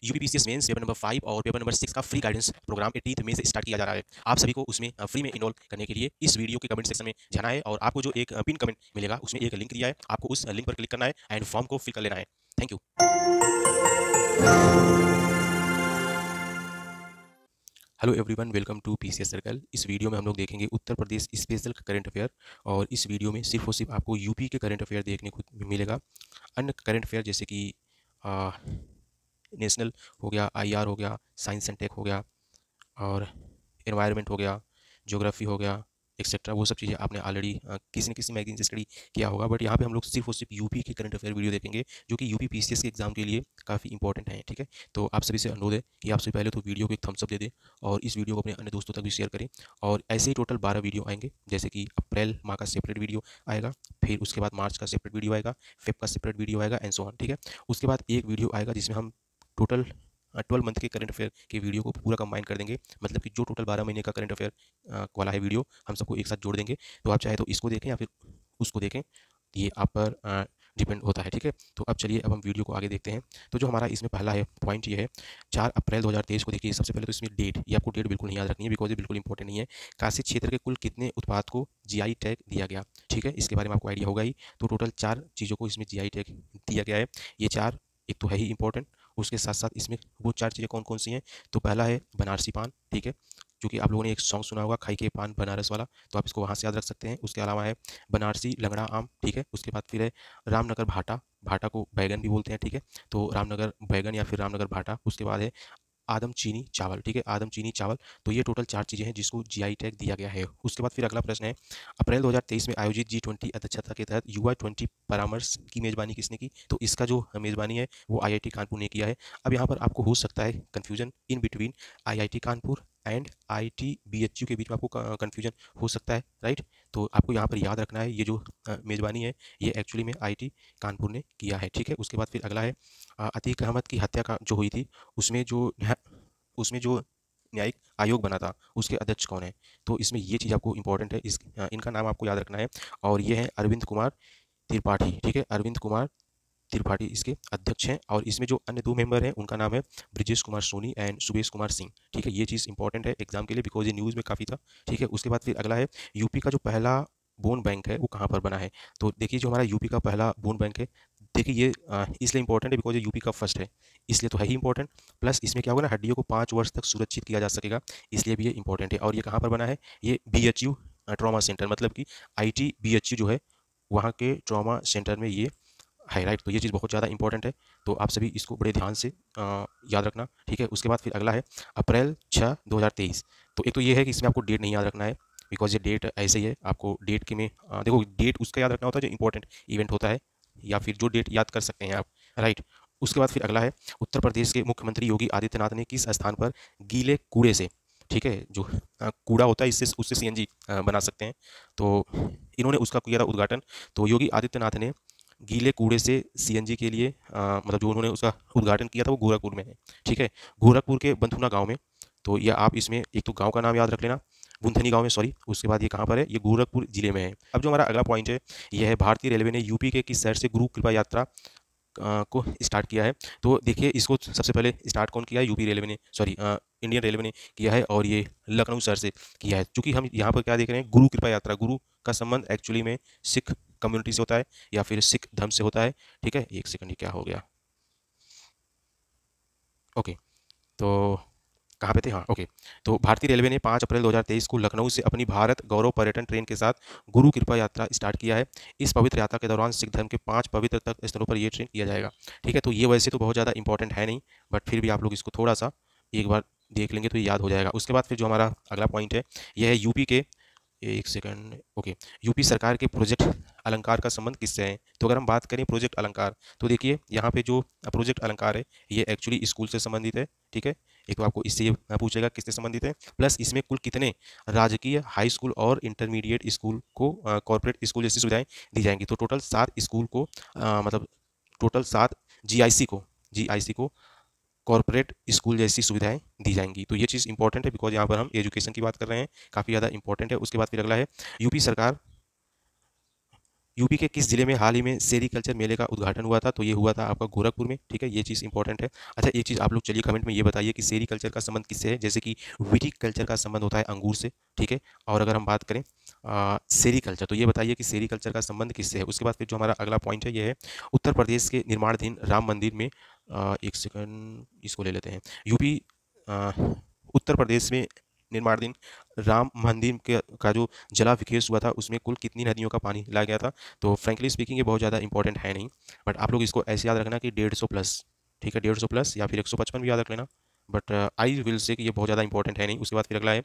UPPCS mains paper number 5 और paper number 6 का free guidance programme 18 मई से स्टार्ट किया जा रहा है। आप सभी को उसमें फ्री में इनरोल करने के लिए इस वीडियो के कमेंट सेक्शन में जाना है और आपको जो एक पिन कमेंट मिलेगा उसमें एक लिंक दिया है, आपको उस लिंक पर क्लिक करना है एंड फॉर्म को फिल कर लेना है। Thank you. Hello everyone, welcome to PCS circle. इस वीडियो में हम लोग देखेंगे Uttar Pradesh special current affair और इस वीडियो में सिर्फ और सिर्फ आपको यूपी के करंट अफेयर देखने को मिलेगा। अन्य करंट अफेयर जैसे कि नेशनल हो गया, आईआर हो गया, साइंस एंड टेक हो गया और एनवायरनमेंट हो गया, ज्योग्राफी हो गया, एक्सेट्रा, वो सब चीज़ें आपने ऑलरेडी किसी न किसी मैगजीन से स्टडी किया होगा। बट यहाँ पे हम लोग सिर्फ और सिर्फ यूपी के करंट अफेयर वीडियो देखेंगे जो कि यूपी पीसीएस के एग्जाम के लिए काफ़ी इंपॉर्टेंट है। ठीक है, तो आप सभी से अनुरोध है कि आप सभी पहले तो वीडियो को एक थम्स अप दे दें और इस वीडियो को अपने अन्य दोस्तों तक भी शेयर करें। और ऐसे ही टोटल 12 वीडियो आएंगे, जैसे कि अप्रैल माह का सेपरेट वीडियो आएगा, फिर उसके बाद मार्च का सेपरेट वीडियो आएगा, फेब का सेपरेट वीडियो आएगा एंड सो ऑन। ठीक है, उसके बाद एक वीडियो आएगा जिसमें हम टोटल 12 मंथ के करंट अफेयर के वीडियो को पूरा कंबाइन कर देंगे, मतलब कि जो टोटल 12 महीने का करंट अफेयर वाला है वीडियो, हम सबको एक साथ जोड़ देंगे। तो आप चाहे तो इसको देखें या फिर उसको देखें, ये आप पर डिपेंड होता है। ठीक है, तो अब चलिए अब हम वीडियो को आगे देखते हैं। तो जो हमारा इसमें पहला है पॉइंट ये है, 4 अप्रैल 2023 को देखिए। सबसे पहले तो इसमें डेट, ये आपको डेट बिल्कुल नहीं याद रखनी है बिकॉज ये बिल्कुल इंपॉर्टेंट नहीं है। काशी क्षेत्र के कुल कितने उत्पाद को जीआई टैग दिया गया? ठीक है, इसके बारे में आपको आइडिया होगा ही। तो टोटल 4 चीज़ों को इसमें जीआई टैग दिया गया है। ये 4 एक तो है ही इंपॉर्टेंट, उसके साथ साथ इसमें वो 4 चीज़ें कौन कौन सी हैं? तो पहला है बनारसी पान। ठीक है, क्योंकि आप लोगों ने एक सॉन्ग सुना होगा, खाई के पान बनारस वाला, तो आप इसको वहाँ से याद रख सकते हैं। उसके अलावा है बनारसी लंगड़ा आम। ठीक है, उसके बाद फिर है रामनगर भाटा, भाटा को बैगन भी बोलते हैं। ठीक है, तो रामनगर बैगन या फिर रामनगर भाटा। उसके बाद है आदम चीनी चावल। ठीक है, आदम चीनी चावल। तो ये टोटल 4 चीज़ें हैं जिसको जीआई टैग दिया गया है। उसके बाद फिर अगला प्रश्न है, अप्रैल 2023 में आयोजित G20 अध्यक्षता के तहत युवा 20 परामर्श की मेज़बानी किसने की? तो इसका जो मेज़बानी है वो आईआईटी कानपुर ने किया है। अब यहाँ पर आपको हो सकता है confusion in between IIT Kanpur and IIT BHU के बीच में आपको कन्फ्यूजन हो सकता है, राइट। तो आपको यहाँ पर याद रखना है ये जो मेज़बानी है ये एक्चुअली में आईआईटी कानपुर ने किया है। ठीक है, उसके बाद फिर अगला है अतीक अहमद की हत्या का जो हुई थी उसमें जो न्यायिक आयोग बना था उसके अध्यक्ष कौन है? तो इसमें ये चीज़ आपको इंपॉर्टेंट है, इनका नाम आपको याद रखना है और ये है अरविंद कुमार त्रिपाठी। ठीक है, अरविंद कुमार त्रिपाठी इसके अध्यक्ष हैं और इसमें जो अन्य 2 मेंबर हैं उनका नाम है ब्रिजेश कुमार सोनी एंड सुबेश कुमार सिंह। ठीक है, ये चीज़ इंपॉर्टेंट है एग्जाम के लिए बिकॉज ये न्यूज़ में काफ़ी था। ठीक है, उसके बाद फिर अगला है यूपी का जो पहला बोन बैंक है वो कहाँ पर बना है? तो देखिए जो हमारा यूपी का पहला बोन बैंक है, देखिए ये इसलिए इंपॉर्टेंट है बिकॉज ये यूपी का फर्स्ट है, इसलिए तो है ही इंपॉर्टेंट। प्लस इसमें क्या होगा ना, हड्डियों को 5 वर्ष तक सुरक्षित किया जा सकेगा, इसलिए भी ये इंपॉर्टेंट है। और ये कहाँ पर बना है? ये बीएचयू ट्रॉमा सेंटर, मतलब कि आईटी बीएचयू जो है वहाँ के ट्रॉमा सेंटर में ये है, राइट। तो ये चीज़ बहुत ज़्यादा इंपॉर्टेंट है, तो आप सभी इसको बड़े ध्यान से याद रखना। ठीक है, उसके बाद फिर अगला है अप्रैल 6 2023। तो एक तो ये है कि इसमें आपको डेट नहीं याद रखना है बिकॉज ये डेट ऐसे ही है, आपको डेट के में देखो डेट उसका याद रखना होता है जो इंपॉर्टेंट इवेंट होता है या फिर जो डेट याद कर सकते हैं आप, राइट। उसके बाद फिर अगला है उत्तर प्रदेश के मुख्यमंत्री योगी आदित्यनाथ ने किस स्थान पर गीले कूड़े से, ठीक है, जो कूड़ा होता है इससे उससे सीएनजी बना सकते हैं, तो इन्होंने उसका किया था उद्घाटन। तो योगी आदित्यनाथ ने गीले कूड़े से सीएनजी के लिए मतलब जो उन्होंने उसका उद्घाटन किया था वो गोरखपुर में है। ठीक है, गोरखपुर के बंथुना गांव में। तो यह आप इसमें एक तो गांव का नाम याद रख लेना, बुंथनी गांव में, सॉरी। उसके बाद ये कहाँ पर है? ये गोरखपुर जिले में है। अब जो हमारा अगला पॉइंट है ये है भारतीय रेलवे ने यूपी के किस शहर से गुरु कृपा यात्रा को स्टार्ट किया है? तो देखिए इसको सबसे पहले स्टार्ट कौन किया है? यूपी रेलवे ने, सॉरी इंडियन रेलवे ने किया है और ये लखनऊ शहर से किया है। क्योंकि हम यहाँ पर क्या देख रहे हैं, गुरु कृपा यात्रा, गुरु का संबंध एक्चुअली में सिख कम्युनिटी से होता है या फिर सिख धर्म से होता है। ठीक है, एक सेकंड, ये क्या हो गया? ओके, तो कहाँ पे थे? हाँ, ओके। तो भारतीय रेलवे ने 5 अप्रैल 2023 को लखनऊ से अपनी भारत गौरव पर्यटन ट्रेन के साथ गुरु कृपा यात्रा स्टार्ट किया है। इस पवित्र यात्रा के दौरान सिख धर्म के 5 पवित्र तीर्थ स्थलों पर ये ट्रेन किया जाएगा। ठीक है, तो ये वैसे तो बहुत ज़्यादा इंपॉर्टेंट है नहीं, बट फिर भी आप लोग इसको थोड़ा सा एक बार देख लेंगे तो ये याद हो जाएगा। उसके बाद फिर जो हमारा अगला पॉइंट है यह है यूपी के, एक सेकंड, ओके, यूपी सरकार के प्रोजेक्ट अलंकार का संबंध किससे है? तो अगर हम बात करें प्रोजेक्ट अलंकार, तो देखिए यहाँ पे जो प्रोजेक्ट अलंकार है ये एक्चुअली स्कूल से संबंधित है। ठीक है, एक तो आपको इससे ये पूछेगा किससे संबंधित है, प्लस इसमें कुल कितने राजकीय हाई स्कूल और इंटरमीडिएट स्कूल को कॉर्पोरेट स्कूल जैसी सुविधाएं दी जाएंगी। तो टोटल 7 स्कूल को मतलब टोटल 7 जीआईसी को कॉर्पोरेट स्कूल जैसी सुविधाएं दी जाएंगी। तो ये चीज़ इंपॉर्टेंट है बिकॉज यहाँ पर हम एजुकेशन की बात कर रहे हैं, काफ़ी ज़्यादा इंपॉर्टेंट है। उसके बाद फिर अगला है यूपी के किस जिले में हाल ही में सेरीकल्चर मेले का उद्घाटन हुआ था? तो ये हुआ था आपका गोरखपुर में, ठीक है, ये चीज़ इंपॉर्टेंट है। अच्छा, एक चीज़ आप लोग चलिए कमेंट में ये बताइए कि सेरीकल्चर का संबंध किससे है? जैसे कि विटिकल्चर का संबंध होता है अंगूर से, ठीक है। और अगर हम बात करें सेरीकल्चर, तो ये बताइए कि सेरीकल्चर का संबंध किससे है। उसके बाद फिर जो हमारा अगला पॉइंट है ये है उत्तर प्रदेश के निर्माणाधीन राम मंदिर में, एक सेकंड इसको ले लेते हैं, यूपी अ, उत्तर प्रदेश में निर्माणाधीन राम मंदिर के का जो जलाभिषेक हुआ था उसमें कुल कितनी नदियों का पानी लाया गया था? तो फ्रेंकली स्पीकिंग ये बहुत ज़्यादा इंपॉर्टेंट है नहीं, बट आप लोग इसको ऐसे याद रखना कि 150 प्लस, ठीक है, 150 प्लस या फिर 155 भी याद रख लेना, बट आई विल से कि ये बहुत ज़्यादा इंपॉर्टेंट है नहीं। उसके बाद फिर अगला है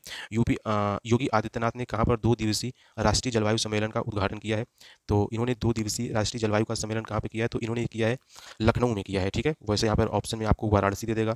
योगी आदित्यनाथ ने कहाँ पर 2 दिवसीय राष्ट्रीय जलवायु सम्मेलन का उद्घाटन किया है? तो इन्होंने 2 दिवसीय राष्ट्रीय जलवायु का सम्मेलन कहाँ पे किया है? तो इन्होंने किया है लखनऊ में किया है, ठीक है। वैसे यहाँ पर ऑप्शन में आपको वाराणसी दे देगा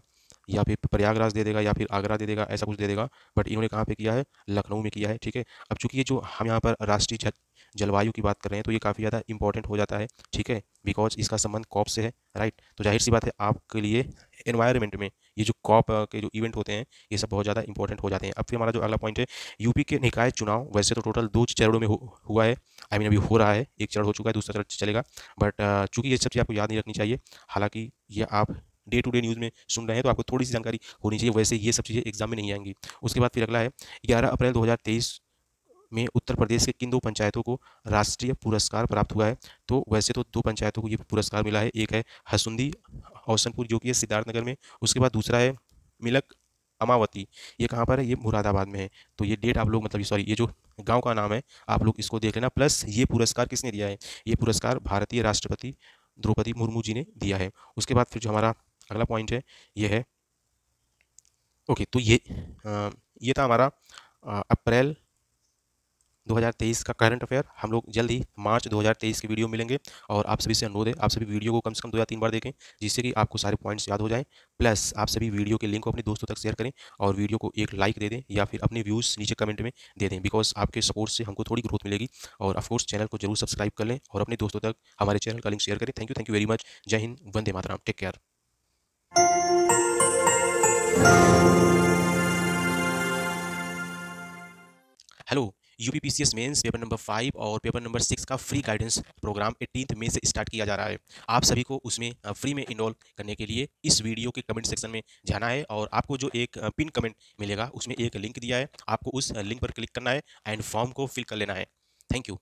या फिर प्रयागराज दे देगा या फिर आगरा दे देगा, ऐसा कुछ दे देगा, बट इन्होंने कहाँ पे किया है? लखनऊ में किया है, ठीक है। अब चूंकि ये जो हम यहाँ पर राष्ट्रीय जलवायु की बात कर रहे हैं तो ये काफ़ी ज़्यादा इंपॉर्टेंट हो जाता है, ठीक है, बिकॉज इसका संबंध कॉप से है, राइट। तो जाहिर सी बात है आपके लिए एनवायरनमेंट में ये जो कॉप के जो इवेंट होते हैं ये सब बहुत ज़्यादा इंपॉर्टेंट हो जाते हैं। अब फिर हमारा जो अगला पॉइंट है, यूपी के निकाय चुनाव वैसे तो टोटल 2 चरणों में हुआ है, आई मीन अभी हो रहा है, एक चरण हो चुका है, दूसरा चरण चलेगा, बट चूंकि ये सब चीज़ आपको याद नहीं रखनी चाहिए, हालांकि ये आप डे टू डे न्यूज़ में सुन रहे हैं तो आपको थोड़ी सी जानकारी होनी चाहिए, वैसे ये सब चीज़ें एग्जाम में नहीं आएंगी। उसके बाद फिर अगला है 11 अप्रैल 2023 में उत्तर प्रदेश के किन 2 पंचायतों को राष्ट्रीय पुरस्कार प्राप्त हुआ है? तो वैसे तो 2 पंचायतों को ये पुरस्कार मिला है, एक है हसुंदी हौसनपुर जो कि है सिद्धार्थनगर में, उसके बाद दूसरा है मिलक अमावती, ये कहाँ पर है? ये मुरादाबाद में है। तो ये डेट आप लोग मतलब सॉरी ये जो गांव का नाम है आप लोग इसको देख लेना। प्लस ये पुरस्कार किसने दिया है? ये पुरस्कार भारतीय राष्ट्रपति द्रौपदी मुर्मू जी ने दिया है। उसके बाद फिर जो हमारा अगला पॉइंट है ये है, ओके, तो ये था हमारा अप्रैल 2023 का करंट अफेयर। हम लोग जल्द ही मार्च 2023 की वीडियो मिलेंगे और आप सभी से अनुरोध है आप सभी वीडियो को कम से कम 2 या 3 बार देखें जिससे कि आपको सारे पॉइंट्स याद हो जाएं। प्लस आप सभी वीडियो के लिंक को अपने दोस्तों तक शेयर करें और वीडियो को एक लाइक दे दें या फिर अपने व्यूज़ नीचे कमेंट में दे दें, बिकॉज आपके सपोर्ट से हमको थोड़ी ग्रोथ मिलेगी। और ऑफकोर्स चैनल को जरूर सब्सक्राइब कर लें और अपने दोस्तों तक हमारे चैनल का लिंक शेयर करें। Thank you very much. जय हिंद, वंदे मातरम, take care. Hello, UPPCS mains paper number 5 और पेपर नंबर 6 का फ्री गाइडेंस प्रोग्राम 18 मई से स्टार्ट किया जा रहा है। आप सभी को उसमें फ्री में इनरोल करने के लिए इस वीडियो के कमेंट सेक्शन में जाना है और आपको जो एक पिन कमेंट मिलेगा उसमें एक लिंक दिया है, आपको उस लिंक पर क्लिक करना है एंड फॉर्म को फिल कर लेना है। Thank you.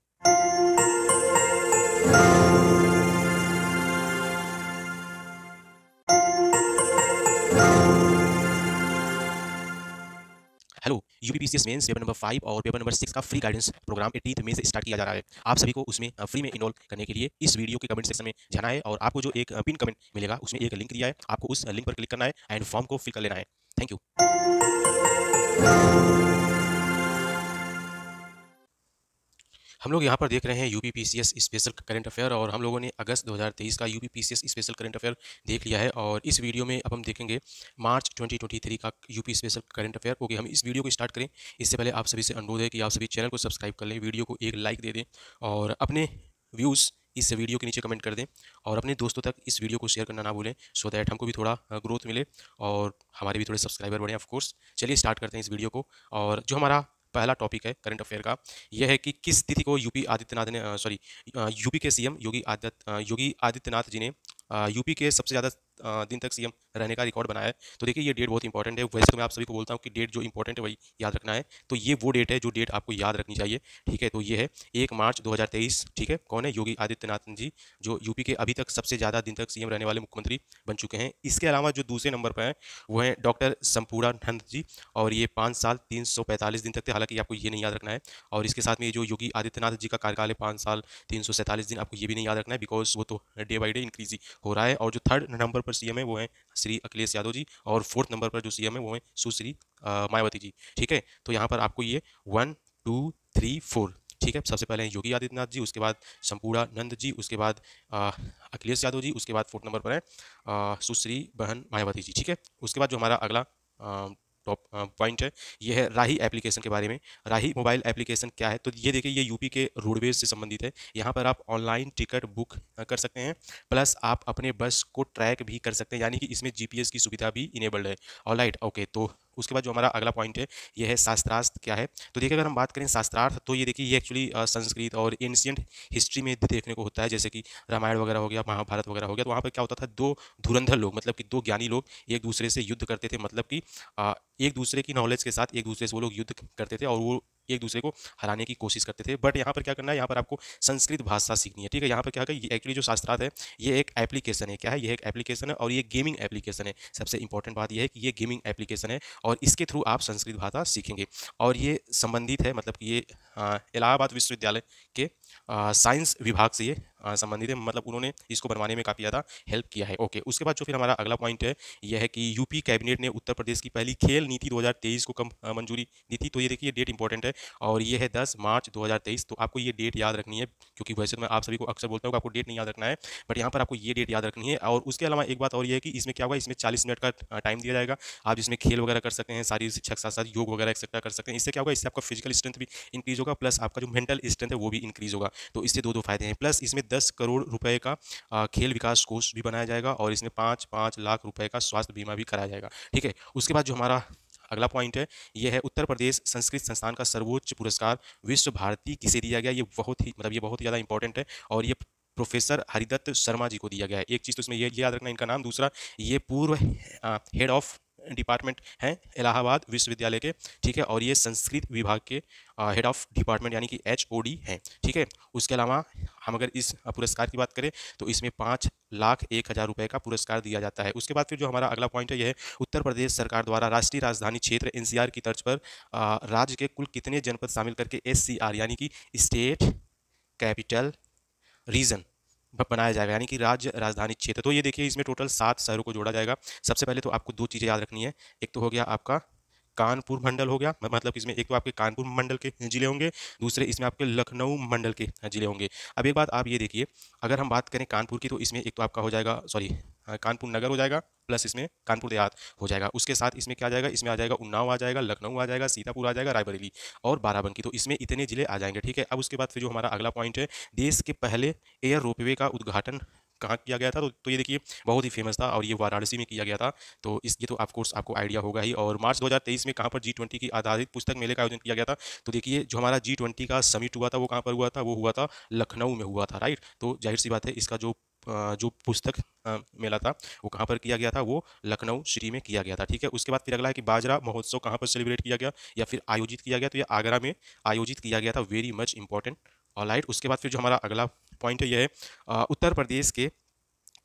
Hello, UPPCS mains paper number 5 और पेपर नंबर 6 का फ्री गाइडेंस प्रोग्राम 18 मई से स्टार्ट किया जा रहा है। आप सभी को उसमें फ्री में इनरोल करने के लिए इस वीडियो के कमेंट सेक्शन में जाना है और आपको जो एक पिन कमेंट मिलेगा उसमें एक लिंक दिया है, आपको उस लिंक पर क्लिक करना है एंड फॉर्म को फिल कर लेना है। Thank you. हम लोग यहाँ पर देख रहे हैं यूपीपीसीएस स्पेशल करंट अफेयर और हम लोगों ने अगस्त 2023 का यूपीपीसीएस स्पेशल करंट अफेयर देख लिया है और इस वीडियो में अब हम देखेंगे मार्च 2023 का UP special current affair. Okay, हम इस वीडियो को स्टार्ट करें इससे पहले आप सभी से अनुरोध है कि आप सभी चैनल को सब्सक्राइब कर लें, वीडियो को एक लाइक दे दें और अपने व्यूज़ इस वीडियो के नीचे कमेंट कर दें और अपने दोस्तों तक इस वीडियो को शेयर करना ना भूलें सो दैट हमको भी थोड़ा ग्रोथ मिले और हमारे भी थोड़े सब्सक्राइबर बढ़ें। ऑफकोर्स चलिए स्टार्ट करते हैं इस वीडियो को। और जो हमारा पहला टॉपिक है करंट अफेयर का, यह है कि किस तिथि को यूपी आदित्यनाथ ने यूपी के सीएम योगी आदित्यनाथ जी ने यूपी के सबसे ज़्यादा दिन तक सीएम रहने का रिकॉर्ड बनाया है। तो देखिए ये डेट बहुत इंपॉर्टेंट है, वैसे तो मैं आप सभी को बोलता हूँ कि डेट जो इंपॉर्टेंट है वही याद रखना है, तो ये वो डेट है जो डेट आपको याद रखनी चाहिए, ठीक है। तो ये है 1 मार्च 2023, ठीक है। कौन है? योगी आदित्यनाथ जी, जो यूपी के अभी तक सबसे ज़्यादा दिन तक सीएम रहने वाले मुख्यमंत्री बन चुके हैं। इसके अलावा जो दूसरे नंबर पर हैं वो हैं डॉक्टर संपूर्णानंद जी और ये 5 साल 345 दिन तक थे, हालांकि आपको ये नहीं याद रखना है। और इसके साथ में जो योगी आदित्यनाथ जी का कार्यकाल है 5 साल 347 दिन, आपको ये भी नहीं याद रखना है बिकॉज वो तो डे बाई डे इंक्रीज ही हो रहा है। और जो 3rd नंबर पर सीएम है वो हैं श्री अखिलेश यादव जी और 4th नंबर पर जो सीएम है वो हैं सुश्री मायावती जी, ठीक है। तो यहाँ पर आपको ये 1 2 3 4, ठीक है। सबसे पहले योगी आदित्यनाथ जी, उसके बाद संपूर्णानंद जी, उसके बाद अखिलेश यादव जी, उसके बाद 4th नंबर पर है सुश्री बहन मायावती जी, ठीक है। उसके बाद जो हमारा अगला टॉप पॉइंट है ये है राही एप्लीकेशन के बारे में। राही मोबाइल एप्लीकेशन क्या है? तो ये देखिए ये यूपी के रोडवेज से संबंधित है। यहाँ पर आप ऑनलाइन टिकट बुक कर सकते हैं, प्लस आप अपने बस को ट्रैक भी कर सकते हैं, यानी कि इसमें जीपीएस की सुविधा भी इनेबल्ड है। Alright, okay. तो उसके बाद जो हमारा अगला पॉइंट है ये है शास्त्रार्थ क्या है। तो देखिए अगर हम बात करें शास्त्रार्थ तो ये देखिए ये एक्चुअली संस्कृत और एंशियंट हिस्ट्री में देखने को होता है, जैसे कि रामायण वगैरह हो गया, महाभारत वगैरह हो गया। तो वहाँ पर क्या होता था, दो धुरंधर लोग मतलब कि दो ज्ञानी लोग एक दूसरे से युद्ध करते थे, मतलब कि एक दूसरे की नॉलेज के साथ एक दूसरे से वो लोग युद्ध करते थे और वो एक दूसरे को हराने की कोशिश करते थे। बट यहाँ पर क्या करना है, यहाँ पर आपको संस्कृत भाषा सीखनी है, ठीक है। यहाँ पर क्या है, एक्चुअली जो शास्त्रार्थ है ये एक एप्लीकेशन है। क्या है, ये एक एप्लीकेशन है और ये गेमिंग एप्लीकेशन है। सबसे इंपॉर्टेंट बात यह है कि ये गेमिंग एप्लीकेशन है और इसके थ्रू आप संस्कृत भाषा सीखेंगे। और ये संबंधित है, मतलब कि ये इलाहाबाद विश्वविद्यालय के साइंस विभाग से ये संबंधित है, मतलब उन्होंने इसको बनवाने में काफ़ी ज़्यादा हेल्प किया है। ओके, उसके बाद जो फिर हमारा अगला पॉइंट है यह है कि यूपी कैबिनेट ने उत्तर प्रदेश की पहली खेल नीति 2023 को कब मंजूरी दी थी। तो ये देखिए डेट इंपॉर्टेंट है और ये है 10 मार्च 2023। तो आपको ये डेट याद रखनी है, क्योंकि वैसे तो मैं आप सभी को अक्सर बोलता हूँ कि आपको डेट नहीं याद रखना है, बट यहाँ पर आपको ये डेट याद रखनी है। और उसके अलावा एक बात और ये है कि इसमें क्या होगा, इसमें 40 मिनट का टाइम दिया जाएगा। आप इसमें खेल वगैरह कर सकते हैं, शारीरिक शिक्षा के साथ साथ योग वगैरह एक्सेट्रा कर सकते हैं। इससे क्या होगा, इससे आपका फिजिकल स्ट्रेंथ भी इंक्रीज होगा, प्लस आपका जो मेंटल स्ट्रेंथ है वो भी इंक्रीज होगा। तो इससे दो फायदे हैं। प्लस इसमें 10 करोड़ रुपए का खेल विकास कोष भी बनाया जाएगा और इसमें 5-5 लाख रुपए का स्वास्थ्य बीमा भी कराया जाएगा, ठीक है। उसके बाद जो हमारा अगला पॉइंट है यह है उत्तर प्रदेश संस्कृत संस्थान का सर्वोच्च पुरस्कार विश्व भारती किसे दिया गया। ये बहुत ही मतलब ये बहुत ही ज़्यादा इंपॉर्टेंट है और ये प्रोफेसर हरिदत्त शर्मा जी को दिया गया है। एक चीज़ तो इसमें ये याद रखना इनका नाम, दूसरा ये पूर्व हेड ऑफ डिपार्टमेंट हैं इलाहाबाद विश्वविद्यालय के, ठीक है। और ये संस्कृत विभाग के हेड ऑफ डिपार्टमेंट यानी कि HOD हैं, ठीक है। उसके अलावा हम अगर इस पुरस्कार की बात करें तो इसमें 5,01,000 रुपए का पुरस्कार दिया जाता है। उसके बाद फिर जो हमारा अगला पॉइंट है यह है उत्तर प्रदेश सरकार द्वारा राष्ट्रीय राजधानी क्षेत्र NCR की तर्ज पर राज्य के कुल कितने जनपद शामिल करके SCR यानी कि स्टेट कैपिटल रीजन बनाया जाएगा, यानी कि राज्य राजधानी क्षेत्र। तो ये देखिए इसमें टोटल 7 शहरों को जोड़ा जाएगा। सबसे पहले तो आपको दो चीज़ें याद रखनी है, एक तो हो गया आपका कानपुर मंडल हो गया, मतलब इसमें एक तो आपके कानपुर मंडल के जिले होंगे, दूसरे इसमें आपके लखनऊ मंडल के जिले होंगे। अब एक बात आप ये देखिए, अगर हम बात करें कानपुर की तो इसमें एक तो आपका हो जाएगा कानपुर नगर हो जाएगा, प्लस इसमें कानपुर देहात हो जाएगा। उसके साथ इसमें क्या आ जाएगा, इसमें आ जाएगा उन्नाव आ जाएगा, लखनऊ आ जाएगा, सीतापुर आ जाएगा, रायबरेली और बाराबंकी। तो इसमें इतने जिले आ जाएंगे, ठीक है। अब उसके बाद फिर जो हमारा अगला पॉइंट है, देश के पहले एयर रोपवे का उद्घाटन कहाँ किया गया था। तो ये देखिए बहुत ही फेमस था और ये वाराणसी में किया गया था। तो ये तो ऑफकोर्स आपको आइडिया होगा ही। और मार्च 2023 में कहाँ पर G20 की आधारित पुस्तक मेले का आयोजन किया गया था। तो देखिए जो हमारा G20 का समिट हुआ था वो कहाँ पर हुआ था, वो हुआ था लखनऊ में हुआ था, राइट। तो जाहिर सी बात है इसका जो पुस्तक मेला था वो कहाँ पर किया गया था, वो लखनऊ सिटी में किया गया था, ठीक है। उसके बाद फिर अगला है कि बाजरा महोत्सव कहाँ पर सेलिब्रेट किया गया या फिर आयोजित किया गया। तो ये आगरा में आयोजित किया गया था, वेरी मच इंपॉर्टेंट, ऑलराइट। उसके बाद फिर जो हमारा अगला पॉइंट है यह है उत्तर प्रदेश के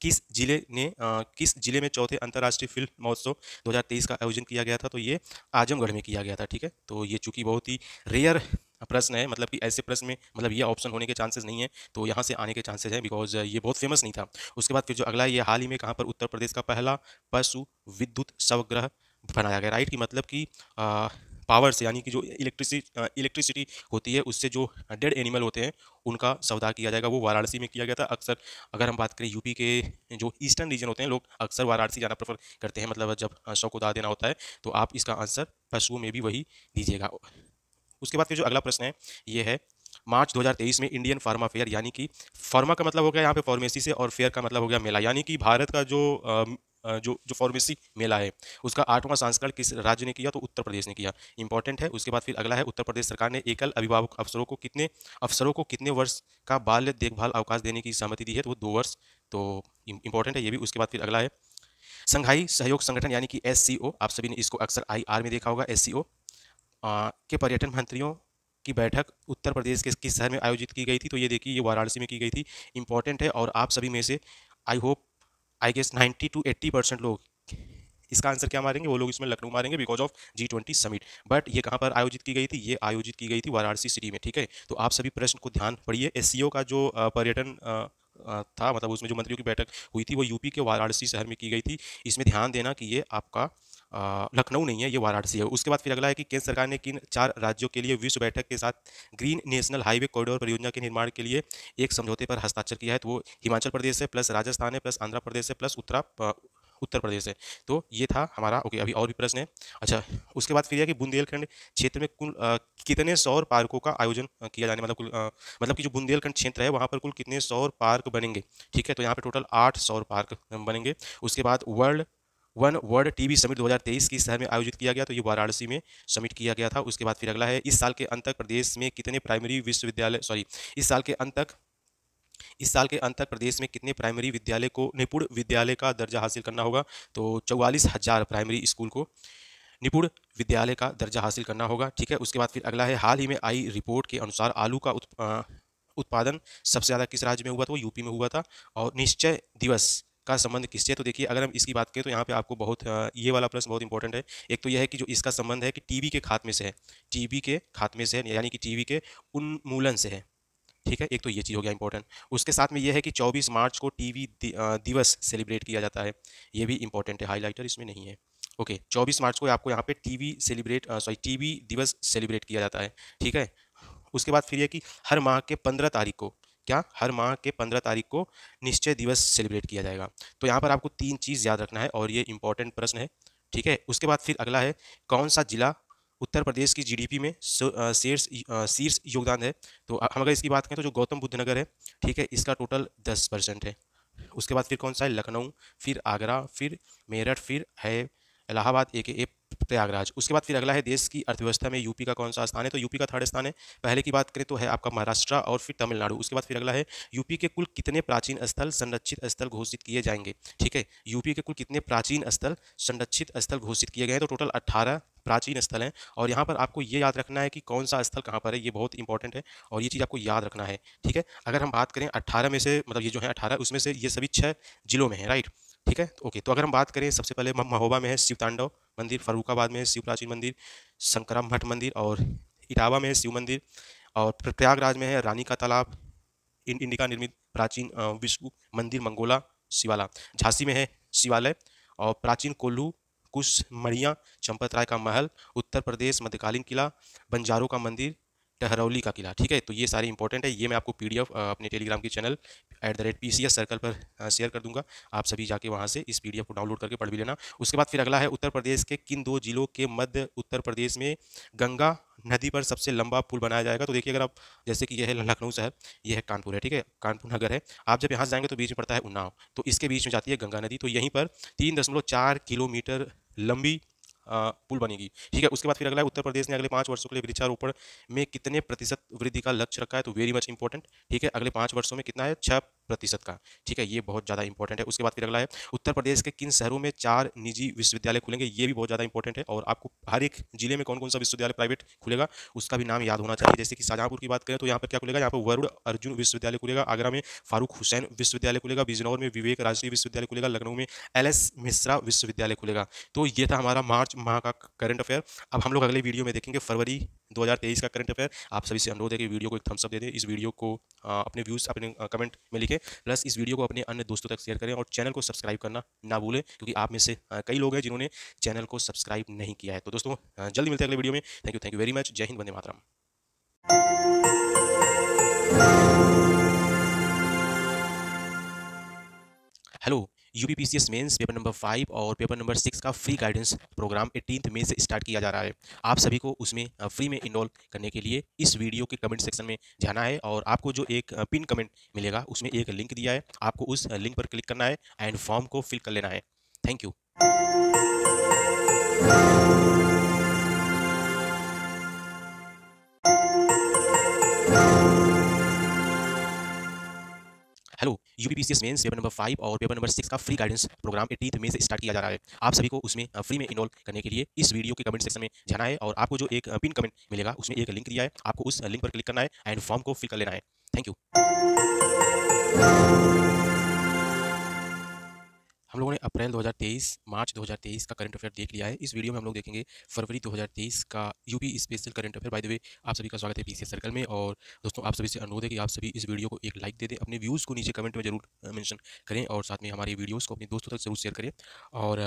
किस जिले में चौथे अंतर्राष्ट्रीय फिल्म महोत्सव 2023 का आयोजन किया गया था। तो ये आजमगढ़ में किया गया था, ठीक है। तो ये चूंकि बहुत ही रेयर प्रश्न है, मतलब कि ऐसे प्रश्न में मतलब ये ऑप्शन होने के चांसेस नहीं है, तो यहाँ से आने के चांसेस हैं बिकॉज ये बहुत फेमस नहीं था। उसके बाद फिर जो अगला है ये हाल ही में कहाँ पर उत्तर प्रदेश का पहला पशु विद्युत शवग्रह बनाया गया, राइट। कि मतलब कि पावर से यानी कि जो इलेक्ट्रिसिटी होती है उससे जो डेड एनिमल होते हैं उनका सौदा किया जाएगा, वो वाराणसी में किया गया था। अक्सर अगर हम बात करें यूपी के जो ईस्टर्न रीजन होते हैं लोग अक्सर वाराणसी जाना प्रेफर करते हैं, मतलब जब शव को दाह देना होता है। तो आप इसका आंसर पशुओं में भी वही दीजिएगा। उसके बाद फिर जो अगला प्रश्न है ये है मार्च 2023 में इंडियन फार्मा फेयर, यानी कि फार्मा का मतलब हो गया यहाँ पे फार्मेसी से और फेयर का मतलब हो गया मेला, यानी कि भारत का जो फार्मेसी मेला है उसका 8वां संस्करण किस राज्य ने किया, तो उत्तर प्रदेश ने किया, इंपॉर्टेंट है। उसके बाद फिर अगला है उत्तर प्रदेश सरकार ने एकल अभिभावक अफसरों को कितने वर्ष का बाल्य देखभाल अवकाश देने की सहमति दी है, तो वो 2 वर्ष, तो इंपॉर्टेंट है ये भी। उसके बाद फिर अगला है संघाई सहयोग संगठन यानी कि SCO, आप सभी ने इसको अक्सर IR में देखा होगा। SCO के पर्यटन मंत्रियों की बैठक उत्तर प्रदेश के किस शहर में आयोजित की गई थी, तो ये देखिए ये वाराणसी में की गई थी, इंपॉर्टेंट है। और आप सभी में से आई गेस 90 to 80% लोग इसका आंसर क्या मारेंगे, वो लोग इसमें लखनऊ मारेंगे because of G20 summit. But ये कहाँ पर आयोजित की गई थी, ये आयोजित की गई थी वाराणसी सिटी में, ठीक है। तो आप सभी प्रश्न को ध्यान पढ़िए। SCO का जो पर्यटन था, मतलब उसमें जो मंत्रियों की बैठक हुई थी वो यूपी के वाराणसी शहर में की गई थी। इसमें ध्यान देना कि ये आपका लखनऊ नहीं है, ये वाराणसी है। उसके बाद फिर अगला है कि केंद्र सरकार ने किन 4 राज्यों के लिए विश्व बैठक के साथ ग्रीन नेशनल हाईवे कॉरिडोर परियोजना के निर्माण के लिए एक समझौते पर हस्ताक्षर किया है, तो वो हिमाचल प्रदेश है, प्लस राजस्थान है, प्लस आंध्र प्रदेश है, प्लस उत्तर प्रदेश है। तो ये था हमारा। ओके, अभी और भी प्रश्न है। अच्छा, उसके बाद फिर यह कि बुंदेलखंड क्षेत्र में कुल कितने सौर पार्कों का आयोजन किया जाने, मतलब कि जो बुंदेलखंड क्षेत्र है वहाँ पर कुल कितने सौर पार्क बनेंगे, ठीक है। तो यहाँ पे टोटल 8 सौर पार्क बनेंगे। उसके बाद world one world TB summit 2023 किस शहर में आयोजित किया गया? तो ये वाराणसी में समिट किया गया था। उसके बाद फिर अगला है, इस साल के अंत तक प्रदेश में कितने प्राइमरी विश्वविद्यालय इस साल के अंत तक प्रदेश में कितने प्राइमरी विद्यालय को निपुण विद्यालय का दर्जा हासिल करना होगा? तो 44,000 प्राइमरी स्कूल को निपुण विद्यालय का दर्जा हासिल करना होगा। ठीक है, उसके बाद फिर अगला है, हाल ही में आई रिपोर्ट के अनुसार आलू का उत्पादन सबसे ज़्यादा किस राज्य में हुआ था? वो यूपी में हुआ था। और निश्चय दिवस का संबंध किससे? तो देखिए, अगर हम इसकी बात करें तो यहाँ पे आपको बहुत ये वाला प्रश्न बहुत इंपॉर्टेंट है। एक तो यह है कि जो इसका संबंध है कि टीबी के खात्मे से है, टीबी के खात्मे से है, यानी कि टीबी के उन्मूलन से है। ठीक है, एक तो ये चीज़ हो गया इंपॉर्टेंट। उसके साथ में ये है कि 24 मार्च को टीबी दिवस सेलिब्रेट किया जाता है, ये भी इंपॉर्टेंट है, हाईलाइटर इसमें नहीं है। ओके, 24 मार्च को आपको यहाँ पे टीबी दिवस सेलिब्रेट किया जाता है। ठीक है, उसके बाद फिर ये कि हर माह के 15 तारीख को, क्या हर माह के 15 तारीख को निश्चय दिवस सेलिब्रेट किया जाएगा। तो यहाँ पर आपको 3 चीज़ याद रखना है और ये इंपॉर्टेंट प्रश्न है। ठीक है, उसके बाद फिर अगला है, कौन सा जिला उत्तर प्रदेश की जीडीपी में शीर्ष योगदान है? तो हम अगर इसकी बात करें तो जो गौतम बुद्ध नगर है, ठीक है, इसका टोटल 10% है। उसके बाद फिर कौन सा है? लखनऊ, फिर आगरा, फिर मेरठ, फिर है इलाहाबाद, ए प्रयागराज। उसके बाद फिर अगला है, देश की अर्थव्यवस्था में यूपी का कौन सा स्थान है? तो यूपी का 3rd स्थान है। पहले की बात करें तो है आपका महाराष्ट्र और फिर तमिलनाडु। उसके बाद फिर अगला है, यूपी के कुल कितने प्राचीन स्थल संरक्षित स्थल घोषित किए जाएंगे? ठीक है, यूपी के कुल कितने प्राचीन स्थल संरक्षित स्थल घोषित किए गए हैं? तो टोटल 18 प्राचीन स्थल हैं। और यहाँ पर आपको ये याद रखना है कि कौन सा स्थल कहाँ पर है, ये बहुत इंपॉर्टेंट है और ये चीज़ आपको याद रखना है। ठीक है, अगर हम बात करें 18 में से, मतलब ये जो है 18, उसमें से ये सभी 6 जिलों में है, राइट। ठीक है, ओके। तो अगर हम बात करें, सबसे पहले महोबा में है शिव तांडव मंदिर, फर्रुखाबाद में है शिव प्राचीन मंदिर, शंकरा मठ मंदिर, और इटावा में है शिव मंदिर, और प्रयागराज में है रानी का तालाब, इंडिका निर्मित प्राचीन विष्णु मंदिर, मंगोला शिवाला। झांसी में है शिवालय, और प्राचीन कोल्लू कुश मणिया, चंपत राय का महल, उत्तर प्रदेश मध्यकालीन किला, बंजारों का मंदिर, टहरौली का किला। ठीक है, तो ये सारे इंपॉर्टेंट है। ये मैं आपको पीडीएफ अपने टेलीग्राम की चैनल @PCS सर्कल पर शेयर कर दूंगा। आप सभी जाके वहाँ से इस पीडीएफ को डाउनलोड करके पढ़ भी लेना। उसके बाद फिर अगला है, उत्तर प्रदेश के किन 2 जिलों के मध्य उत्तर प्रदेश में गंगा नदी पर सबसे लंबा पुल बनाया जाएगा? तो देखिए, अगर आप, जैसे कि यह है लखनऊ शहर, यह है कानपुर है, ठीक है, कानपुर नगर है। आप जब यहाँ से जाएंगे तो बीच में पड़ता है उन्नाव, तो इसके बीच में जाती है गंगा नदी। तो यहीं पर 3.4 किलोमीटर लंबी पुल बनेगी। ठीक है, उसके बाद फिर अगला है, उत्तर प्रदेश ने अगले 5 वर्षों के लिए वृक्षारोपण में कितने प्रतिशत वृद्धि का लक्ष्य रखा है? तो वेरी मच इंपॉर्टेंट। ठीक है, अगले 5 वर्षों में कितना है? 6% का। ठीक है, ये बहुत ज़्यादा इंपॉर्टेंट है। उसके बाद फिर अगला है, उत्तर प्रदेश के किन शहरों में 4 निजी विश्वविद्यालय खुलेंगे? ये भी बहुत ज़्यादा इंपॉर्टेंट है और आपको हर एक जिले में कौन कौन सा विश्वविद्यालय प्राइवेट खुलेगा उसका भी नाम याद होना चाहिए। जैसे कि शाहजहाँपुर की बात करें तो यहाँ पर क्या खुलेगा? यहाँ पर वरुण अर्जुन विश्वविद्यालय खुलेगा, आगरा में फारूक हुसैन विश्वविद्यालय खुलेगा, बिजनौर में विवेक राष्ट्रीय विश्वविद्यालय खुलेगा, लखनऊ में LS मिश्रा विश्वविद्यालय खुलेगा। तो ये था हमारा मार्च माह का करंट अफेयर। अब हम लोग अगले वीडियो में देखेंगे फरवरी 2023 का करंट अफेयर। आप सभी से अनुरोध है कि वीडियो को एक थम्स अप दे दें, इस वीडियो को अपने व्यूज़ अपने कमेंट में लिखें, प्लस इस वीडियो को अपने अन्य दोस्तों तक शेयर करें और चैनल को सब्सक्राइब करना ना भूलें, क्योंकि आप में से कई लोग हैं जिन्होंने चैनल को सब्सक्राइब नहीं किया है। तो दोस्तों, जल्दी मिलते हैं अगले वीडियो में। Thank you very much. जय हिंद, वंदे मातरम। Hello, UPPCS mains paper number 5 और पेपर नंबर 6 का फ्री गाइडेंस प्रोग्राम 18 मई से स्टार्ट किया जा रहा है। आप सभी को उसमें फ्री में इनरोल करने के लिए इस वीडियो के कमेंट सेक्शन में जाना है और आपको जो एक पिन कमेंट मिलेगा उसमें एक लिंक दिया है, आपको उस लिंक पर क्लिक करना है एंड फॉर्म को फिल कर लेना है। Thank you. Hello, UPPCS mains paper number 5 और पेपर नंबर 6 का फ्री गाइडेंस प्रोग्राम 18 मई से स्टार्ट किया जा रहा है। आप सभी को उसमें फ्री में इनरोल करने के लिए इस वीडियो के कमेंट सेक्शन में जाना है और आपको जो एक पिन कमेंट मिलेगा उसमें एक लिंक दिया है, आपको उस लिंक पर क्लिक करना है एंड फॉर्म को फिल कर लेना है। Thank you. हम लोगों ने अप्रैल 2023, मार्च 2023 का करंट अफेयर देख लिया है। इस वीडियो में हम लोग देखेंगे फरवरी 2023 का UP special current affair. By the way, आप सभी का स्वागत है पीसीएस सर्कल में। और दोस्तों, आप सभी से अनुरोध है कि आप सभी इस वीडियो को एक लाइक दे दें, अपने व्यूज़ को नीचे कमेंट में जरूर मेंशन करें और साथ में हमारे वीडियोज़ को अपने दोस्तों तक जरूर शेयर करें। और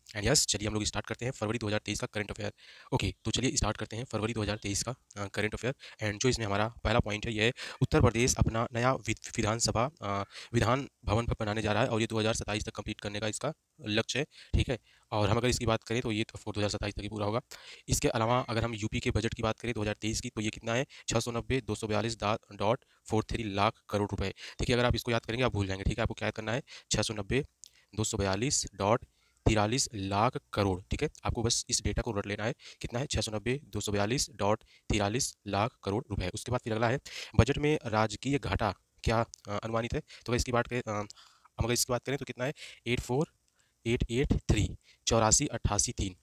एंड यस, चलिए हम लोग स्टार्ट करते हैं फरवरी 2023 का करंट अफेयर। ओके, तो चलिए स्टार्ट करते हैं फरवरी 2023 का करंट अफेयर। एंड जो इसमें हमारा पहला पॉइंट है, यह है उत्तर प्रदेश अपना नया विधानसभा विधान भवन पर बनाने जा रहा है और ये 2027 तक कंप्लीट करने का इसका लक्ष्य है। ठीक है, और हम अगर इसकी बात करें तो ये तो 2027 तक ही पूरा होगा। इसके अलावा अगर हम यूपी के बजट की बात करें 2023 की, तो ये कितना है? 690,242.43 लाख करोड़ रुपए। देखिए, अगर आप इसको याद करेंगे आप भूल जाएंगे। ठीक है, आपको क्या याद करना है? 690,242 43 लाख करोड़। ठीक है, आपको बस इस डेटा को रट लेना है। कितना है? 690,242.43 लाख करोड़ रुपए। उसके बाद फिर अगला है, बजट में राजकीय घाटा क्या अनुमानित है? तो अगर इसकी बात करें हम अगर इसकी बात करें तो कितना है? 84,883 84,88,3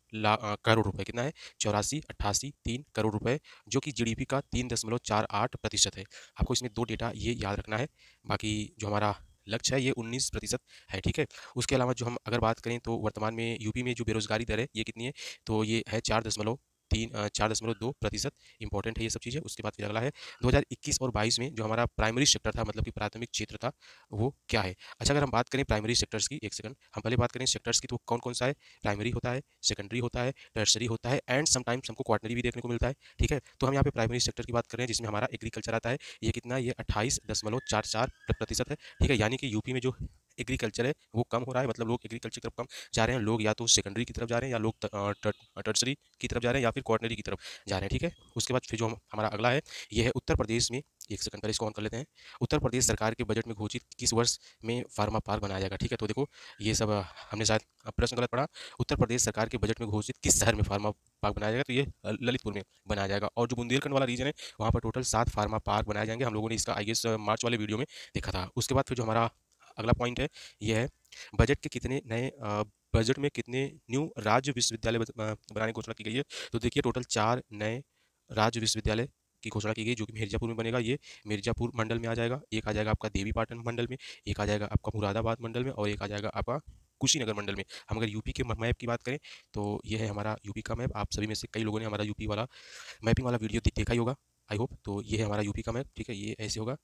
करोड़ रुपए। कितना है? 84,88,3 करोड़ रुपए, जो कि जीडीपी का 3.48% है। आपको इसमें दो डेटा ये याद रखना है। बाकी जो हमारा लक्ष्य है ये 19% है। ठीक है, उसके अलावा जो हम अगर बात करें तो वर्तमान में यूपी में जो बेरोजगारी दर है ये कितनी है? तो ये है 4.2%। इंपॉर्टेंट है ये सब चीज़ें। उसके बाद फिर अगला है, 2021 और 22 में जो हमारा प्राइमरी सेक्टर था, मतलब कि प्राथमिक क्षेत्र था, वो क्या है? अच्छा, अगर हम बात करें प्राइमरी सेक्टर्स की, एक सेकंड हम पहले बात करें सेक्टर्स की, तो कौन कौन सा है? प्राइमरी होता है, सेकेंडरी होता है, टर्सरी होता है, एंड समटाइम्स हमको क्वार्टनरी भी देखने को मिलता है। ठीक है, तो हम यहाँ पे प्राइमरी सेक्टर की बात कर रहे हैं जिसमें हमारा एग्रीकल्चर आता है। ये कितना है? ये 28.44% है। ठीक है, यानी कि यूपी में जो एग्रीकल्चर है वो कम हो रहा है, मतलब लोग एग्रीकल्चर की तरफ कम जा रहे हैं। लोग या तो सेकेंडरी की तरफ जा रहे हैं, या लोग टर्सरी की तरफ जा रहे हैं, या फिर क्वार्टनरी की तरफ जा रहे हैं। ठीक है, उसके बाद फिर जो हमारा अगला है, ये है उत्तर प्रदेश में, एक सेकंड पहले इसको ऑन कर लेते हैं। उत्तर प्रदेश सरकार के बजट में घोषित किस वर्ष में फार्मा पार्क बनाया जाएगा? ठीक है, तो देखो ये सब हमने शायद प्रश्न गलत पढ़ा। उत्तर प्रदेश सरकार के बजट में घोषित किस शहर में फार्मा पार्क बनाया जाएगा? तो ये ललितपुर में बनाया जाएगा। और जो बुंदेलखंड वाला रीजन है वहाँ पर टोटल 7 फार्मा पार्क बनाए जाएंगे। हम लोगों ने इसका आई गेस मार्च वाले वीडियो में देखा था। उसके बाद फिर जो हमारा अगला पॉइंट है, ये है, बजट के कितने नए बजट में कितने न्यू राज्य विश्वविद्यालय बनाने की घोषणा की गई है? तो देखिए टोटल 4 नए राज्य विश्वविद्यालय की घोषणा की गई, जो कि मिर्जापुर में बनेगा। ये मिर्जापुर मंडल में आ जाएगा। एक आ जाएगा आपका देवी पाटन मंडल में, एक आ जाएगा आपका मुरादाबाद मंडल में, और एक आ जाएगा आपका कुशीनगर मंडल में। हम अगर यूपी के मैप की बात करें तो ये है हमारा यूपी का मैप। आप सभी में से कई लोगों ने हमारा यूपी वाला मैपिंग वाला वीडियो देखा ही होगा, आई होप। तो ये है हमारा यूपी का मैप। ठीक है, ये ऐसे होगा।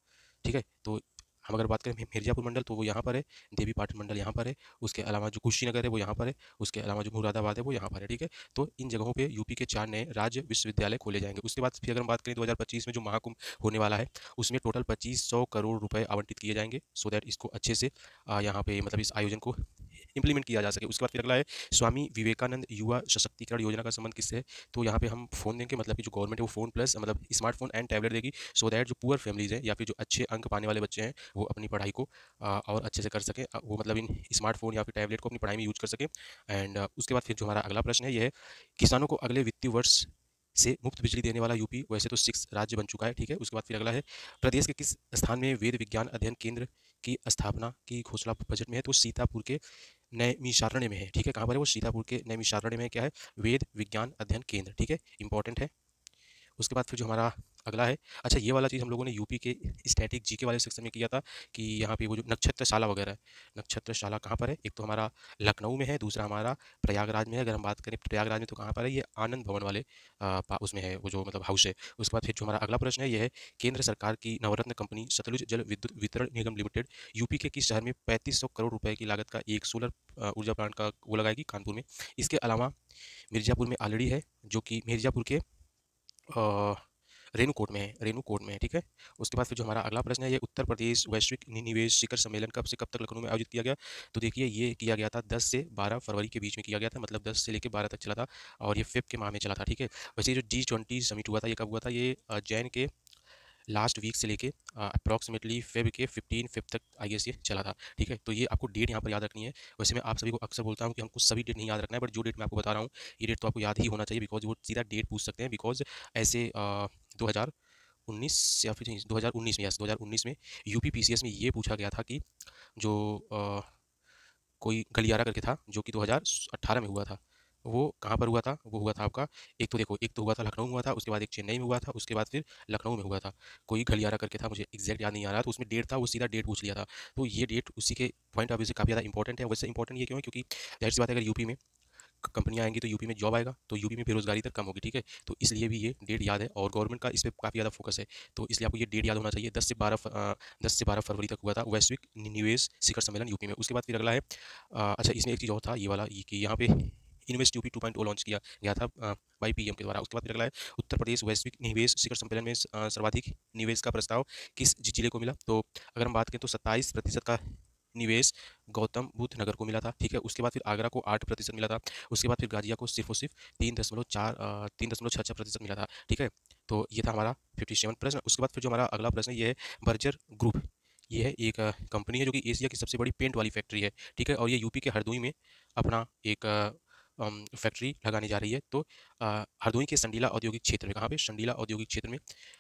ठीक है, तो हम अगर बात करें मिर्जापुर मंडल तो वो यहाँ पर है, देवी पाटन मंडल यहाँ पर है, उसके अलावा जो कुशीनगर है वो यहाँ पर है, उसके अलावा जो मुरादाबाद है वो यहाँ पर है। ठीक है, तो इन जगहों पे यूपी के 4 नए राज्य विश्वविद्यालय खोले जाएंगे। उसके बाद फिर अगर हम बात करें 2025 में जो महाकुंभ होने वाला है, उसमें टोटल 2500 करोड़ रुपए आवंटित किए जाएंगे, सो दैट इसको अच्छे से यहाँ पे मतलब इस आयोजन को इंप्लीमेंट किया जा सके। उसके बाद फिर अगला है, स्वामी विवेकानंद युवा सशक्तिकरण योजना का संबंध किससे है? तो यहाँ पे हम फोन देंगे, मतलब कि जो गवर्नमेंट है वो फोन प्लस मतलब स्मार्टफोन एंड टैबलेट देगी, सो दैट जो पुअर फैमिलीज हैं या फिर जो अच्छे अंक पाने वाले बच्चे हैं वो अपनी पढ़ाई को और अच्छे से कर सकें। वो मतलब इन स्मार्टफोन या फिर टैबलेट को अपनी पढ़ाई में यूज कर सकें। एंड उसके बाद फिर जो हमारा अगला प्रश्न है ये है, किसानों को अगले वित्तीय वर्ष से मुफ्त बिजली देने वाला यूपी वैसे तो 6 राज्य बन चुका है। ठीक है, उसके बाद फिर अगला है, प्रदेश के किस स्थान में वेद विज्ञान अध्ययन केंद्र की स्थापना की घोषणा बजट में है? तो सीतापुर के नैमिषारण्य में है। ठीक है, कहाँ पर है वो? सीतापुर के नैमिषारण्य में क्या है? वेद विज्ञान अध्ययन केंद्र। ठीक है, इंपॉर्टेंट है। उसके बाद फिर जो हमारा अगला है, अच्छा ये वाला चीज़ हम लोगों ने यूपी के स्टैटिक जीके वाले सेक्शन में किया था कि यहाँ पे वो जो नक्षत्रशाला वगैरह है, नक्षत्रशाला कहाँ पर है? एक तो हमारा लखनऊ में है, दूसरा हमारा प्रयागराज में है। अगर हम बात करें प्रयागराज में तो कहाँ पर है? ये आनंद भवन वाले उसमें है, वो जो मतलब हाउस है। उसके बाद फिर जो हमारा अगला प्रश्न है ये है, केंद्र सरकार की नवरत्न कंपनी सतलुज जल विद्युत वितरण निगम लिमिटेड यूपी के किस शहर में 3500 करोड़ रुपए की लागत का एक सोलर ऊर्जा प्लांट का वो लगाएगी? कानपुर में। इसके अलावा मिर्जापुर में ऑलरेडी है, जो कि मिर्जापुर के रेणुकूट में है, रेणुकूट में है। ठीक है, उसके बाद फिर जो हमारा अगला प्रश्न है, ये उत्तर प्रदेश वैश्विक निवेश शिखर सम्मेलन कब से कब तक लखनऊ में आयोजित किया गया? तो देखिए ये किया गया था 10 से 12 फरवरी के बीच में किया गया था, मतलब 10 से लेकर 12 तक चला था, और ये फेब के माह में चला था। ठीक है, वैसे जो G20 समिट हुआ था ये कब हुआ था? ये जैन के लास्ट वीक से लेके अप्रॉक्सीमेटली फेब के 15 फेब तक आई गेस ये चला था। ठीक है, तो ये आपको डेट यहाँ पर याद रखनी है। वैसे मैं आप सभी को अक्सर बोलता हूँ कि हमको सभी डेट नहीं याद रखना है, बट जो डेट मैं आपको बता रहा हूँ ये डेट तो आपको याद ही होना चाहिए, बिकॉज वो सीधा डेट पूछ सकते हैं। बिकॉज ऐसे 2019 या फिर 2019 में, यस 2019 में यूपी पीसीएस में ये पूछा गया था कि जो कोई गलियारा करके था जो कि 2018 में हुआ था, वो कहाँ पर हुआ था? वो हुआ था आपका, एक तो देखो, एक तो हुआ था लखनऊ में हुआ था, उसके बाद एक चेन्नई में हुआ था, उसके बाद फिर लखनऊ में हुआ था। कोई गलियारा करके था, मुझे एग्जैक्ट याद नहीं आ रहा, तो उसमें डेट था, वो सीधा डेट पूछ लिया था। तो ये डेट उसी के पॉइंट ऑफ व्यू से काफ़ी ज़्यादा इंपॉर्टेंट है। वैसे इंपॉर्टेंट ये क्यों है? क्योंकि जाहिर सी बात है अगर यूपी में कंपनियां आएंगी तो यूपी में जॉब आएगा, तो यूपी में बेरोजगारी तक कम होगी। ठीक है, तो इसलिए भी ये डेट याद है, और गवर्नमेंट का इस पर काफ़ी ज़्यादा फोकस है, तो इसलिए आपको ये डेट याद होना चाहिए। 10 से 12 फरवरी तक हुआ था वैश्विक निवेश शिखर सम्मेलन यूपी में। उसके बाद फिर अगला है, अच्छा इसमें एक चीज़ और था, ये वाला ये कि यहाँ पे इन्वेस्ट यूपी 2.0 लॉन्च किया गया था बाई पीएम के द्वारा। उसके बाद फिर अगला है, उत्तर प्रदेश वैश्विक निवेश शिखर सम्मेलन में सर्वाधिक निवेश का प्रस्ताव किस जिले को मिला? तो अगर हम बात करें तो 27% का निवेश गौतम बुद्ध नगर को मिला था। ठीक है, उसके बाद फिर आगरा को 8% मिला था, उसके बाद फिर गाजिया को सिर्फ और सिर्फ 3.66% मिला था। ठीक है, तो ये था हमारा 57 प्रश्न। उसके बाद फिर जो हमारा अगला प्रश्न ये है, बर्जर ग्रुप ये है एक कंपनी है जो कि एशिया की सबसे बड़ी पेंट वाली फैक्ट्री है, ठीक है। और ये यूपी के हरदोई में अपना एक फैक्ट्री लगाने जा रही है। तो हरदोई के संडीला औद्योगिक क्षेत्र में, कहाँ पे, संडीला औद्योगिक क्षेत्र में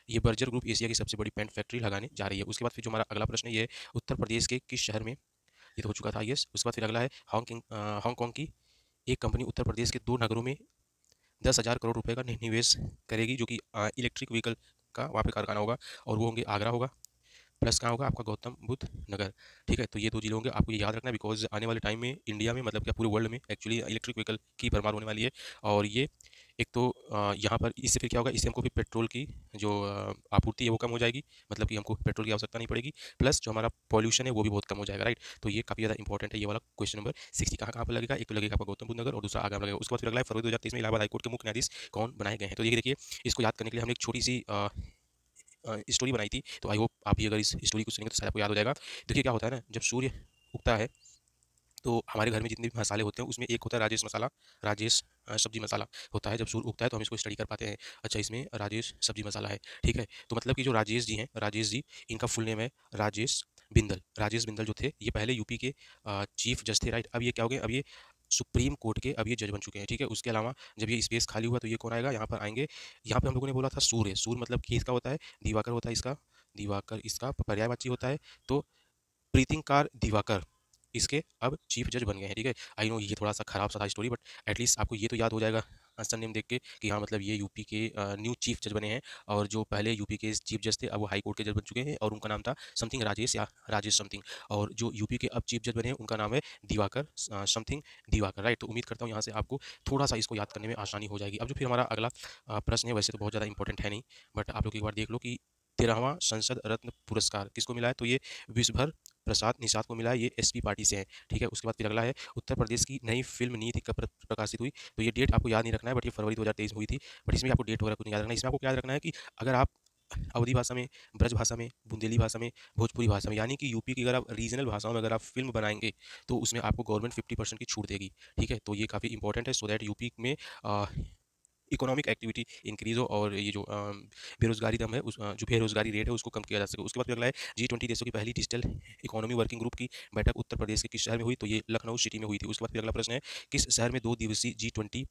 ये बर्जर ग्रुप एशिया की सबसे बड़ी पेंट फैक्ट्री लगाने जा रही है। उसके बाद फिर जो हमारा अगला प्रश्न है ये है, उत्तर प्रदेश के किस शहर में, ये तो हो चुका था यस। उसके बाद फिर अगला है, हांगकांग की एक कंपनी उत्तर प्रदेश के 2 नगरों में 10,000 करोड़ रुपए का निवेश करेगी, जो कि इलेक्ट्रिक व्हीकल का वहाँ पे कारखाना होगा, और वो होंगे आगरा होगा, प्लस कहाँ होगा आपका, गौतम बुद्ध नगर, ठीक है। तो ये 2 जिले होंगे, आपको ये याद रखना है, बिकॉज आने वाले टाइम में इंडिया में, मतलब क्या पूरे वर्ल्ड में एक्चुअली इलेक्ट्रिक व्हीकल की भरमार होने वाली है। और ये एक तो यहाँ पर इससे फिर क्या होगा, इससे हमको फिर पेट्रोल की जो आपूर्ति है वो कम हो जाएगी, मतलब कि हमको पेट्रोल की आवश्यकता नहीं पड़ेगी, प्लस जो हमारा पॉल्यूशन है वो भी बहुत कम हो जाएगा, राइट। तो ये काफ़ी ज़्यादा इंपॉर्टेंट है, ये वाला क्वेश्चन नंबर 60 कहाँ कहाँ पर लगेगा, एक तो लगेगा आपका गौतम बुद्ध नगर और दूसरा आगरा में लगेगा। उसके बाद फिर अगला है, फरवरी 2023 में इलाहाबाद हाईकोर्ट के मुख्य न्यायाधीश कौन बनाए गए हैं। तो ये देखिए, इसको याद करने के लिए हमने एक छोटी सी स्टोरी बनाई थी, तो आई होप आप भी अगर इस स्टोरी को सुनेंगे तो शायद आपको याद हो जाएगा। देखिए क्या होता है ना, जब सूर्य उगता है तो हमारे घर में जितने भी मसाले होते हैं उसमें एक होता है राजेश मसाला, राजेश सब्जी मसाला होता है। जब सूर्य उगता है तो हम इसको स्टडी कर पाते हैं, अच्छा इसमें राजेश सब्जी मसाला है, ठीक है। तो मतलब कि जो राजेश जी हैं, राजेश जी, इनका फुल नेम है राजेश बिंदल। राजेश बिंदल जो थे ये पहले यूपी के चीफ जज थे, राइट। अब ये क्या हो गए, अब ये सुप्रीम कोर्ट के अब ये जज बन चुके हैं, ठीक है। उसके अलावा जब ये स्पेस खाली हुआ तो ये कौन आएगा, यहाँ पर आएंगे, यहाँ पे हम लोगों ने बोला था सूर्य, सूर्य मतलब कि इसका होता है दिवाकर, होता है इसका दिवाकर, इसका पर्यायवाची होता है। तो प्रीतिंकार दिवाकर इसके अब चीफ जज बन गए हैं, ठीक है। आई नो ये थोड़ा सा खराब सा था स्टोरी, बट एटलीस्ट आपको ये तो याद हो जाएगा सन नेम देख के कि हाँ मतलब ये यूपी के न्यू चीफ जज बने हैं। और जो पहले यूपी के चीफ जज थे अब वो हाई कोर्ट के जज बन चुके हैं, और उनका नाम था समथिंग राजेश या राजेश समथिंग। और जो यूपी के अब चीफ जज बने हैं उनका नाम है दिवाकर समथिंग दिवाकर, राइट। तो उम्मीद करता हूँ यहाँ से आपको थोड़ा सा इसको याद करने में आसानी हो जाएगी। अब जो फिर हमारा अगला प्रश्न है, वैसे तो बहुत ज़्यादा इंपॉर्टेंट है नहीं, बट आप लोग एक बार देख लो कि 13वां संसद रत्न पुरस्कार किसको मिला है। तो ये विश्वभर प्रसाद निषाद को मिला है, ये एसपी पार्टी से है, ठीक है। उसके बाद फिर अगला है, उत्तर प्रदेश की नई फिल्म नीति कब प्रकाशित हुई। तो ये डेट आपको याद नहीं रखना है, बट ये फरवरी 2023 में हुई थी। बट इसमें आपको डेट वगैरह कुछ नहीं याद रखना है, इसमें आपको क्या याद रखना है कि अगर आप अवधी भाषा में, ब्रज भाषा में, बुंदेली भाषा में, भोजपुरी भाषा में, यानी कि यूपी की अगर आप रीजनल भाषाओं में अगर आप फिल्म बनाएंगे तो उसमें आपको गवर्नमेंट 50% की छूट देगी, ठीक है। तो ये काफ़ी इंपॉर्टेंट है, सो दैट यूपी में इकोनॉमिक एक्टिविटी इंक्रीज हो, और ये जो बेरोजगारी दम है जो बेरोजगारी रेट है उसको कम किया जा सके। उसके बाद फिर अगला है, G20 देशों की पहली डिजिटल इकोनॉमी वर्किंग ग्रुप की बैठक उत्तर प्रदेश के किस शहर में हुई। तो ये लखनऊ सिटी में हुई थी। उसके बाद फिर अगला प्रश्न है, किस शहर में 2 दिवसीय G20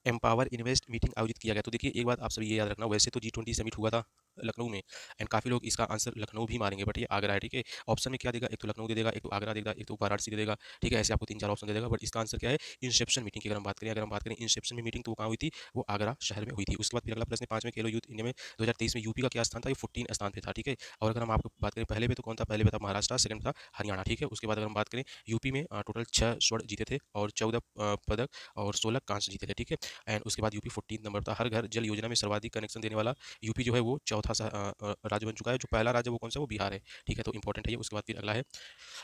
एम्पावर इन्वेस्ट मीटिंग आयोजित किया गया। तो देखिए एक बात आप सभी ये याद रखना, वैसे तो G20 समिट हुआ था लखनऊ में, एंड काफ़ी लोग इसका आंसर लखनऊ भी मारेंगे, बट ये आगरा है, ठीक है। ऑप्शन में क्या देगा, एक तो लखनऊ दे देगा, एक तो आगरा देगा, एक तो वाराणसी दे देगा, ठीक है। ऐसे आपको 3-4 ऑप्शन दे देगा, बट इसका आंसर क्या है, इंसेप्शन मीटिंग की अगर हम बात करें, इंसेप्शन में मीटिंग तो वो कहाँ हुई थी, वो आगरा शहर में हुई थी। उसके बाद फिर अगला प्रश्न, 5वें खेलो यूथ इंडिया में 2023 में यूपी का क्या स्थान था, ये 14 स्थान पे था, ठीक है। और अगर हम आपको बात करें पहले पे, तो कौन था, पहले पे था महाराष्ट्र, सेकंड था हरियाणा, ठीक है। उसके बाद अगर हम बात करें यूपी में टोटल 6 स्वर्ण जीते थे और 14 पदक और 16 कांस्य जीते थे, ठीक है। एंड उसके बाद यूपी 14 नंबर था। हर घर जल योजना में सर्वाधिक कनेक्शन देने वाला यूपी जो है वो चौथा राज्य बन चुका है। जो पहला राज्य वो कौन सा, वो बिहार है, ठीक है। तो इंपॉर्टेंट है ये। उसके बाद फिर अगला है,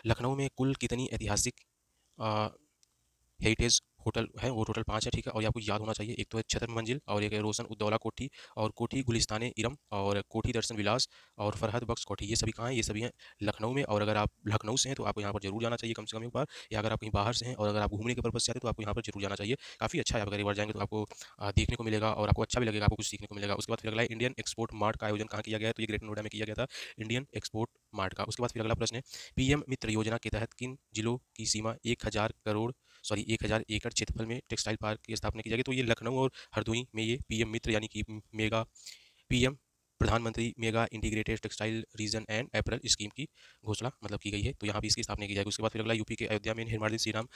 लखनऊ में कुल कितनी ऐतिहासिक हेरिटेज होटल है, वो टोटल 5 है, ठीक है। और ये आपको याद होना चाहिए, एक तो है छत्र मंजिल, और एक है रोशन उद्दौला कोठी, और कोठी गुलिस्तान इरम, और कोठी दर्शन विलास, और फरहद बख्श कोठी। ये सभी कहाँ हैं, ये सभी हैं लखनऊ में। और अगर आप लखनऊ से हैं तो आपको यहाँ पर जरूर जाना चाहिए कम से कम एक बार, या अगर आप कहीं बाहर से हैं और अगर आप घूमने के पर्पज से आते हैं तो आपको यहाँ पर जरूर जाना चाहिए। काफ़ी अच्छा है, आप अगर एक बार जाएंगे तो आपको देखने को मिलेगा और आपको अच्छा भी लगेगा, आपको कुछ सीखने को मिलेगा। उसके बाद फिर अगला है, इंडियन एक्सपोर्ट मार्ट का आयोजन कहाँ किया गया है। तो ये ग्रेटर नोएडा में किया गया था, इंडियन एक्सपोर्ट मार्ट का। उसके बाद फिर अगला प्रश्न है, पीएम मित्र योजना के तहत किन जिलों की सीमा 1,000 एकड़ क्षेत्रफल में टेक्सटाइल पार्क की स्थापना की जाएगी। तो ये लखनऊ और हरदोई में ये पीएम मित्र यानी कि मेगा पीएम प्रधानमंत्री mega integrated textile reason and April scheme की घोषणा मतलब की गई है, तो यहाँ भी इसकी स्थापना की जाएगी। उसके बाद फिर अगला, यूपी के अयोध्या में निर्माणाधीन श्री राम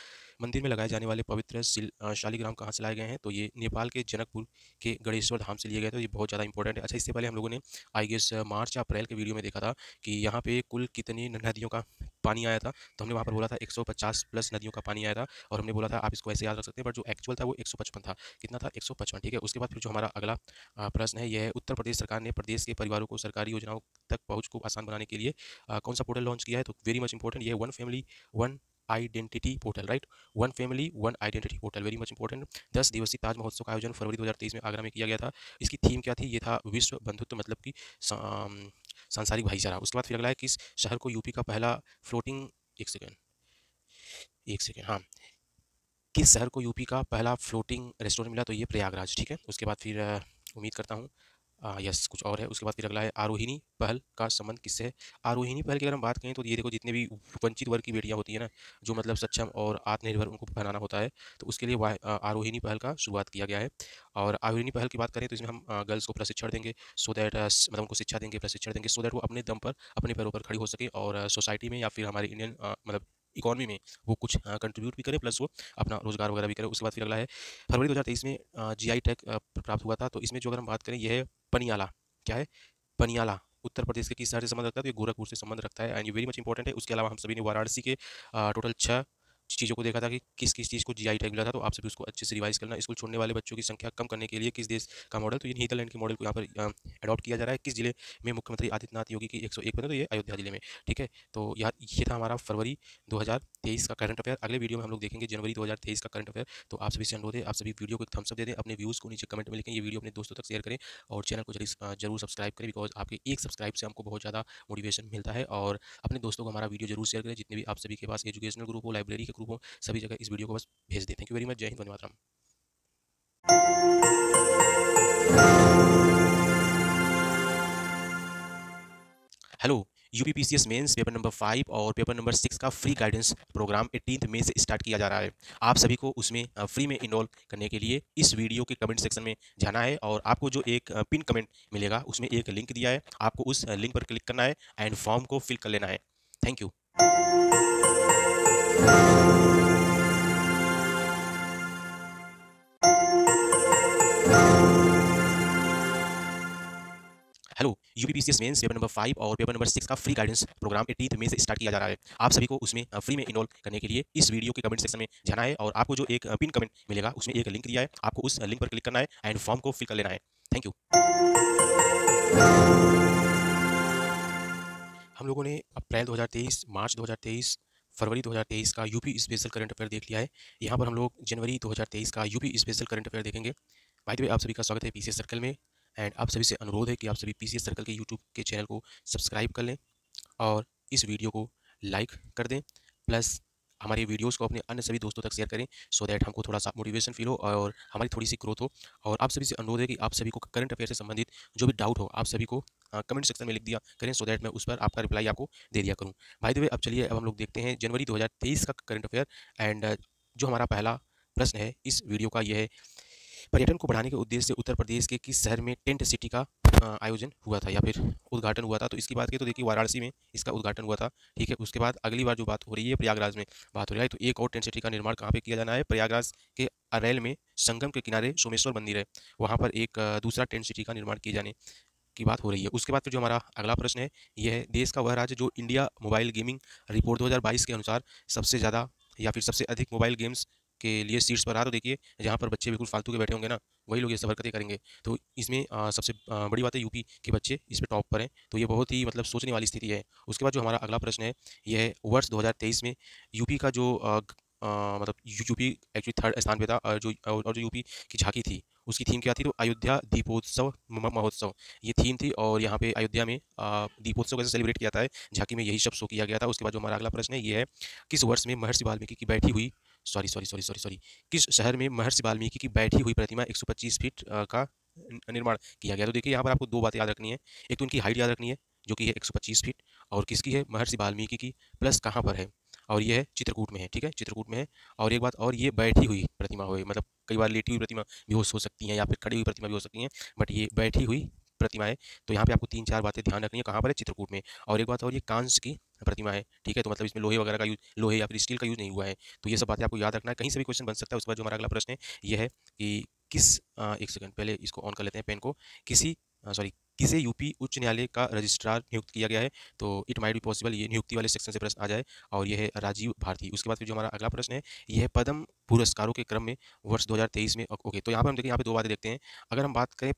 मंदिर में लगाए जाने वाले पवित्र शालिग्राम कहाँ से लाए गए हैं। तो ये नेपाल के जनकपुर के गणेश्वर धाम से लिए गए। तो ये बहुत ज़्यादा इंपॉर्टेंट है। अच्छा, इससे पहले हम लोगों ने आई गेस मार्च या अप्रैल के वीडियो में देखा था कि यहाँ पे कुल कितनी नदियों का पानी आया था। तो हमने वहाँ पर बोला था 150 प्लस नदियों का पानी आया था, और हमने बोला था आप इसको ऐसे याद रख सकते हैं, बट जो एक्चुअल था वो 155 था। कितना था, 155, ठीक है। उसके बाद फिर जो हमारा अगला प्रश्न है, यह है, उत्तर प्रदेश सरकार ने प्रदेश के परिवारों को सरकारी योजनाओं तक पहुंच को आसान बनाने के लिए कौन सा पोर्टल लॉन्च किया है। तो वेरी मच इंपॉर्टेंट, ये one family one identity portal, right. One family one identity portal, very much important. 10 दिवसीय ताज महोत्सव का आयोजन फरवरी 2023 में आगरा में किया गया था। इसकी थीम क्या थी, ये था विश्व बंधुत्व, मतलब कि सांसारिक भाईचारा। उसके बाद फिर अगला है, किस शहर को यूपी का पहला फ्लोटिंग, एक सेकेंड, हाँ, किस शहर को यूपी का पहला फ्लोटिंग रेस्टोरेंट मिला। तो ये प्रयागराज, ठीक है। उसके बाद फिर उम्मीद करता हूँ यस, कुछ और है। उसके बाद फिर अगला है आरोहिणी पहल का संबंध किससे है? आरोहिणी पहल की अगर हम बात करें तो ये देखो, जितने भी वंचित वर्ग की बेटियां होती है ना, जो मतलब सक्षम और आत्मनिर्भर उनको बनाना होता है, तो उसके लिए आरोहिणी पहल का शुरुआत किया गया है। और आरोहिणी पहल की बात करें तो इसमें हम गर्ल्स को प्रशिक्षण देंगे, सो दैट मतलब उनको शिक्षा देंगे, प्रशिक्षण देंगे, सो दैट वो अपने दम पर अपने पैरों पर खड़ी हो सके और सोसाइटी में या फिर हमारे इंडियन मतलब इकोनॉमी में वो कुछ कंट्रीब्यूट भी करे, प्लस वो अपना रोजगार वगैरह भी करे। उसके बाद फिर अगला है फरवरी 2023 में जीआई टैग प्राप्त हुआ था। तो इसमें जो अगर हम बात करें, यह है पनियाला। क्या है? पनियाला उत्तर प्रदेश के किस शहर से संबंध रखता है? तो ये गोरखपुर से संबंध रखता है, एंड ये वेरी मच इंपॉर्टेंट है। उसके अलावा हम सभी ने वाराणसी के टोटल 6 चीज़ों को देखा था कि किस किस चीज़ को जीआई टैग मिला था। तो आप सभी उसको अच्छे से रिवाइज करना। स्कूल छोड़ने वाले बच्चों की संख्या कम करने के लिए किस देश का मॉडल? तो ये नीदरलैंड के मॉडल को यहाँ पर अडॉप्ट किया जा रहा है। किस जिले में मुख्यमंत्री आदित्यनाथ योगी की 101 बने? तो ये अयोध्या जिले में। ठीक है, तो यार ये था हमारा फरवरी 2023 का करंट अफेयर। अगले वीडियो में हम लोग देखेंगे जनवरी 2023 का करंट अफेयर। तो आप सभी से अनुरोध है, आप सभी वीडियो को एक थम्स अप दे दें, अपने व्यूज़ को नीचे कमेंट में लिखें, ये वीडियो अपने दोस्तों तक शेयर करें और चैनल को जरूर सब्सक्राइब करें, बिकॉज आपके एक सब्सक्राइब से हमको बहुत ज़्यादा मोटिवेशन मिलता है। और अपने दोस्तों को हमारा वीडियो जरूर शेयर करें, जितने भी आप सभी के पास एजुकेशनल ग्रुप हो, लाइब्रेरी के ग्रुप हो, सभी जगह इस वीडियो को बस भेज दें। Thank you very much. जय हिंद, वंदे मातरम। Hello, UPPCS mains paper number 5 और पेपर नंबर 6 का फ्री गाइडेंस प्रोग्राम 18 मई से स्टार्ट किया जा रहा है। आप सभी को उसमें फ्री में इनरोल करने के लिए इस वीडियो के कमेंट सेक्शन में जाना है और आपको जो एक पिन कमेंट मिलेगा उसमें एक लिंक दिया है, आपको उस लिंक पर क्लिक करना है एंड फॉर्म को फिल कर लेना है। Thank you. Hello, UPPCS mains paper number 5 और पेपर नंबर 6 का फ्री गाइडेंस प्रोग्राम 18 मई से स्टार्ट किया जा रहा है। आप सभी को उसमें फ्री में इनरोल करने के लिए इस वीडियो के कमेंट सेक्शन में जाना है और आपको जो एक पिन कमेंट मिलेगा उसमें एक लिंक दिया है, आपको उस लिंक पर क्लिक करना है एंड फॉर्म को फिल कर लेना है। Thank you. हम लोगों ने अप्रैल 2023, मार्च 2023, फरवरी 2023 का यूपी स्पेशल करंट अफेयर देख लिया है। यहाँ पर हम लोग जनवरी 2023 का यूपी स्पेशल करंट अफेयर देखेंगे। बाय द वे, आप सभी का स्वागत है पीसीएस सर्कल में, एंड आप सभी से अनुरोध है कि आप सभी पीसीएस सर्कल के यूट्यूब के चैनल को सब्सक्राइब कर लें और इस वीडियो को लाइक कर दें, प्लस हमारे वीडियोस को अपने अन्य सभी दोस्तों तक शेयर करें, सो दैट हमको थोड़ा सा मोटिवेशन फील हो और हमारी थोड़ी सी ग्रोथ हो। और आप सभी से अनुरोध है कि आप सभी को करंट अफेयर से संबंधित जो भी डाउट हो, आप सभी को कमेंट सेक्शन में लिख दिया करें, सो दैट मैं उस पर आपका रिप्लाई आपको दे दिया करूँ। भाई द वे, अब चलिए अब हम लोग देखते हैं जनवरी 2023 का करंट अफेयर। एंड जो हमारा पहला प्रश्न है इस वीडियो का, यह है पर्यटन को बढ़ाने के उद्देश्य से उत्तर प्रदेश के किस शहर में टेंट सिटी का आयोजन हुआ था या फिर उद्घाटन हुआ था? तो इसकी बात करें तो देखिए, वाराणसी में इसका उद्घाटन हुआ था। ठीक है, उसके बाद अगली बार जो बात हो रही है प्रयागराज में बात हो रही है। तो एक और टेंट सिटी का निर्माण कहाँ पे किया जाना है? प्रयागराज के अरैल में संगम के किनारे सोमेश्वर मंदिर है, वहाँ पर एक दूसरा टेंट सिटी का निर्माण किए जाने की बात हो रही है। उसके बाद फिर जो हमारा अगला प्रश्न है, यह है देश का वह राज्य जो इंडिया मोबाइल गेमिंग रिपोर्ट 2022 के अनुसार सबसे ज़्यादा या फिर सबसे अधिक मोबाइल गेम्स के लिए सीट्स पर रहा। तो देखिए, जहाँ पर बच्चे बिल्कुल फालतू के बैठे होंगे ना, वही लोग ये सब हरकतें करेंगे। तो इसमें सबसे बड़ी बात है, यूपी के बच्चे इस पे टॉप पर हैं। तो ये बहुत ही मतलब सोचने वाली स्थिति है। उसके बाद जो हमारा अगला प्रश्न है, यह है वर्ष 2023 में यूपी का जो मतलब यूपी एक्चुअली थर्ड स्थान पे था, और जो यूपी की झांकी थी उसकी थीम क्या थी? तो अयोध्या दीपोत्सव महोत्सव ये थीम थी। और यहाँ पे अयोध्या में दीपोत्सव कैसे सेलिब्रेट किया जाता है, झांकी में यही सब शो किया गया था। उसके बाद जो हमारा अगला प्रश्न है, ये है किस वर्ष में महर्षि वाल्मीकि की बैठी हुई sorry sorry sorry sorry sorry किस शहर में महर्षि वाल्मीकि की बैठी हुई प्रतिमा 125 फीट का निर्माण किया गया? तो देखिए, यहाँ पर आपको दो बातें याद रखनी है। एक तो उनकी हाइट याद रखनी है जो कि है 125 फीट, और किसकी है? महर्षि वाल्मीकि की, प्लस कहाँ पर है, और ये है चित्रकूट में है। ठीक है, चित्रकूट में है। और एक बात और, ये बैठी हुई प्रतिमा हो, मतलब कई बार लेटी हुई प्रतिमा भी हो सकती हैं या फिर खड़ी हुई प्रतिमा भी हो सकती हैं, बट ये बैठी हुई प्रतिमा है। तो यहाँ पे आपको 3-4 बातें ध्यान रखनी है। कहाँ पर है? चित्रकूट में। और एक बात और, ये कांस्य की प्रतिमा है। ठीक है, तो मतलब इसमें लोहे वगैरह का यूज, लोहे या फिर स्टील का यूज नहीं हुआ है। तो ये सब बातें आपको याद रखना है, कहीं से भी क्वेश्चन बन सकता है। उसके बाद जो हमारा अगला प्रश्न है, ये है कि किस एक सेकंड पहले इसको ऑन कर लेते हैं पेन को। किसी सॉरी किसे यूपी उच्च न्यायालय का रजिस्ट्रार नियुक्त किया गया है? तो इट माइट बी पॉसिबल ये नियुक्ति वाले सेक्शन से प्रश्न आ जाए, और यह है राजीव भारती। उसके बाद फिर जो हमारा अगला प्रश्न है, यह है पद्म पुरस्कारों के क्रम में वर्ष 2023 में। ओके, तो यहाँ पर हम देखिए, यहाँ पे दो बातें देखते हैं। अगर हम बात करें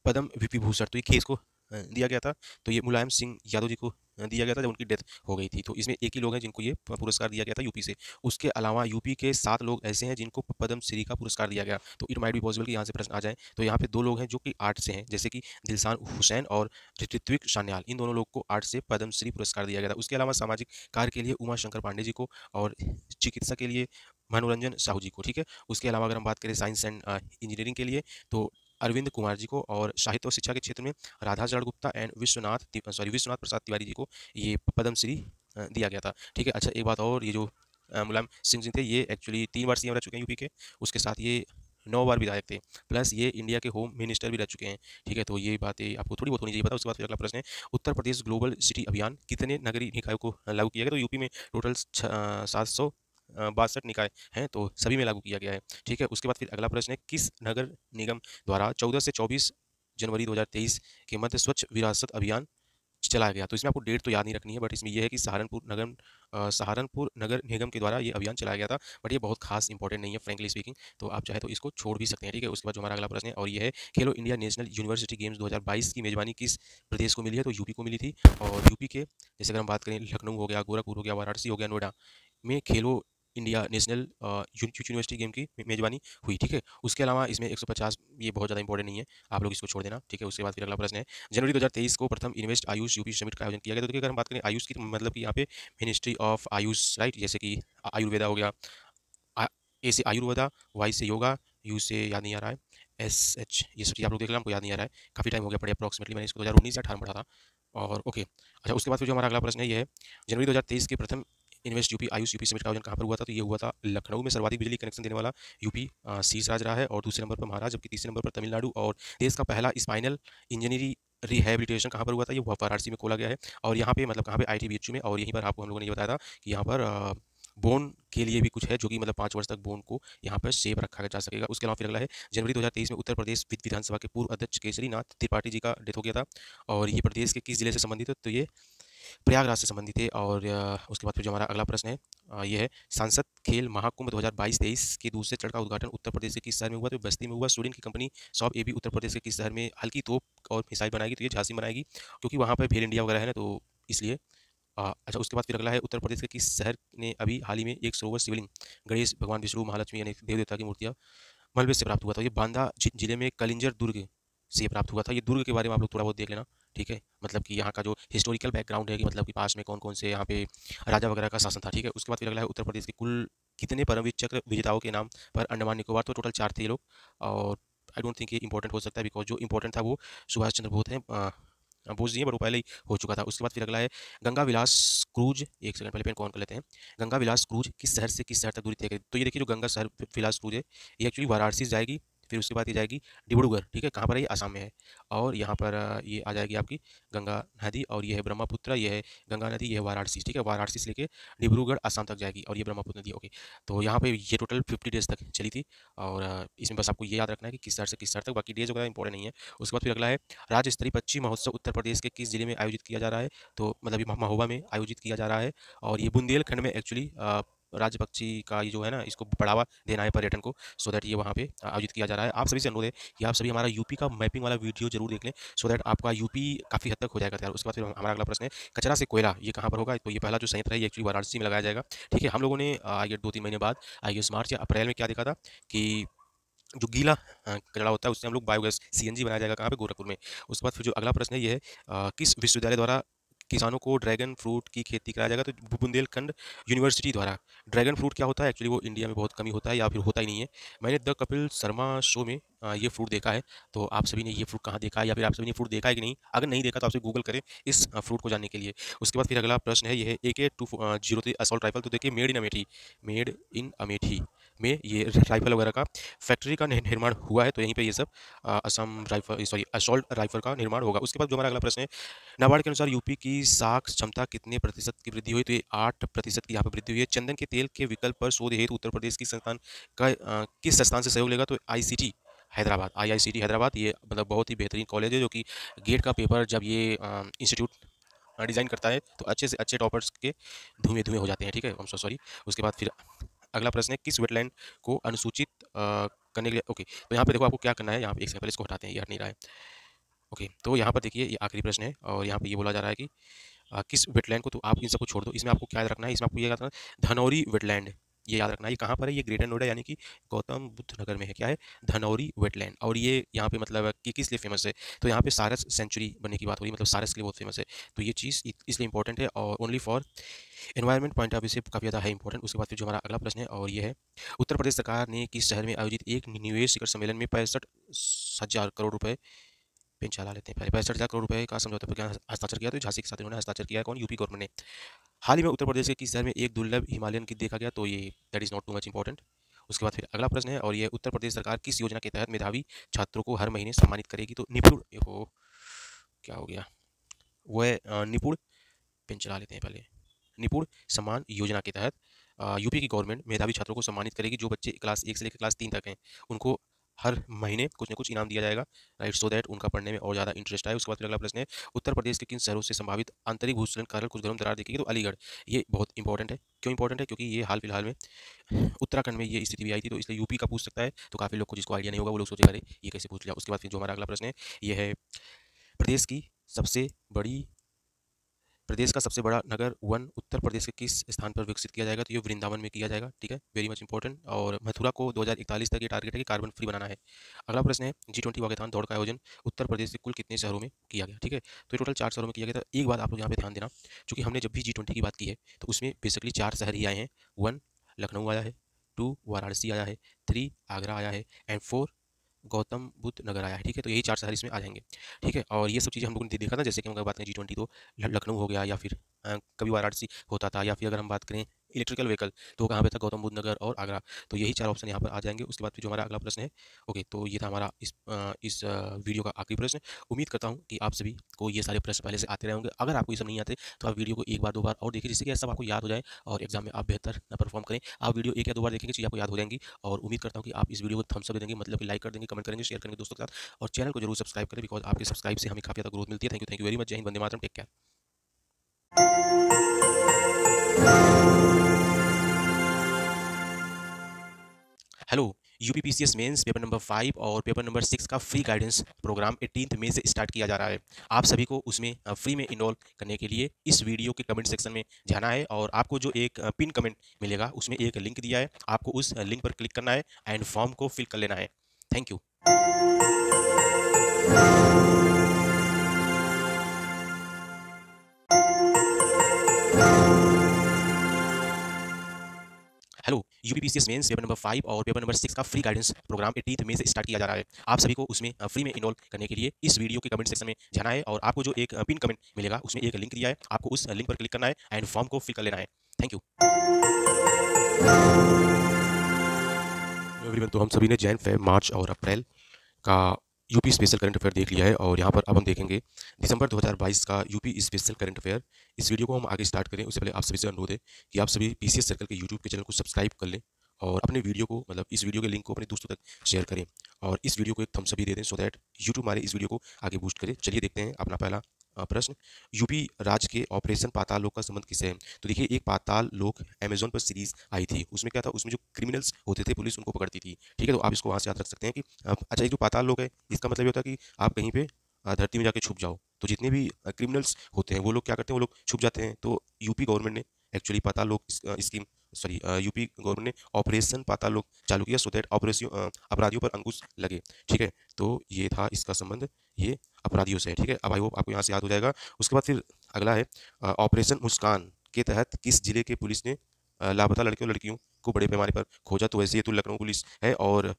पद्म विभूषण, तो ये किसको दिया गया था? तो ये मुलायम सिंह यादव जी को दिया गया था जब उनकी डेथ हो गई थी। तो इसमें एक ही लोग हैं जिनको ये पुरस्कार दिया गया था यूपी से। उसके अलावा यूपी के 7 लोग ऐसे हैं जिनको पद्म श्री का पुरस्कार दिया गया। तो इट माइट बी पॉसिबल कि यहाँ से प्रश्न आ जाए। तो यहाँ पे 2 लोग हैं जो कि आर्ट से हैं, जैसे कि दिलशान हुसैन और ऋत्विक शान्याल। इन दोनों लोग को आर्ट से पद्म श्री पुरस्कार दिया गया था। उसके अलावा सामाजिक कार्य के लिए उमा शंकर पांडे जी को, और चिकित्सा के लिए मनोरंजन साहू जी को। ठीक है, उसके अलावा अगर हम बात करें साइंस एंड इंजीनियरिंग के लिए, तो अरविंद कुमार जी को, और साहित्य और शिक्षा के क्षेत्र में राधा चरण गुप्ता एंड विश्वनाथ प्रसाद तिवारी जी को ये पद्म श्री दिया गया था। ठीक है, अच्छा एक बात और, ये जो मुलायम सिंह जी थे, ये एक्चुअली 3 बार सीएम रह चुके हैं यूपी के, उसके साथ ये 9 बार विधायक थे, प्लस ये इंडिया के होम मिनिस्टर भी रह चुके हैं। ठीक है, तो ये बातें आपको थोड़ी बहुत होनी चाहिए पता। उसके बाद फिर अगला प्रश्न है, उत्तर प्रदेश ग्लोबल सिटी अभियान कितने नगरीय निकायों को लागू किया गया? तो यूपी में टोटल 762 निकाय हैं, तो सभी में लागू किया गया है। ठीक है, उसके बाद फिर अगला प्रश्न है, किस नगर निगम द्वारा 14 से 24 जनवरी 2023 के मध्य स्वच्छ विरासत अभियान चलाया गया? तो इसमें आपको डेट तो याद नहीं रखनी है, बट इसमें यह है कि सहारनपुर नगर निगम के द्वारा ये अभियान चलाया गया था, बट ये बहुत खास इंपॉर्टेंट नहीं है फ्रेंकली स्पीकिंग, तो आप चाहे तो इसको छोड़ भी सकते हैं। ठीक है, उसके बाद जो हमारा अगला प्रश्न है, और ये है, खेलो इंडिया नेशनल यूनिवर्सिटी गेम्स 2022 की मेजबानी किस प्रदेश को मिली है? तो यूपी को मिली थी। और यूपी के जैसे अगर हम बात करें, लखनऊ हो गया, गोरखपुर हो गया, वाराणसी हो गया, नोएडा में खेलो इंडिया नेशनल यूनिवर्सिटी गेम की मेजबानी हुई। ठीक है, उसके अलावा इसमें 150 ये बहुत ज़्यादा इंपॉर्टेंट नहीं है, आप लोग इसको छोड़ देना। ठीक है, उसके बाद फिर अगला प्रश्न है, जनवरी 2023 को प्रथम इन्वेस्ट आयुष यूपी समिट का आयोजन किया गया। तो देखिए, अगर हम बात करें आयुष की, तो मतलब कि यहाँ पे मिनिस्ट्री ऑफ आयुष, राइट, जैसे कि आयुर्वेदा हो गया, ए से आयुर्वेदा, वाई से योगा, यू से याद नहीं आ रहा है, एस एच, ये सब चीज़ आप लोग देख लेना, हमको याद नहीं आ रहा है, काफ़ी टाइम हो गया पढ़े, अप्रॉक्सीमेटली मैंने इसको 2019 या 18 में पढ़ा था। और ओके, अच्छा उसके बाद फिर जो हमारा अगला प्रश्न है, ये है, जनवरी 2023 के प्रथम invest UP Ayush UP summit का आयोजन कहाँ पर हुआ था? तो ये हुआ था लखनऊ में। सर्वाधिक बिजली कनेक्शन देने वाला यूपी शीर्ष राज्य रहा है, और दूसरे नंबर पर महाराष्ट्र, जबकि तीसरे नंबर पर तमिलनाडु, और देश का पहला स्पाइनल इंजीनियरिंग रिहैबिलिटेशन कहाँ पर हुआ था? ये वाराणसी में खोला गया है। और यहाँ पे मतलब कहाँ पे? ITBHU में। और यहीं पर आपको हम लोगों ने ये बताया था कि यहाँ पर बोन के लिए भी कुछ है, जो कि मतलब 5 वर्ष तक बोन को यहाँ पर सेव रखा जा सकेगा। उसके अलावा फिर अगला है, जनवरी 2023 में उत्तर प्रदेश विधानसभा के पूर्व अध्यक्ष केसरी नाथ त्रिपाठी जी का डेथ हो गया था, और ये प्रदेश के किस जिले से संबंधित है? तो ये प्रयागराज से संबंधित है। और उसके बाद फिर जो हमारा अगला प्रश्न है, ये है, सांसद खेल महाकुंभ 2022-23 के दूसरे चरण का उद्घाटन उत्तर प्रदेश के किस शहर में हुआ? तो बस्ती में हुआ। स्वीडन की company sob AB Uttar Pradesh के किस शहर में हल्की तोप और मिसाइल बनाएगी? तो ये झांसी में बनाएगी, क्योंकि वहाँ पर भेल इंडिया वगैरह है ना, तो इसलिए। अच्छा उसके बाद फिर अगला है, उत्तर प्रदेश के किस शहर ने अभी हाल ही में एक सरोवर शिवलिंग गणेश भगवान विष्णु महालक्ष्मी यानी देव देवता की मूर्तियाँ मलबे से प्राप्त हुआ था? ये बांदा जिले में कलिंजर दुर्ग से प्राप्त हुआ था। ये दुर्ग के बारे में आप लोग थोड़ा बहुत देख लेना। ठीक है, मतलब कि यहाँ का जो हिस्टोरिकल बैकग्राउंड है, कि मतलब कि पास में कौन कौन से यहाँ पे राजा वगैरह का शासन था। ठीक है, उसके बाद फिर अगला है, उत्तर प्रदेश के कुल कितने परमवीर चक्र विजेताओं के नाम पर अंडमान निकोबार? तो टोटल 4 थे ये लोग। और आई डोंट थिंक ये इंपॉर्टेंट हो सकता है, बिकॉज जो इंपॉर्टेंट था वो सुभाष चंद्र बोस हैं, बोस जी हैं, बट वो पहले ही हो चुका था। उसके बाद फिर अगला है, गंगा विलास क्रूज, एक सेकंड पहले पेन कौन कर लेते हैं, गंगा विलास क्रूज किस शहर से किस शहर तक दूरी तय करेगी? तो ये देखिए, जो गंगा शहर विलास क्रूज है, ये एक्चुअली वाराणसी से जाएगी, फिर उसके बाद ये जाएगी डिब्रूगढ़। ठीक है, कहाँ पर है? ये आसाम में है। और यहाँ पर ये आ जाएगी आपकी गंगा नदी, और ये है ब्रह्मपुत्र, ये है गंगा नदी, ये है वाराणसी। ठीक है, वाराणसी से लेके डिब्रूगढ़ आसाम तक जाएगी, और ये ब्रह्मपुत्र नदी। ओके, तो यहाँ पे ये टोटल 50 डेज तक चली थी, और इसमें बस आपको ये याद रखना है कि किस शहर से किस शहर तक, बाकी डेज वगैरह इंपॉर्टेंट नहीं है। उसके बाद फिर अगला है, राज्य स्तरीय पक्षी महोत्सव उत्तर प्रदेश के किस जिले में आयोजित किया जा रहा है? तो मतलब ये महोबा में आयोजित किया जा रहा है, और ये बुंदेलखंड में एक्चुअली राज्य पक्षी का ये जो है ना, इसको बढ़ावा देना है पर्यटन को, सो दैट ये वहाँ पे आयोजित किया जा रहा है। आप सभी से अनुरोध है कि आप सभी हमारा यूपी का मैपिंग वाला वीडियो जरूर देख लें, सो दैट आपका यूपी काफ़ी हद तक हो जाएगा तैयार। उसके बाद फिर हमारा अगला प्रश्न है, कचरा से कोयला ये कहाँ पर होगा? तो ये पहला जो संयंत्र है, ये एक्चुअली वाराणसी में लगाया जाएगा। ठीक है, हम लोगों ने आई गेस 2-3 महीने बाद, आई गेस मार्च या अप्रैल में क्या देखा था कि जो गीला कचरा होता है, उससे हम लोग बायोगैस CNG बनाया जाएगा, कहाँ पे? गोरखपुर में। उसके बाद फिर जो अगला प्रश्न है, ये है, किस विश्वविद्यालय द्वारा किसानों को ड्रैगन फ्रूट की खेती कराया जाएगा? तो बुंदेलखंड यूनिवर्सिटी द्वारा। ड्रैगन फ्रूट क्या होता है? एक्चुअली वो इंडिया में बहुत कम ही होता है, या फिर होता ही नहीं है। मैंने द कपिल शर्मा शो में ये फ्रूट देखा है, तो आप सभी ने ये फ्रूट कहाँ देखा है, या फिर आप सभी ने फ्रूट देखा है कि नहीं? अगर नहीं देखा तो आपसे गूगल करें इस फ्रूट को जानने के लिए। उसके बाद फिर अगला प्रश्न है, ये है, AK-203 असॉल्ट राइफल। तो देखिए, मेड इन अमेठी में ये राइफल वगैरह का फैक्ट्री का निर्माण हुआ है, तो यहीं पे ये सब Assam rifle, sorry, assault rifle का निर्माण होगा। उसके बाद जो हमारा अगला प्रश्न है, नाबार्ड के अनुसार यूपी की साख क्षमता कितने प्रतिशत की वृद्धि हुई? तो ये 8% की यहाँ पर वृद्धि हुई है। चंदन के तेल के विकल्प पर शोध हेतु उत्तर प्रदेश की संस्थान का किस संस्थान से सहयोग लेगा? तो ICT हैदराबाद, IICT हैदराबाद, ये मतलब बहुत ही बेहतरीन कॉलेज है, जो कि गेट का पेपर जब ये इंस्टीट्यूट डिज़ाइन करता है, तो अच्छे से अच्छे टॉपर्स के धुएं धुएं हो जाते हैं। ठीक है, सॉरी। उसके बाद फिर अगला प्रश्न है, किस वेटलैंड को अनुसूचित करने के लिए? ओके, तो यहाँ पे देखो आपको क्या करना है, यहाँ पे एक सेकंड पहले इसको हटाते हैं, ये हट नहीं रहा है। ओके, तो यहाँ पर देखिए, ये आखिरी प्रश्न है, और यहाँ पे ये बोला जा रहा है कि किस वेटलैंड को, तो आप इन सबको छोड़ दो, इसमें आपको क्या याद रखना है? इसमें आपको ये याद रखना है, धनौरी वेटलैंड, ये याद रखना। ये कहाँ पर है? ये ग्रेटर नोएडा यानी कि गौतम बुद्ध नगर में है। क्या है? धनौरी वेटलैंड। और ये यहाँ पे मतलब कि किस लिए फेमस है? तो यहाँ पे सारस सेंचुरी बनने की बात हो रही है, मतलब सारस के लिए बहुत फेमस है। तो ये चीज़ इसलिए इंपॉर्टेंट है और only for environment point of view से काफ़ी ज़्यादा है इंपॉर्टेंट। उसके बाद फिर जो हमारा अगला प्रश्न है और ये है, उत्तर प्रदेश सरकार ने किस शहर में आयोजित एक निवेश शिखर सम्मेलन में 65,000 करोड़ रुपए, पेन चला लेते हैं पहले, 65,000 करोड़ रुपए का समझौता पर क्या हस्ताक्षर किया? तो झांसी के साथ इन्होंने हस्ताक्षर किया है। कौन? यूपी गवर्नमेंट ने। हाल ही में उत्तर प्रदेश के किस शहर में एक दुर्लभ हिमालयन गिद्ध देखा गया? तो ये that is not too much important. उसके बाद फिर अगला प्रश्न है और ये, उत्तर प्रदेश सरकार किस योजना के तहत मेधावी छात्रों को हर महीने सम्मानित करेगी? तो निपुण, हो क्या हो गया, वह निपुण, पेन चला लेते हैं पहले, निपुण सम्मान योजना के तहत यूपी की गवर्नमेंट मेधावी छात्रों को सम्मानित करेगी। जो बच्चे क्लास 1 से लेकर क्लास 3 तक हैं, उनको हर महीने कुछ न कुछ इनाम दिया जाएगा, राइट, सो दैट उनका पढ़ने में और ज़्यादा इंटरेस्ट आए। उसके बाद फिर अगला प्रश्न है, उत्तर प्रदेश के किन शहरों से संभावित आंतरिक भूस्खलन कारण कुछ गर्म दरार दिखेगी? तो अलीगढ़। ये बहुत इंपॉर्टेंट है। क्यों इंपॉर्टेंट है? क्योंकि ये हाल फिलहाल में उत्तराखंड में ये स्थिति भी आई थी, तो इसलिए यूपी का पूछ सकता है। तो काफ़ी लोग को जिसको आइडिया नहीं होगा वो लोग सोचेगा अरे ये कैसे पूछ लिया। उसके बाद फिर जो हमारा अगला प्रश्न है ये है, प्रदेश की सबसे बड़ी प्रदेश का सबसे बड़ा नगर वन उत्तर प्रदेश के किस स्थान पर विकसित किया जाएगा? तो ये वृंदावन में किया जाएगा, ठीक है, वेरी मच इंपॉर्टेंट। और मथुरा को 2041 तक ये टारगेट है कि कार्बन फ्री बनाना है। अगला प्रश्न है, G20 वॉकेथॉन दौड़ का आयोजन उत्तर प्रदेश के कुल कितने शहरों में किया गया? ठीक है, तो ये टोटल 4 शहरों में किया गया था। एक बात आप लोग यहाँ पे ध्यान देना, क्योंकि हमने जब भी G20 की बात की है तो उसमें बेसिकली 4 शहर ही आए हैं। 1 लखनऊ आया है, 2 वाराणसी आया है, 3 आगरा आया है एंड 4 गौतम बुद्ध नगर आया है, ठीक है। तो यही 4 शहर इसमें आ जाएंगे, ठीक है। और ये सब चीज़ें हम लोगों ने देखा था, जैसे कि हम अगर बात करें G20 तो लखनऊ हो गया, या फिर कभी वाराणसी होता था, या फिर अगर हम बात करें इलेक्ट्रिकल व्हीकल तो कहाँ पे था? गौतम बुद्ध नगर और आगरा। तो यही 4 ऑप्शन यहाँ पर आ जाएंगे। उसके बाद फिर जो हमारा अगला प्रश्न है, ओके, तो ये था हमारा इस वीडियो का आखिरी प्रश्न। उम्मीद करता हूँ कि आप सभी को ये सारे प्रश्न पहले से आते रहे होंगे। अगर आपको ये सब नहीं आते तो आप वीडियो को एक बार 2 बार और देखिए, जिससे कि सब आपको याद हो जाए और एग्जाम में आप बेहतर परफॉर्म करें। आप वीडियो 1 या 2 बार देखेंगे, चीज़ आपको याद हो जाएंगी। और उम्मीद करता हूँ कि आप इस वीडियो को थम्स अप दे देंगे, मतलब कि लाइक कर देंगे, कमेंट करेंगे, शेयर करेंगे दोस्तों के साथ, और चैनल को जरूर सब्सक्राइब करें, बिकॉज आपके सब्सक्राइब से हमें काफ़ी ज़्यादा ग्रोथ मिलती है। Thank you very much. जय हिंद, वंदे मातरम, take care. Hello, UPPCS mains paper number 5 और पेपर नंबर 6 का फ्री गाइडेंस प्रोग्राम 18 मई से स्टार्ट किया जा रहा है। आप सभी को उसमें फ्री में इनरोल करने के लिए इस वीडियो के कमेंट सेक्शन में जाना है, और आपको जो एक पिन कमेंट मिलेगा उसमें एक लिंक दिया है, आपको उस लिंक पर क्लिक करना है एंड फॉर्म को फिल कर लेना है। Thank you. Hello, UPPCS mains paper number 5 और पेपर नंबर 6 का फ्री गाइडेंस प्रोग्राम 18 मई से स्टार्ट किया जा रहा है। आप सभी को उसमें फ्री में इनरोल करने के लिए इस वीडियो के कमेंट सेक्शन में जाना है, और आपको जो एक पिन कमेंट मिलेगा उसमें एक लिंक दिया है, आपको उस लिंक पर क्लिक करना है एंड फॉर्म को फिल कर लेना है। Thank you everyone. तो हम सभी ने जैन, फेब, मार्च और अप्रैल का यूपी स्पेशल करंट अफेयर देख लिया है, और यहाँ पर अब हम देखेंगे दिसंबर 2022 का यूपी स्पेशल करंट अफेयर। इस वीडियो को हम आगे स्टार्ट करें उससे पहले आप सभी से अनुरोध है कि आप सभी पीसीएस सर्कल के यूट्यूब के चैनल को सब्सक्राइब कर लें, और अपने वीडियो को, मतलब इस वीडियो के लिंक को अपने दोस्तों तक शेयर करें, और इस वीडियो को एक थम्स अप भी दे दें, सो दैट यूट्यूब हमारे इस वीडियो को आगे बूस्ट करे। चलिए देखते हैं अपना पहला प्रश्न। यूपी राज्य के ऑपरेशन पाताल लोक का संबंध किससे है? तो देखिए, एक पाताल लोक अमेजोन पर सीरीज आई थी, उसमें क्या था, उसमें जो क्रिमिनल्स होते थे पुलिस उनको पकड़ती थी, ठीक है। तो आप इसको वहाँ से याद रख सकते हैं कि अच्छा, एक जो पाताल लोक है इसका मतलब ये होता है कि आप कहीं पे धरती में जाके छुप जाओ, तो जितने भी क्रिमिनल्स होते हैं वो लोग क्या करते हैं, वो लोग छुप जाते हैं। तो यूपी गवर्नमेंट ने एक्चुअली पाताल लोक स्कीम, सॉरी, यूपी गवर्नमेंट ने ऑपरेशन पाताल लोक चालू किया, सो दैट ऑपरेशन अपराधियों पर अंकुश लगे, ठीक है। तो ये था इसका संबंध, ये अपराधियों से है, ठीक है। अब आई होप आपको यहाँ से याद हो जाएगा। उसके बाद फिर अगला है, ऑपरेशन मुस्कान के तहत किस जिले के पुलिस ने लापता लड़के और लड़कियों को बड़े पैमाने पर खोजा? तो वैसे ये तो लखनऊ पुलिस है, और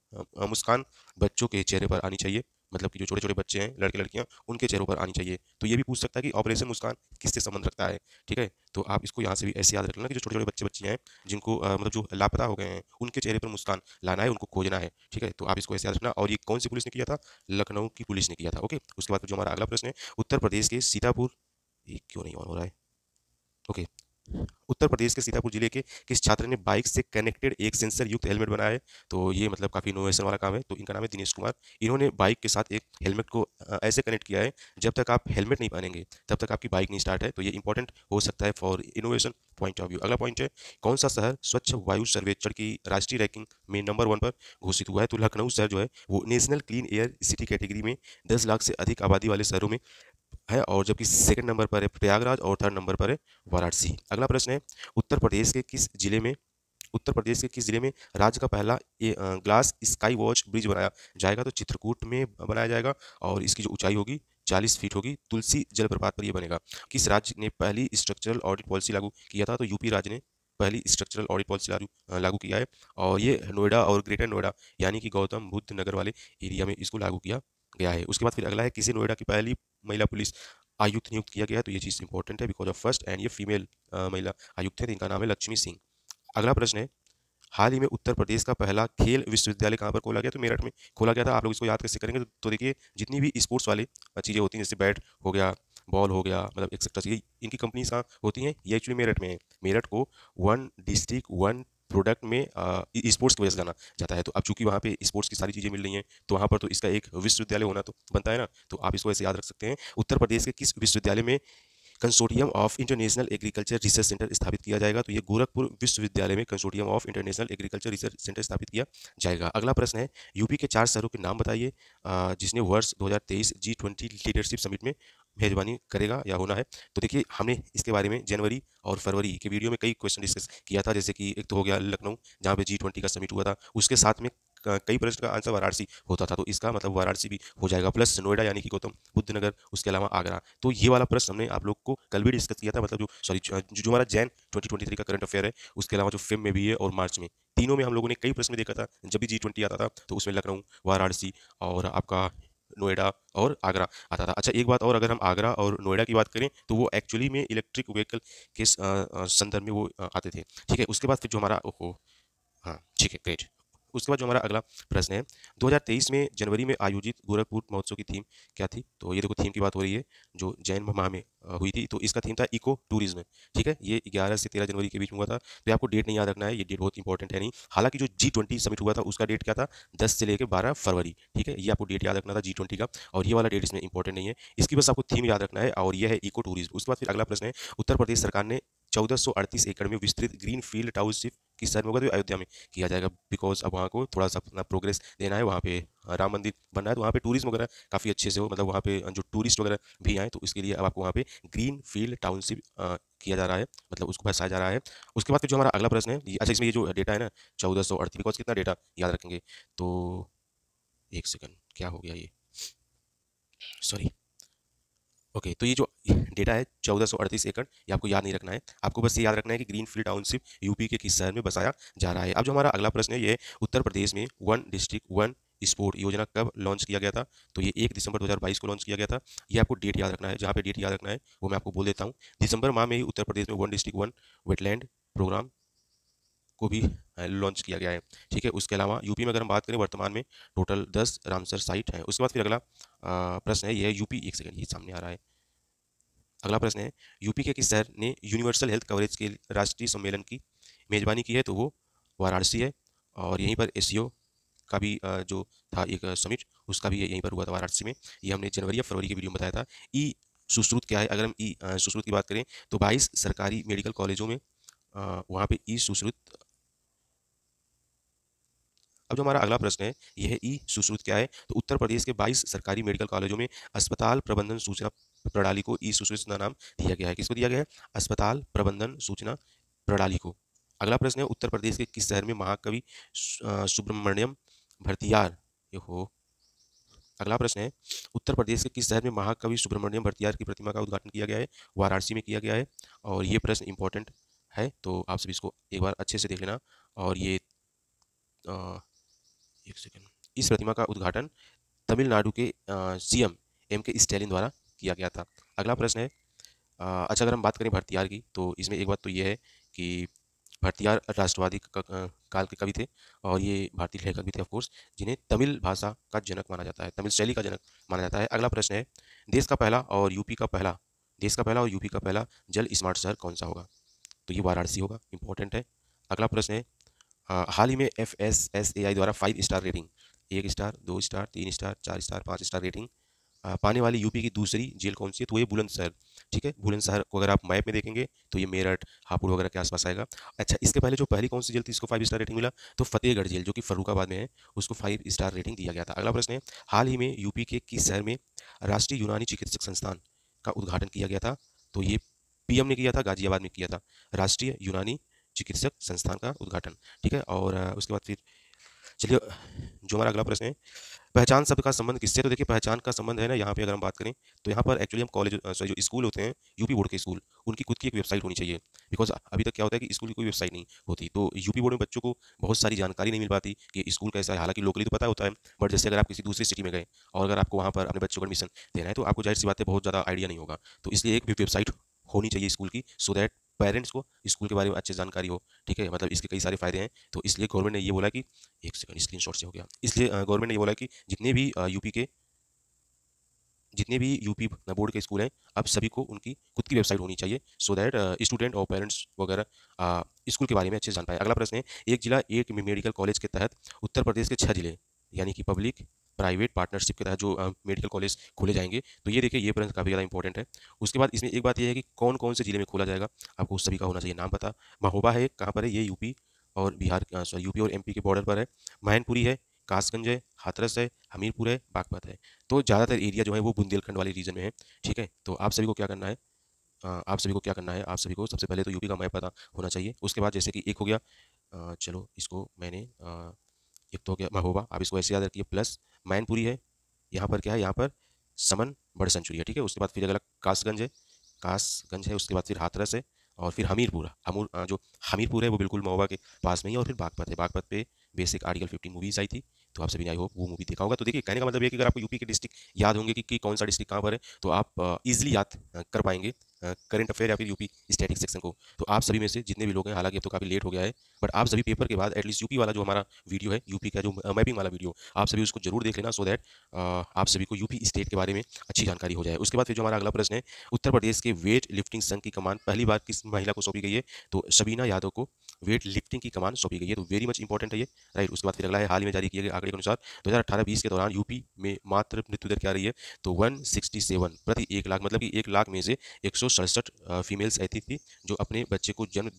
मुस्कान बच्चों के चेहरे पर आनी चाहिए, मतलब कि जो छोटे छोटे बच्चे हैं, लड़के लड़कियां, उनके चेहरों पर आनी चाहिए। तो ये भी पूछ सकता है कि ऑपरेशन मुस्कान किससे संबंध रखता है, ठीक है। तो आप इसको यहाँ से भी ऐसे याद रख लेना कि जो छोटे छोटे बच्चे बच्चियां हैं जिनको मतलब जो लापता हो गए हैं, उनके चेहरे पर मुस्कान लाना है, उनको खोजना है, ठीक है। तो आप इसको ऐसे याद रखना। और ये कौन सी पुलिस ने किया था? लखनऊ की पुलिस ने किया था, ओके। उसके बाद जो हमारा अगला प्रश्न है, उत्तर प्रदेश के सीतापुर, ये क्यों नहीं ऑन हो रहा है, ओके, उत्तर प्रदेश के सीतापुर जिले के किस छात्र ने बाइक से कनेक्टेड एक सेंसर युक्त हेलमेट बनाया है? तो ये मतलब काफ़ी इनोवेशन वाला काम है। तो इनका नाम है दिनेश कुमार। इन्होंने बाइक के साथ एक हेलमेट को ऐसे कनेक्ट किया है, जब तक आप हेलमेट नहीं पहनेंगे तब तक आपकी बाइक नहीं स्टार्ट है। तो ये इंपॉर्टेंट हो सकता है for innovation point of view. अगला पॉइंट है, कौन सा शहर स्वच्छ वायु सर्वेक्षण की राष्ट्रीय रैंकिंग में नंबर 1 पर घोषित हुआ है? तो लखनऊ शहर जो है वो national clean air city category में 10 लाख से अधिक आबादी वाले शहरों में है, और जबकि सेकंड नंबर पर है प्रयागराज और थर्ड नंबर पर है वाराणसी। अगला प्रश्न है, उत्तर प्रदेश के किस जिले में उत्तर प्रदेश के किस जिले में राज्य का पहला ग्लास स्काई वॉच ब्रिज बनाया जाएगा? तो चित्रकूट में बनाया जाएगा और इसकी जो ऊंचाई होगी 40 फीट होगी। तुलसी जलप्रपात पर यह बनेगा। किस राज्य ने पहली स्ट्रक्चरल ऑडिट पॉलिसी लागू किया था? तो यूपी राज्य ने पहली स्ट्रक्चरल ऑडिट पॉलिसी लागू किया है और ये नोएडा और ग्रेटर नोएडा यानी कि गौतम बुद्ध नगर वाले एरिया में इसको लागू किया गया है। उसके बाद फिर अगला है, किसे नोएडा की पहली महिला पुलिस आयुक्त नियुक्त किया गया है? तो ये चीज़ इंपॉर्टेंट है बिकॉज ऑफ फर्स्ट एंड ये फीमेल महिला आयुक्त है, इनका नाम है लक्ष्मी सिंह। अगला प्रश्न है, हाल ही में उत्तर प्रदेश का पहला खेल विश्वविद्यालय कहाँ पर खोला गया? तो मेरठ में खोला गया था। आप लोग इसको याद कैसे करेंगे? तो देखिए, जितनी भी स्पोर्ट्स वाली चीज़ें होती हैं, जैसे बैट हो गया, बॉल हो गया, मतलब एक्सेट्रा चीज़ें, इनकी कंपनीज कहाँ होती हैं? ये एक्चुअली मेरठ में है। मेरठ को वन डिस्ट्रिक्ट वन प्रोडक्ट में स्पोर्ट्स की वजह से जाना जाता है। तो अब चूंकि वहाँ पे स्पोर्ट्स की सारी चीज़ें मिल रही हैं, तो वहाँ पर तो इसका एक विश्वविद्यालय होना तो बनता है ना। तो आप इसको ऐसे याद रख सकते हैं। उत्तर प्रदेश के किस विश्वविद्यालय में consortium of international agriculture research centre स्थापित किया जाएगा? तो ये गोरखपुर विश्वविद्यालय में consortium of international agriculture research centre स्थापित किया जाएगा। अगला प्रश्न है, यूपी के 4 शहरों के नाम बताइए जिसने वर्ष 2023 G20 लीडरशिप समिट में मेजबानी करेगा या होना है। तो देखिए, हमने इसके बारे में जनवरी और फरवरी के वीडियो में कई क्वेश्चन डिस्कस किया था। जैसे कि एक तो हो गया लखनऊ, जहाँ पे G20 का समिट हुआ था, उसके साथ में कई प्रश्न का आंसर वाराणसी होता था, तो इसका मतलब वाराणसी भी हो जाएगा, प्लस नोएडा यानी कि गौतम बुद्ध नगर, उसके अलावा आगरा। तो ये वाला प्रश्न हमने आप लोग को कल भी डिस्कस किया था, मतलब जो हमारा जैन 2023 का करंट अफेयर है, उसके अलावा जो फेब में भी है और मार्च में, तीनों में हम लोगों ने कई प्रश्न देखा था। जब भी G20 आता था तो उसमें लखनऊ, वाराणसी और आपका नोएडा और आगरा आता था। अच्छा, एक बात और, अगर हम आगरा और नोएडा की बात करें तो वो एक्चुअली में इलेक्ट्रिक व्हीकल के संदर्भ में वो आते थे। ठीक है, उसके बाद फिर जो हमारा, ओहो, हाँ ठीक है, ग्रेट। उसके बाद जो हमारा अगला प्रश्न है, 2023 में जनवरी में आयोजित गोरखपुर महोत्सव की थीम क्या थी? तो ये देखो, थीम की बात हो रही है जो जैन माह में हुई थी, तो इसका थीम था इको टूरिज्म। ठीक है, ये 11 से 13 जनवरी के बीच में हुआ था। तो ये आपको डेट नहीं याद रखना है, ये डेट बहुत इंपॉर्टेंट है नहीं। हालांकि जो G20 समिट हुआ था उसका डेट क्या था? 10 से लेकर 12 फरवरी। ठीक है, ये आपको डेट याद रखना था G20 का, और ये वाला डेट इसमें इंपॉर्टेंट नहीं है। इसकी बस आपको थीम याद रखना है, और यह है इको टूरिज्म। उसके बाद फिर अगला प्रश्न है, उत्तर प्रदेश सरकार ने 1438 एकड़ में विस्तृत ग्रीन फील्ड टाउनशिप किस शहर में होगा? तो अयोध्या में किया जाएगा, बिकॉज अब वहाँ को थोड़ा सा अपना प्रोग्रेस देना है। वहाँ पे राम मंदिर बन रहा है, तो वहाँ पे टूरिज्म वगैरह काफ़ी अच्छे से हो, मतलब वहाँ पे जो टूरिस्ट वगैरह भी आए, तो इसके लिए अब आपको वहाँ पे ग्रीन फील्ड टाउनशिप किया जा रहा है, मतलब उसको बसाया जा रहा है। उसके बाद फिर जो हमारा अगला प्रश्न है, अच्छा इसमें ये जो डेटा है ना 1438, बिकॉज कितना डेटा याद रखेंगे, तो एक सेकंड, क्या हो गया ये, सॉरी, ओके। तो ये जो डेटा है 1438 एकड़, ये आपको याद नहीं रखना है, आपको बस ये याद रखना है कि ग्रीन फील्ड टाउनशिप यूपी के किस शहर में बसाया जा रहा है। अब जो हमारा अगला प्रश्न है, ये उत्तर प्रदेश में वन डिस्ट्रिक्ट वन स्पोर्ट योजना कब लॉन्च किया गया था? तो ये 1 दिसंबर 2022 को लॉन्च किया गया था। ये आपको डेट याद रखना है, जहाँ पे डेट याद रखना है वो मैं आपको बोल देता हूँ। दिसंबर माह में ही उत्तर प्रदेश में one district one wetland programme को भी लॉन्च किया गया है। ठीक है, उसके अलावा यूपी में अगर हम बात करें, वर्तमान में टोटल 10 रामसर साइट हैं। उसके बाद फिर अगला प्रश्न है, ये है यूपी, एक सेकंड, ये सामने आ रहा है। अगला प्रश्न है, यूपी के किस शहर ने यूनिवर्सल हेल्थ कवरेज के राष्ट्रीय सम्मेलन की मेजबानी की है? तो वो वाराणसी है, और यहीं पर एससीओ का भी जो था एक समिट, उसका भी यहीं पर हुआ था वाराणसी में। ये हमने जनवरी या फरवरी के वीडियो में बताया था। ई सुश्रुत क्या है? अगर हम ई सुश्रुत की बात करें तो 22 सरकारी मेडिकल कॉलेजों में वहाँ पे ई सुश्रुत। अब जो हमारा अगला प्रश्न है, यह है ई सुश्रुत क्या है? तो उत्तर प्रदेश के 22 सरकारी मेडिकल कॉलेजों में अस्पताल प्रबंधन सूचना प्रणाली को ई सुश्रुत नाम दिया गया है। किसको दिया गया है? अस्पताल प्रबंधन सूचना प्रणाली को। अगला प्रश्न है, उत्तर प्रदेश के किस शहर में महाकवि सुब्रमण्यम भरतियार, ये हो। अगला प्रश्न है, उत्तर प्रदेश के किस शहर में महाकवि सुब्रमण्यम भरतियार की प्रतिमा का उद्घाटन किया गया है? वाराणसी में किया गया है, और ये प्रश्न इंपॉर्टेंट है, तो आप सभी इसको एक बार अच्छे से देख लेना। और ये एक सेकेंड, इस प्रतिमा का उद्घाटन तमिलनाडु के सीएम M.K. स्टैलिन द्वारा किया गया था। अगला प्रश्न है, अच्छा अगर हम बात करें भरतियार की, तो इसमें एक बात तो ये है कि भरतियार राष्ट्रवादी काल के कवि थे, और ये भारतीय लेखक भी थे ऑफकोर्स, जिन्हें तमिल भाषा का जनक माना जाता है, तमिल शैली का जनक माना जाता है। अगला प्रश्न है, देश का पहला और यूपी का पहला देश का पहला और यूपी का पहला जल स्मार्ट शहर कौन सा होगा? तो ये वाराणसी होगा, इंपॉर्टेंट है। अगला प्रश्न है, हाल ही में FSSAI द्वारा 5 star rating, 1 star, 2 star, 3 star, 4 star, 5 star rating पाने वाली यूपी की दूसरी जेल कौन सी है? तो ये बुलंदशहर। ठीक है, बुलंदशहर को अगर आप मैप में देखेंगे तो ये मेरठ, हापुड़ वगैरह के आसपास आएगा। अच्छा, इसके पहले जो पहली कौन सी जेल थी इसको 5 स्टार रेटिंग मिला? तो फतेहगढ़ जेल, जो कि फर्रुखाबाद में है, उसको 5 स्टार रेटिंग दिया गया था। अगला प्रश्न है, हाल ही में यूपी के किस शहर में राष्ट्रीय यूनानी चिकित्सक संस्थान का उद्घाटन किया गया था? तो ये PM ने किया था, गाजियाबाद में किया था। राष्ट्रीय यूनानी चिकित्सक संस्थान का उद्घाटन। ठीक है, और उसके बाद फिर चलिए जो हमारा अगला प्रश्न है, पहचान शब्द का संबंध किससे? तो देखिए पहचान का संबंध है ना, यहाँ पे अगर हम बात करें तो यहाँ पर एक्चुअली हम कॉलेज सॉरी जो स्कूल होते हैं, यूपी बोर्ड के स्कूल, उनकी खुद की एक वेबसाइट होनी चाहिए। बिकॉज अभी तक क्या होता है कि स्कूल की कोई वेबसाइट नहीं होती, तो यूपी बोर्ड में बच्चों को बहुत सारी जानकारी नहीं मिल पाती कि स्कूल कैसा है। हालांकि लोकली तो पता होता है, बट जैसे अगर आप किसी दूसरी सिटी में गए और अगर आपको वहाँ पर अपने बच्चों को एडमिशन देना है तो आपको जाहिर सी बात है बहुत ज़्यादा आइडिया नहीं होगा। तो इसलिए एक वेबसाइट होनी चाहिए स्कूल की, सो दैट पेरेंट्स को स्कूल के बारे में अच्छी जानकारी हो। ठीक है, मतलब इसके कई सारे फायदे हैं। तो इसलिए गवर्नमेंट ने ये बोला कि एक सेकंड स्क्रीनशॉट से हो गया, इसलिए गवर्नमेंट ने ये बोला कि जितने भी यूपी बोर्ड के स्कूल हैं, अब सभी को उनकी खुद की वेबसाइट होनी चाहिए, सो दैट स्टूडेंट और पेरेंट्स वगैरह स्कूल के बारे में अच्छे से जान पाए। अगला प्रश्न है, एक जिला एक मेडिकल कॉलेज के तहत उत्तर प्रदेश के 6 जिले यानी कि पब्लिक प्राइवेट पार्टनरशिप के तहत जो मेडिकल कॉलेज खोले जाएंगे। तो ये देखिए ये प्रश्न काफ़ी ज़्यादा इंपॉर्टेंट है। उसके बाद इसमें एक बात ये है कि कौन कौन से जिले में खोला जाएगा, आपको उस सभी का होना चाहिए नाम पता। महोबा है, कहाँ पर है ये? यूपी और बिहार, सॉरी यूपी और एमपी के बॉर्डर पर है। मैनपुरी है, कासगंज है, हाथरस है, हमीरपुर है, बागपत है। तो ज़्यादातर एरिया जो है वो बुंदेलखंड वाले रीजन में है। ठीक है, तो आप सभी को क्या करना है, आप सभी को सबसे पहले तो यूपी का मैप पता होना चाहिए। उसके बाद जैसे कि एक हो गया, चलो इसको मैंने एक तो हो गया महोबा, आप इसको ऐसे याद रखिए, प्लस मैनपुरी है, यहाँ पर क्या है, यहाँ पर समन बड़ सेंचुरी है। ठीक है, उसके बाद फिर अगला कासगंज है, उसके बाद फिर हाथरस है, और फिर हमीरपुर जो हमीरपुर है वो बिल्कुल महोबा के पास में ही है, और फिर बागपत है। बागपत पे बेसिक आर्टिकल 15 मूवीज आई थी, तो आप सभी ने आई होप वो मूवी देखा होगा। तो देखिए कहने का मतलब ये है कि अगर आपको यूपी के डिस्ट्रिक्ट याद होंगे कि कौन सा डिस्ट्रिक्ट कहाँ पर है, तो आप इजीली याद कर पाएंगे करंट अफेयर या फिर यूपी स्टैटिक सेक्शन को। तो आप सभी में से जितने भी लोग हैं, हालांकि अब तो काफ़ी लेट हो गया है, बट आप सभी पेपर के बाद एटलीस्ट यूपी वाला जो हमारा वीडियो है, यूपी का जो मैपिंग वाला वीडियो, आप सभी उसको जरूर देख लेना, सो दैट आप सभी को यूपी स्टेट के बारे में अच्छी जानकारी हो जाए। उसके बाद फिर जो हमारा अगला प्रश्न है, उत्तर प्रदेश के वेट लिफ्टिंग संघ की कमान पहली बार किस महिला को सौंपी गई है? तो शबीना यादव को वेट लिफ्टिंग की कमान सौंपी गई है। तो वेरी मच इंपॉर्टेंट है ये, राइट। उसके बाद फिर अगला है, हाल ही में जारी किए गए आंकड़े के अनुसार 2018-20 के दौरान यूपी में मात्र मृत्यु दर क्या रही है? तो 167 प्रति 1 लाख, मतलब कि 1 लाख में से 167 फीमेल्स ऐसी थी जो अपने बच्चे को जन्म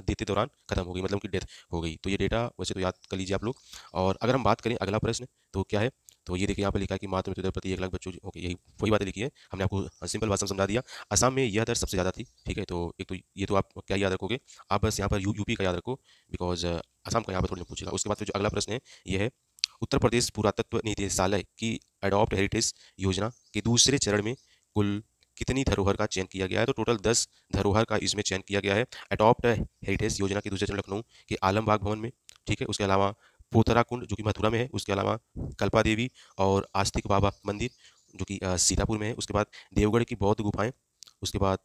देते दौरान खत्म हो गई, मतलब कि डेथ हो गई। तो ये डेटा वैसे तो याद कर लीजिए आप लोग। और अगर हम बात करें अगला प्रश्न, तो क्या है, तो ये देखिए यहाँ पर लिखा है कि मात्र मृत्यु दर प्रति 1 लाख बच्चों, ओके यही वही बातें लिखी है, हमने आपको सिंपल भाषा में समझा दिया। असम में यह दर सबसे ज़्यादा थी। ठीक है, तो एक तो ये तो आप क्या याद रखोगे, आप बस यहाँ पर यूपी का याद रखो, बिकॉज असम का यहाँ पर थोड़ी पूछेगा। उसके बाद फिर जो अगला प्रश्न है ये है, उत्तर प्रदेश पुरातत्व निदेशालय की अडॉप्ट हेरिटेज योजना के दूसरे चरण में कुल कितनी धरोहर का चयन किया गया है? तो टोटल 10 धरोहर का इसमें चयन किया गया है अडॉप्ट हेरिटेज योजना के दूसरे चरण लखनऊ के आलमबाग भवन में। ठीक है, उसके अलावा पोतरा कुंड जो कि मथुरा में है, उसके अलावा कल्पा देवी और आस्तिक बाबा मंदिर जो कि सीतापुर में है, उसके बाद देवगढ़ की बौद्ध गुफाएं, उसके बाद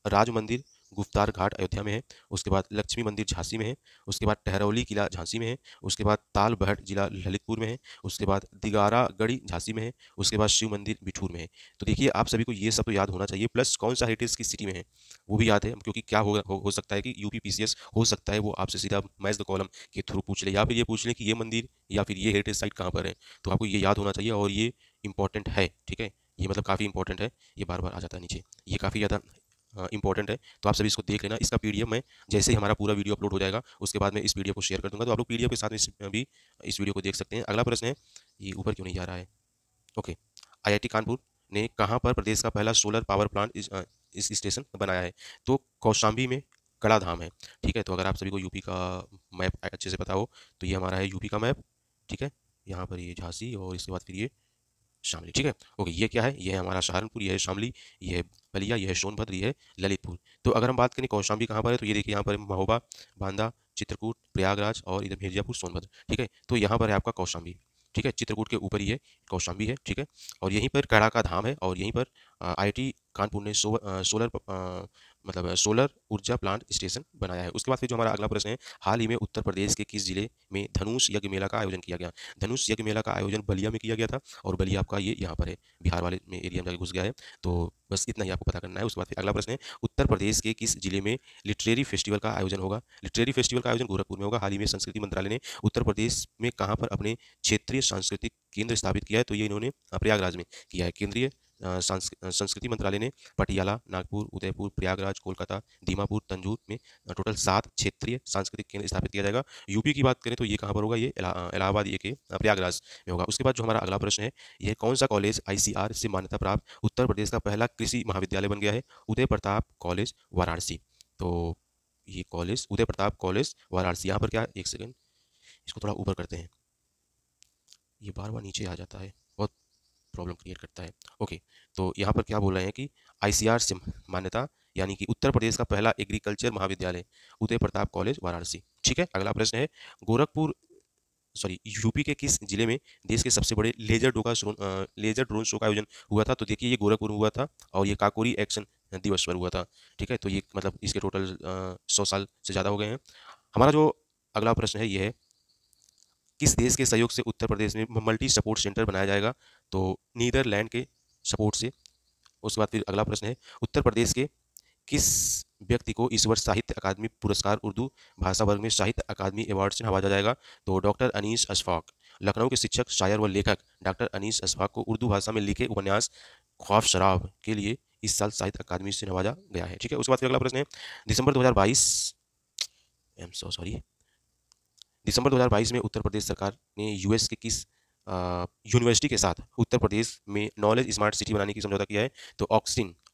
राज मंदिर गुफ्तार घाट अयोध्या में है, उसके बाद लक्ष्मी मंदिर झांसी में है, उसके बाद टहरौली किला झांसी में है, उसके बाद ताल बहट जिला ललितपुर में है, उसके बाद दिगारागढ़ी झांसी में है, उसके बाद शिव मंदिर बिठूर में है। तो देखिए आप सभी को ये सब तो याद होना चाहिए, प्लस कौन सा हेरिटेज की सिटी में है वो भी याद है, क्योंकि क्या हो सकता है कि यूपी पीसीएस हो सकता है वो आपसे सीधा मैच द कॉलम के थ्रू पूछ ले, या फिर ये पूछ ले कि ये मंदिर या फिर ये हेरिटेज साइट कहाँ पर है। तो आपको ये याद होना चाहिए, और ये इंपॉर्टेंट है। ठीक है, ये मतलब काफ़ी इंपॉर्टेंट है, ये बार बार आ जाता है नीचे, ये काफ़ी ज़्यादा इंपॉर्टेंट है। तो आप सभी इसको देख लेना, इसका पीडीएफ मैं जैसे ही हमारा पूरा वीडियो अपलोड हो जाएगा उसके बाद मैं इस पीडीएफ को शेयर कर दूंगा, तो आप लोग पीडीएफ के साथ भी इस वीडियो को देख सकते हैं। अगला प्रश्न है, ये ऊपर क्यों नहीं जा रहा है, ओके, आईआईटी कानपुर ने कहाँ पर प्रदेश का पहला सोलर पावर प्लांट इस स्टेशन बनाया है? तो कौशाम्बी में कड़ा धाम है। ठीक है, तो अगर आप सभी को यूपी का मैप अच्छे से पता हो तो ये हमारा है यूपी का मैप। ठीक है, यहाँ पर ये झांसी और इसके बाद फिर ये शामली। ठीक है, ओके, ये क्या है, ये है हमारा सहारनपुर, ये है शामली, ये है बलिया, ये है सोनभद्र, ये है ललितपुर। तो अगर हम बात करें कौशाम्बी कहाँ पर है, तो ये देखिए यहाँ पर महोबा, बांदा, चित्रकूट, प्रयागराज और इधर मिर्जापुर सोनभद्र। ठीक है, तो यहाँ पर है आपका कौशाम्बी। ठीक है, चित्रकूट के ऊपर ही है कौशाम्बी है। ठीक है, और यहीं पर कड़ा का धाम है, और यहीं पर आईआईटी कानपुर ने मतलब सोलर ऊर्जा प्लांट स्टेशन बनाया है। उसके बाद फिर जो हमारा अगला प्रश्न है, हाल ही में उत्तर प्रदेश के किस जिले में धनुष यज्ञ मेला का आयोजन किया गया? धनुष यज्ञ मेला का आयोजन बलिया में किया गया था, और बलिया आपका ये यहाँ पर है, बिहार वाले में एरिया में जाकर घुस गया है। तो बस इतना ही आपको पता करना है। उसके बाद फिर अगला प्रश्न है, उत्तर प्रदेश के किस जिले में लिटरेरी फेस्टिवल का आयोजन होगा? लिटरेरी फेस्टिवल का आयोजन गोरखपुर में होगा। हाल ही में संस्कृति मंत्रालय ने उत्तर प्रदेश में कहाँ पर अपने क्षेत्रीय सांस्कृतिक केंद्र स्थापित किया है? तो ये इन्होंने प्रयागराज में किया है। केंद्रीय संस्कृति मंत्रालय ने पटियाला, नागपुर, उदयपुर, प्रयागराज, कोलकाता, दीमापुर, तंजूर में टोटल 7 क्षेत्रीय सांस्कृतिक केंद्र स्थापित किया जाएगा। यूपी की बात करें तो ये कहाँ पर होगा, ये इलाहाबाद ये के प्रयागराज में होगा। उसके बाद जो हमारा अगला प्रश्न है, यह कौन सा कॉलेज आईसीआर से मान्यता प्राप्त उत्तर प्रदेश का पहला कृषि महाविद्यालय बन गया है? उदय प्रताप कॉलेज वाराणसी। तो ये कॉलेज उदय प्रताप कॉलेज वाराणसी। यहाँ पर क्या, एक सेकेंड इसको थोड़ा ऊपर करते हैं, ये बार बार नीचे आ जाता है, बहुत प्रॉब्लम क्रिएट करता है। ओके, तो यहाँ पर क्या बोल रहे हैं कि आईसीआर से मान्यता, यानी कि उत्तर प्रदेश का पहला एग्रीकल्चर महाविद्यालय उदय प्रताप कॉलेज वाराणसी। ठीक है, अगला प्रश्न है गोरखपुर यूपी के किस जिले में देश के सबसे बड़े लेजर ड्रोन शो का आयोजन हुआ था? तो देखिए ये गोरखपुर हुआ था और ये काकोरी एक्शन दिवस पर हुआ था। ठीक है, तो ये मतलब इसके टोटल 100 साल से ज़्यादा हो गए हैं। हमारा जो अगला प्रश्न है ये है, किस देश के सहयोग से उत्तर प्रदेश में मल्टी सपोर्ट सेंटर बनाया जाएगा? तो नीदरलैंड के सपोर्ट से। उसके बाद फिर अगला प्रश्न है, उत्तर प्रदेश के किस व्यक्ति को इस वर्ष साहित्य अकादमी पुरस्कार उर्दू भाषा वर्ग में साहित्य अकादमी अवार्ड से नवाजा जाएगा? तो डॉक्टर अनीस अशफाक। लखनऊ के शिक्षक, शायर व लेखक डॉक्टर अनीस अशफाक को उर्दू भाषा में लिखे उपन्यास ख्वाब शराब के लिए इस साल साहित्य अकादमी से नवाजा गया है। ठीक है, उसके बाद फिर अगला प्रश्न है, दिसंबर 2022 आई एम सो सॉरी दिसंबर 2022 में उत्तर प्रदेश सरकार ने यूएस के किस यूनिवर्सिटी के साथ उत्तर प्रदेश में नॉलेज स्मार्ट सिटी बनाने की समझौता किया है? तो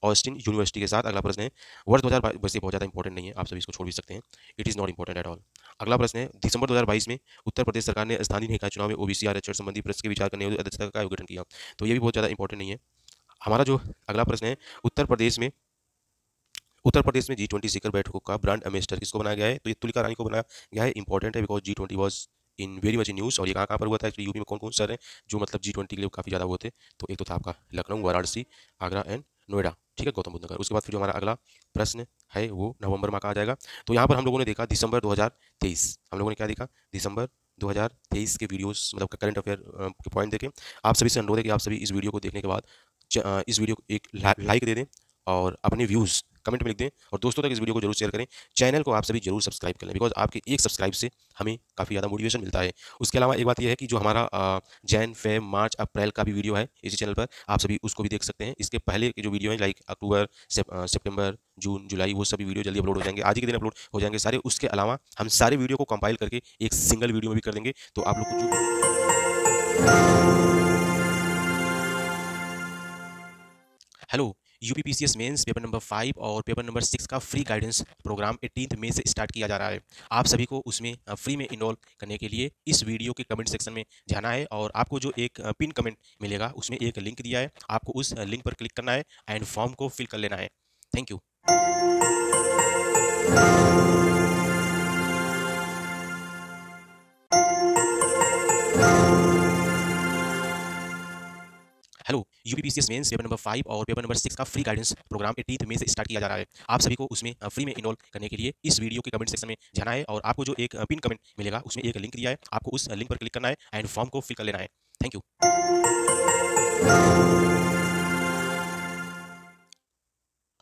ऑस्टिन यूनिवर्सिटी के साथ। अगला प्रश्न है, वर्ष 2022, वैसे बहुत ज़्यादा इंपॉर्टेंट नहीं है, आप सभी इसको छोड़ भी सकते हैं, it is not important at all. अगला प्रश्न है, दिसंबर 2022 में उत्तर प्रदेश सरकार ने स्थानीय निकाय चुनाव में ओबीसी आरक्षण संबंधी प्रश्न के विचार करने हेतु अध्यक्षता का गठन किया। तो ये भी बहुत ज़्यादा इंपॉर्टेंट नहीं है। हमारा जो अगला प्रश्न है, उत्तर प्रदेश में G20 शिखर बैठकों का ब्रांड एम्बेसडर किसको बनाया गया है? तो ये तुलिका रानी को बनाया गया है। इंपॉर्टेंट है because G20 was in very much in news. और ये कहाँ पर हुआ था एक्चुअली? यूपी में कौन कौन शहर हैं जो मतलब G20 के लिए काफ़ी ज़्यादा हुए थे? तो एक तो था आपका लखनऊ, वाराणसी, आगरा एंड नोएडा। ठीक है, गौतम बुद्ध नगर। उसके बाद फिर जो हमारा अगला प्रश्न है वो नवंबर माह का आ जाएगा। तो यहाँ पर हम लोगों ने देखा दिसंबर 2023, हम लोगों ने क्या देखा? दिसंबर 2023 के वीडियोस, मतलब करंट अफेयर के पॉइंट देखें। आप सभी से अनुरोध है कि आप सभी इस वीडियो को देखने के बाद इस वीडियो को एक लाइक दे दें और अपने व्यूज़ कमेंट में लिख दें और दोस्तों तक इस वीडियो को जरूर शेयर करें। चैनल को आप सभी जरूर सब्सक्राइब कर लें बिकॉज आपके एक सब्सक्राइब से हमें काफ़ी ज़्यादा मोटिवेशन मिलता है। उसके अलावा एक बात यह है कि जो हमारा जैन, फेब, मार्च, अप्रैल का भी वीडियो है इसी चैनल पर, आप सभी उसको भी देख सकते हैं। इसके पहले के जो वीडियो है लाइक अक्टूबर, सितंबर, जून, जुलाई, वो सभी वीडियो जल्दी अपलोड हो जाएंगे, आज ही के दिन अपलोड हो जाएंगे सारे। उसके अलावा हम सारे वीडियो को कंपाइल करके एक सिंगल वीडियो में भी कर देंगे। तो आप लोग को hello, UPPCS mains paper number 5 और पेपर नंबर 6 का फ्री गाइडेंस प्रोग्राम 18 मई से स्टार्ट किया जा रहा है। आप सभी को उसमें फ्री में इनरोल करने के लिए इस वीडियो के कमेंट सेक्शन में जाना है और आपको जो एक पिन कमेंट मिलेगा उसमें एक लिंक दिया है, आपको उस लिंक पर क्लिक करना है एंड फॉर्म को फिल कर लेना है। Thank you. Hello, UPPCS mains paper number 5 और पेपर नंबर 6 का फ्री गाइडेंस प्रोग्राम 18 मई से स्टार्ट किया जा रहा है। आप सभी को उसमें फ्री में इनरोल करने के लिए इस वीडियो के कमेंट सेक्शन में जाना है और आपको जो एक पिन कमेंट मिलेगा उसमें एक लिंक दिया है, आपको उस लिंक पर क्लिक करना है एंड फॉर्म को फिल कर लेना है। Thank you.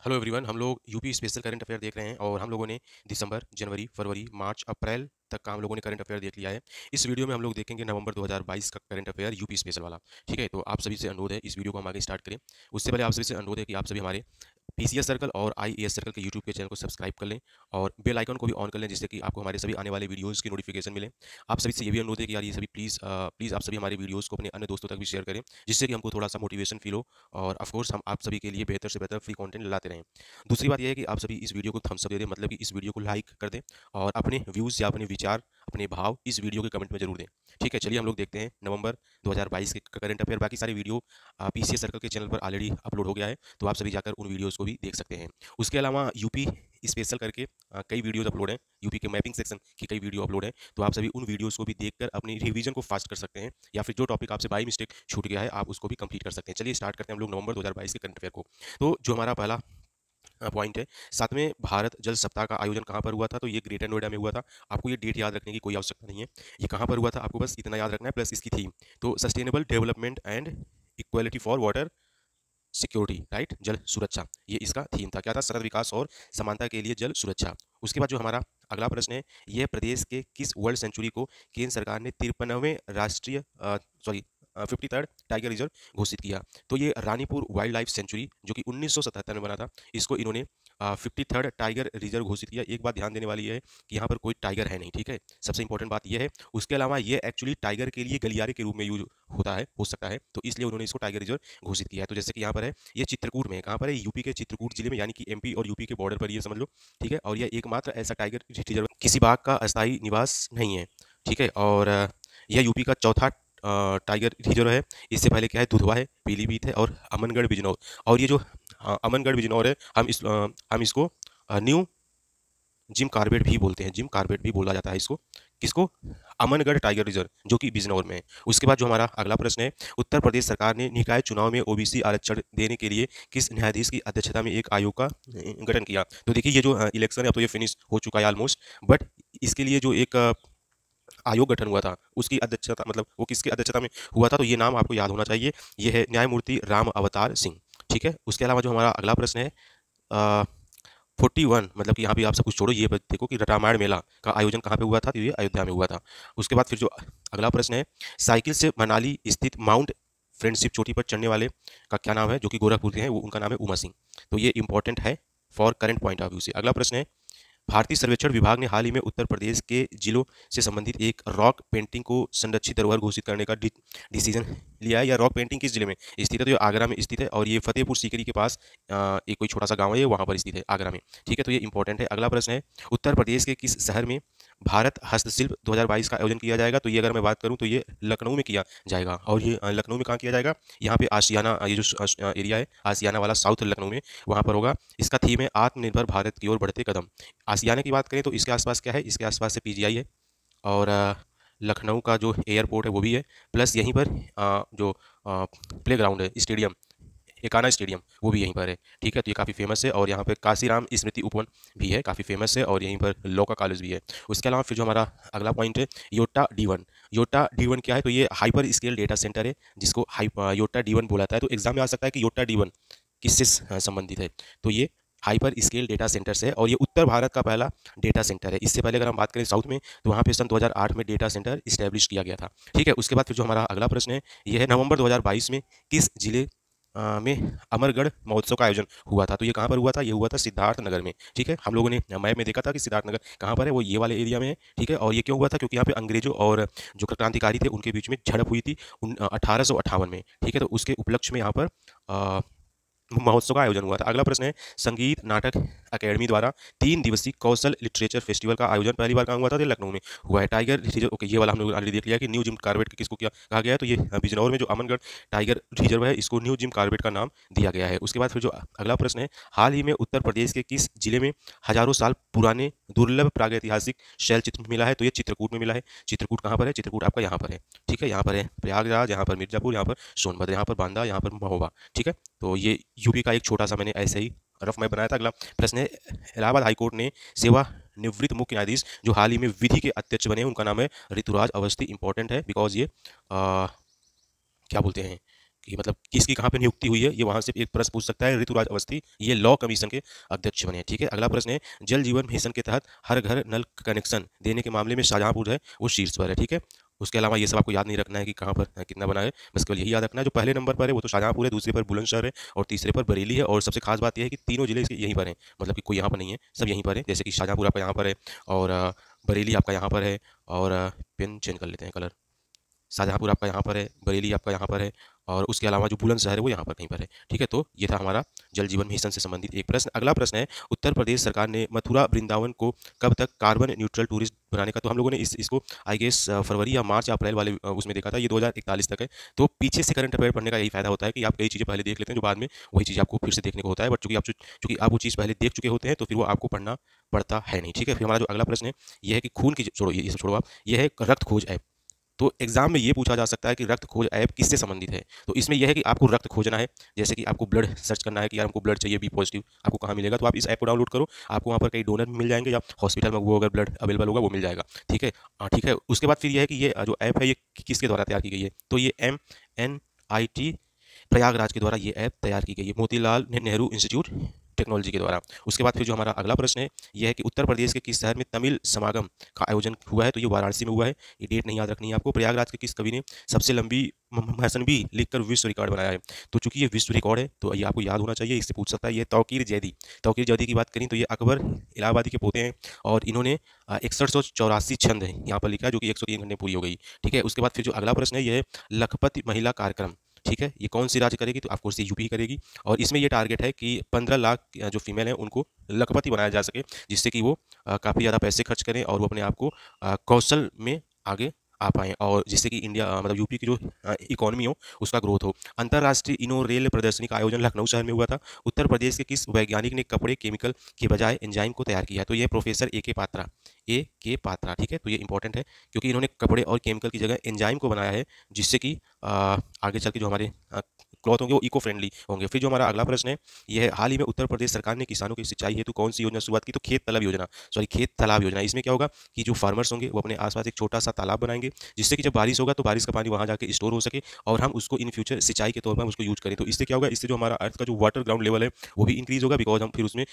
हेलो एवरीवन, हम लोग यूपी स्पेशल करंट अफेयर देख रहे हैं और हम लोगों ने दिसंबर, जनवरी, फरवरी, मार्च, अप्रैल तक का हम लोगों ने करंट अफेयर देख लिया है। इस वीडियो में हम लोग देखेंगे नवंबर 2022 का करंट अफेयर यूपी स्पेशल वाला। ठीक है, तो आप सभी से अनुरोध है इस वीडियो को हम आगे स्टार्ट करें उससे पहले आप सभी से अनुरोध है कि आप सभी हमारे पीसीएस सर्कल और आईएएस सर्कल के यूट्यूब के चैनल को सब्सक्राइब कर लें और बेल आइकन को भी ऑन कर लें जिससे कि आपको हमारे सभी आने वाले वीडियोस की नोटिफिकेशन मिले। आप सभी से ये भी अनुरोध है कि यार ये सभी प्लीज़ आप सभी हमारे वीडियोस को अपने अन्य दोस्तों तक भी शेयर करें जिससे कि हमको थोड़ा सा मोटिवेशन फील हो और ऑफकोर्स हम आप सभी के लिए बेहतर से बेहतर फ्री कंटेंट लाते रहें। दूसरी बात यह है कि आप सभी इस वीडियो को थम्स अप दे दें, मतलब कि इस वीडियो को लाइक कर दें और अपने व्यूज़ या अपने विचार, अपने भाव इस वीडियो के कमेंट में जरूर दें। ठीक है, चलिए हम लोग देखते हैं नवंबर 2022 के करंट अफेयर। बाकी सारे वीडियो पीसीएस सर्कल के चैनल पर ऑलरेडी अपलोड हो गया है, तो आप सभी जाकर उन वीडियोज़ को भी देख सकते हैं। उसके अलावा यूपी स्पेशल करके कई वीडियोज़ अपलोड हैं, यूपी के मैपिंग सेक्शन की कई वीडियो अपलोड हैं, तो आप सभी उन वीडियोज़ को भी देखकर अपनी रिवीजन को फास्ट कर सकते हैं या फिर जो टॉपिक आपसे बाई मिस्टेक छूट गया है आप उसको भी कंप्लीट कर सकते हैं। चलिए स्टार्ट करते हैं हम लोग नवंबर 2022 के करंट अफेयर को। तो जो हमारा पहला पॉइंट है, 7वें भारत जल सप्ताह का आयोजन कहाँ पर हुआ था? तो ये ग्रेटर नोएडा में हुआ था। आपको ये डेट याद रखने की कोई आवश्यकता नहीं है, ये कहाँ पर हुआ था आपको बस इतना याद रखना है, प्लस इसकी थीम तो sustainable development and equality for water security, right, जल सुरक्षा, ये इसका थीम था। क्या था? सतत विकास और समानता के लिए जल सुरक्षा। उसके बाद जो हमारा अगला प्रश्न है, यह प्रदेश के किस वर्ल्ड सेंचुरी को केंद्र सरकार ने 53वें राष्ट्रीय 53rd टाइगर रिजर्व घोषित किया। तो ये रानीपुर वाइल्ड लाइफ सेंचुरी जो कि 1977 में बना था, इसको इन्होंने 53rd टाइगर रिजर्व घोषित किया। एक बात ध्यान देने वाली है कि यहाँ पर कोई टाइगर है नहीं, ठीक है, सबसे इंपॉर्टेंट बात यह है। उसके अलावा ये एक्चुअली टाइगर के लिए गलियारे के रूप में यूज होता है, हो सकता है, तो इसलिए उन्होंने इसको टाइगर रिजर्व घोषित किया है। तो जैसे कि यहाँ पर है, ये चित्रकूट में, कहाँ पर है, यूपी के चित्रकूट जिले में, यानी कि एमपी और यूपी के बॉर्डर पर, ये समझ लो, ठीक है। और यह एकमात्र ऐसा टाइगर रिजर्व, किसी बाघ का अस्थायी निवास नहीं है, ठीक है। और यह यूपी का चौथा टाइगर रिजर्व है। इससे पहले क्या है, दुधवा है, पीलीभीत है और अमनगढ़ बिजनौर। और ये जो अमनगढ़ बिजनौर है, हम इसको न्यू जिम कार्बेट भी बोलते हैं, जिम कार्बेट भी बोला जाता है इसको, किसको, अमनगढ़ टाइगर रिजर्व जो कि बिजनौर में है। उसके बाद जो हमारा अगला प्रश्न है, उत्तर प्रदेश सरकार ने निकाय चुनाव में ओबीसी आरक्षण देने के लिए किस न्यायाधीश की अध्यक्षता में एक आयोग का गठन किया। तो देखिए, ये जो इलेक्शन है, अब तो ये फिनिश हो चुका है ऑलमोस्ट, बट इसके लिए जो एक आयोग गठन हुआ था, उसकी अध्यक्षता, मतलब वो किसकी अध्यक्षता में हुआ था, तो ये नाम आपको याद होना चाहिए, ये है न्यायमूर्ति राम अवतार सिंह, ठीक है। उसके अलावा जो हमारा अगला प्रश्न है, 41, मतलब कि यहाँ भी आप सब कुछ छोड़ो, ये देखो कि रामायण मेला का आयोजन कहाँ पे हुआ था, तो ये अयोध्या में हुआ था। उसके बाद फिर जो अगला प्रश्न है, साइकिल से मनाली स्थित माउंट फ्रेंडशिप चोटी पर चढ़ने वाले का क्या नाम है, जो कि गोरखपुर के हैं, वो उनका नाम है उमा सिंह। तो ये इंपॉर्टेंट है for current point of view से। अगला प्रश्न है, भारतीय सर्वेक्षण विभाग ने हाल ही में उत्तर प्रदेश के जिलों से संबंधित एक रॉक पेंटिंग को संरक्षित धरोहर घोषित करने का डिसीजन लिया है। या रॉक पेंटिंग किस जिले में स्थित है, तो ये आगरा में स्थित है, और ये फतेहपुर सीकरी के पास एक कोई छोटा सा गांव है, ये वहाँ पर स्थित है, आगरा में, ठीक है। तो ये इंपॉर्टेंट है। अगला प्रश्न है, उत्तर प्रदेश के किस शहर में भारत हस्तशिल्प 2022 का आयोजन किया जाएगा, तो ये अगर मैं बात करूँ तो ये लखनऊ में किया जाएगा। और ये लखनऊ में कहाँ किया जाएगा, यहाँ पे आशियाना, ये जो एरिया है आशियाना वाला, साउथ लखनऊ में, वहाँ पर होगा। इसका थीम है आत्मनिर्भर भारत की ओर बढ़ते कदम। आशियाना की बात करें तो इसके आसपास क्या है, इसके आसपास से पीजीआई है, और लखनऊ का जो एयरपोर्ट है वो भी है, प्लस यहीं पर जो प्ले ग्राउंड है, स्टेडियम, एकाना स्टेडियम, वो भी यहीं पर है, ठीक है। तो ये काफ़ी फेमस है, और यहाँ पे काशीराम स्मृति उपवन भी है, काफ़ी फेमस है, और यहीं पर लॉ का कॉलेज भी है। उसके अलावा फिर जो हमारा अगला पॉइंट है, योटा D1। योटा D1 क्या है, तो ये हाइपर स्केल डेटा सेंटर है, जिसको योटा D1 बोला जाता है। तो एग्जाम में आ सकता है कि योटा D1 किससे संबंधित है, तो ये हाइपर स्केल डेटा सेंटर से है, और ये उत्तर भारत का पहला डेटा सेंटर है। इससे पहले अगर हम बात करें साउथ में, तो वहाँ पे सन 2008 में डेटा सेंटर इस्टेब्लिश किया गया था, ठीक है। उसके बाद फिर जो हमारा अगला प्रश्न है, यह है, नवंबर 2022 में किस जिले में अमरगढ़ महोत्सव का आयोजन हुआ था, तो ये कहाँ पर हुआ था, ये हुआ था सिद्धार्थ नगर में, ठीक है। हम लोगों ने मैप में देखा था कि सिद्धार्थ नगर कहाँ पर है, वो ये वाले एरिया में है, ठीक है। और ये क्यों हुआ था, क्योंकि यहाँ पे अंग्रेजों और जो क्रांतिकारी थे उनके बीच में झड़प हुई थी 1858 में, ठीक है। तो उसके उपलक्ष्य में यहाँ पर महोत्सव का आयोजन हुआ था। अगला प्रश्न है, संगीत नाटक अकेडमी द्वारा 3 दिवसीय कौशल लिटरेचर फेस्टिवल का आयोजन पहली बार कहाँ हुआ था, तो लखनऊ में हुआ है। टाइगर रिजर्व, ओके, ये वाला हम लोग ऑलरेडी देख लिया कि न्यू जिम कार्बेट किसको क्या कहा गया है, तो ये बिजनौर में जो अमनगढ़ टाइगर रिजर्व है, इसको न्यू जिम कार्बेट का नाम दिया गया है। उसके बाद फिर जो अगला प्रश्न है, हाल ही में उत्तर प्रदेश के किस जिले में हजारों साल पुराने दुर्लभ प्रागैतिहासिक शैल चित्र मिला है, तो ये चित्रकूट में मिला है। चित्रकूट कहाँ पर है, चित्रकूट आपका यहाँ पर है, ठीक है। यहाँ पर है प्रयागराज, यहाँ पर मिर्जापुर, यहाँ पर सोनभद्र, यहाँ पर बांदा, यहाँ पर महोबा, ठीक है। तो ये यूपी का एक छोटा सा मैंने ऐसे ही रफ मैप बनाया था। अगला प्रश्न है, इलाहाबाद हाईकोर्ट ने सेवानिवृत्त मुख्य न्यायाधीश जो हाल ही में विधि के अध्यक्ष बने, उनका नाम है ऋतुराज अवस्थी। इंपॉर्टेंट है बिकॉज ये क्या बोलते हैं कि मतलब किसकी कहाँ पे नियुक्ति हुई है, ये वहाँ से एक प्रश्न पूछ सकता है। ऋतुराज अवस्थी ये लॉ कमीशन के अध्यक्ष बने, ठीक है। अगला प्रश्न है, जल जीवन मिशन के तहत हर घर नल कनेक्शन देने के मामले में शाहजहाँपुर है वो शीर्ष पर है, ठीक है। उसके अलावा ये सब आपको याद नहीं रखना है कि कहाँ पर कितना बना है, बस केवल यही याद रखना है जो पहले नंबर पर है वो तो शाहजहाँपुर है, दूसरे पर बुलंदशहर है, और तीसरे पर बरेली है। और सबसे खास बात यह है कि तीनों जिले इसके यहीं पर हैं, मतलब कि कोई यहाँ पर नहीं है, सब यहीं पर है। जैसे कि शाहजहाँपुर आपका यहाँ पर है, और बरेली आपका यहाँ पर है, और पेन चेंज कर लेते हैं कलर, शाहजहाँपुर आपका यहाँ पर है, बरेली आपका यहाँ पर है, और उसके अलावा जो बुलंदशहर है वो यहाँ पर कहीं पर है, ठीक है। तो ये था हमारा जल जीवन मिशन से संबंधित एक प्रश्न। अगला प्रश्न है, उत्तर प्रदेश सरकार ने मथुरा वृंदावन को कब तक कार्बन न्यूट्रल टूरिस्ट बनाने का, तो हम लोगों ने इसको आई गेस फरवरी या मार्च या अप्रैल वाले उसमें देखा था, ये 2041 तक है। तो पीछे से करंट अफेयर पढ़ने का यही फायदा होता है कि आप कई चीज़ें पहले देख लेते हैं जो बाद में वही चीज़ आपको फिर से देखने को होता है, बट चूंकि आप वो चीज़ पहले देख चुके होते हैं तो फिर वो आपको पढ़ना पड़ता है नहीं, ठीक है। फिर हमारा जो अगला प्रश्न है यह है कि खून की, छोड़ो ये सब छोड़ो आप, यह है रक्त खोज ऐप। तो एग्जाम में ये पूछा जा सकता है कि रक्त खोज ऐप किससे संबंधित है, तो इसमें यह है कि आपको रक्त खोजना है, जैसे कि आपको ब्लड सर्च करना है कि यार हमको ब्लड चाहिए बी पॉजिटिव, आपको कहाँ मिलेगा, तो आप इस ऐप को डाउनलोड करो, आपको वहाँ पर कई डोनर मिल जाएंगे, या हॉस्पिटल में वो अगर ब्लड अवेलेबल होगा वो मिल जाएगा, ठीक है। ठीक है। उसके बाद फिर यह है कि ये जो ऐप है ये किसके द्वारा तैयार की गई है, तो ये MNIT प्रयागराज के द्वारा ये ऐप तैयार की गई है, मोतीलाल नेहरू इंस्टीट्यूट टेक्नोलॉजी के द्वारा। उसके बाद फिर जो हमारा अगला प्रश्न है यह है कि उत्तर प्रदेश के किस शहर में तमिल समागम का आयोजन हुआ है, तो ये वाराणसी में हुआ है। ये डेट नहीं याद रखनी है आपको। प्रयागराज के किस कवि ने सबसे लंबी मसनबी लिखकर विश्व रिकॉर्ड बनाया है, तो चूंकि ये विश्व रिकॉर्ड है तो ये आपको याद होना चाहिए, इससे पूछ सकता है। ये तौकीर जैदी। तौकीर जैदी की बात करें तो ये अकबर इलाहाबादी के पोते हैं और इन्होंने 6184 छंद है यहाँ पर लिखा है, जो कि 103 घंटे पूरी हो गई। ठीक है, उसके बाद फिर जो अगला प्रश्न है यह है लखपति महिला कार्यक्रम। ठीक है, ये कौन सी राज्य करेगी, तो ऑफकोर्स ये यूपी ही करेगी। और इसमें ये टारगेट है कि 15 लाख जो फीमेल हैं उनको लखपति बनाया जा सके, जिससे कि वो काफ़ी ज़्यादा पैसे खर्च करें और वो अपने आप को कौशल में आगे आ पाएँ, और जिससे कि इंडिया मतलब यूपी की जो इकोनॉमी हो उसका ग्रोथ हो। अंतर्राष्ट्रीय इनो रेल प्रदर्शनी का आयोजन लखनऊ शहर में हुआ था। उत्तर प्रदेश के किस वैज्ञानिक ने कपड़े केमिकल के बजाय एंजाइम को तैयार किया है, तो ये प्रोफेसर ए के पात्रा। ए के पात्रा, ठीक है, तो ये इंपॉर्टेंट है क्योंकि इन्होंने कपड़े और केमिकल की जगह एंजाइम को बनाया है, जिससे कि आगे चल के जो हमारे क्लॉथ होंगे वो इको फ्रेंडली होंगे। फिर जो हमारा अगला प्रश्न है यह है हाल ही में उत्तर प्रदेश सरकार ने किसानों की सिंचाई हेतु कौन सी योजना शुरुआत की, तो खेत तालाब योजना। इसमें क्या होगा कि जो फार्मर्स होंगे वो अपने आसपास एक छोटा सा तालाब बनाएंगे, जिससे कि जब बारिश होगा तो बारिश का पानी वहाँ जाकर स्टोर हो सके और हम उसको इन फ्यूचर सिंचाई के तौर पर उसको यूज करें। तो इससे क्या होगा, इससे जो हमारा अर्थ का जो वाटर ग्राउंड लेवल है वो भी इंक्रीज होगा, बिकॉज हम फिर उसमें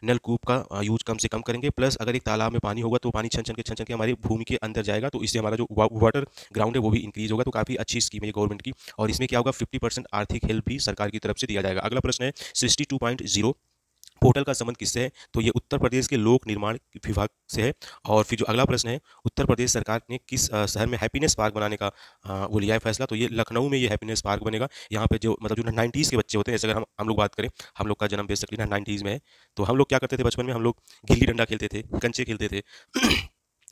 नलकूप का यूज कम से कम करेंगे। प्लस अगर एक तालाब में पानी होगा तो पानी छन छन के हमारी भूमि के अंदर जाएगा, तो इससे हमारा जो वाटर ग्राउंड है वो भी इंक्रीज होगा। तो काफ़ी अच्छी स्कीम है ये गवर्नमेंट की। और इसमें क्या होगा, 50% आर्थिक हेल्प भी सरकार की तरफ से दिया जाएगा। अगला प्रश्न है 62.0 पोर्टल का संबंध किससे है, तो ये उत्तर प्रदेश के लोक निर्माण विभाग से है। और फिर जो अगला प्रश्न है उत्तर प्रदेश सरकार ने किस शहर में हैप्पीनेस पार्क बनाने का वो लिया है फैसला, तो ये लखनऊ में ये हैप्पीनेस पार्क बनेगा। यहाँ पे जो मतलब जो 90s के बच्चे होते हैं, जैसे अगर हम लोग बात करें, हम लोग का जन्म बेसिकली 90s में है, तो हम लोग क्या करते थे बचपन में, हम लोग गिल्ली डंडा खेलते थे, कंचे खेलते थे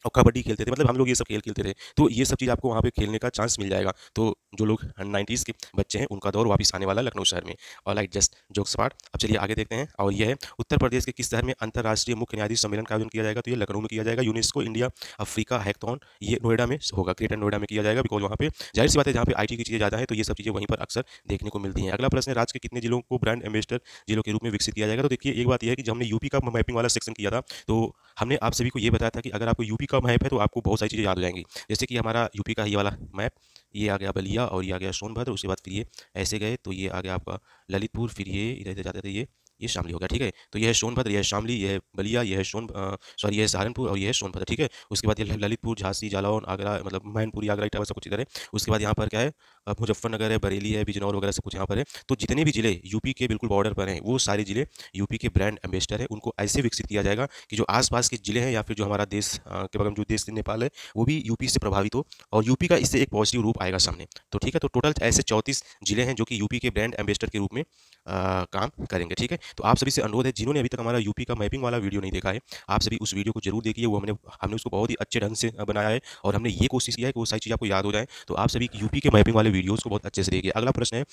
और कबड्डी खेलते थे, मतलब हम लोग ये सब खेल खेलते थे। तो ये सब चीज़ आपको वहाँ पे खेलने का चांस मिल जाएगा। तो जो लोग 90s के बच्चे हैं उनका दौर वापस आने वाला लखनऊ शहर में। और लाइक जस्ट जोक्स पार्ट। अब चलिए आगे देखते हैं, और ये है उत्तर प्रदेश के किस शहर में अंतर्राष्ट्रीय मुख्य न्यायाधीश सम्मेलन का आयोजन किया जाएगा, तो ये लखनऊ में किया जाएगा। यूनेस्को इंडिया अफ्रीका हैकथॉन ये नोएडा में होगा, ग्रेटर नोएडा में किया जाएगा, बिकॉज वहाँ पे जाहिर सी बात है जहाँ पे IT की चीज़ें ज़्यादा है तो ये सब चीज़ें वहीं पर अक्सर देखने को मिलती हैं। अगला प्रश्न है राज्य के कितने जिलों को ब्रांड एम्बेसडर जिलों के रूप में विकसित किया जाएगा, तो देखिए एक बात यह है कि जब हमने यूपी का मैपिंग वाला सेक्शन किया था तो हमने आप सभी को ये बताया था कि अगर आपको यूपी का मैप है तो आपको बहुत सारी चीज़ें याद हो जाएंगी। जैसे कि हमारा यूपी का ये वाला मैप, ये आ गया बलिया और ये आ गया सोनभद्र, उसके बाद फिर ये ऐसे गए तो ये आ गया आपका ललितपुर, फिर ये इधर जाते थे ये शामली हो गया। ठीक है, तो ये है सोनभद्र, ये है शामली, ये है बलिया, ये है सॉरी ये है सहारनपुर और ये है सोनभद्र। ठीक है, उसके बाद ये ललितपुर, झांसी, जालौन, आगरा, मतलब मैनपुरी, आगरा, इटावा सब कुछ इधर है। उसके बाद यहाँ पर क्या है, मुजफ्फरनगर है, बरेली है, बिजनौर वगैरह सब कुछ यहाँ पर है। तो जितने भी जिले यूपी के बिल्कुल बॉर्डर पर हैं वो सारे जिले यूपी के ब्रांड एम्बेसडर हैं। उनको ऐसे विकसित किया जाएगा कि जो आसपास के जिले हैं या फिर जो हमारा देश के बगल में जो देश नेपाल है वो भी यूपी से प्रभावित हो और यूपी का इससे एक पॉजिटिव रूप आएगा सामने। तो ठीक है, तो टोटल ऐसे 34 जिले हैं जो कि यूपी के ब्रांड एम्बेसडर के रूप में काम करेंगे। ठीक है, तो आप सभी से अनुरोध है जिन्होंने अभी तक हमारा यूपी का मैपिंग वाला वीडियो नहीं देखा है, आप सभी उस वीडियो को जरूर देखिए। वो हमने उसको बहुत ही अच्छे ढंग से बनाया है और हमने ये कोशिश किया है कि वो सारी चीज़ आपको याद हो जाए। तो आप सभी यूपी के मैपिंग वाले वीडियोज़ को बहुत अच्छे से देखिए। अगला प्रश्न है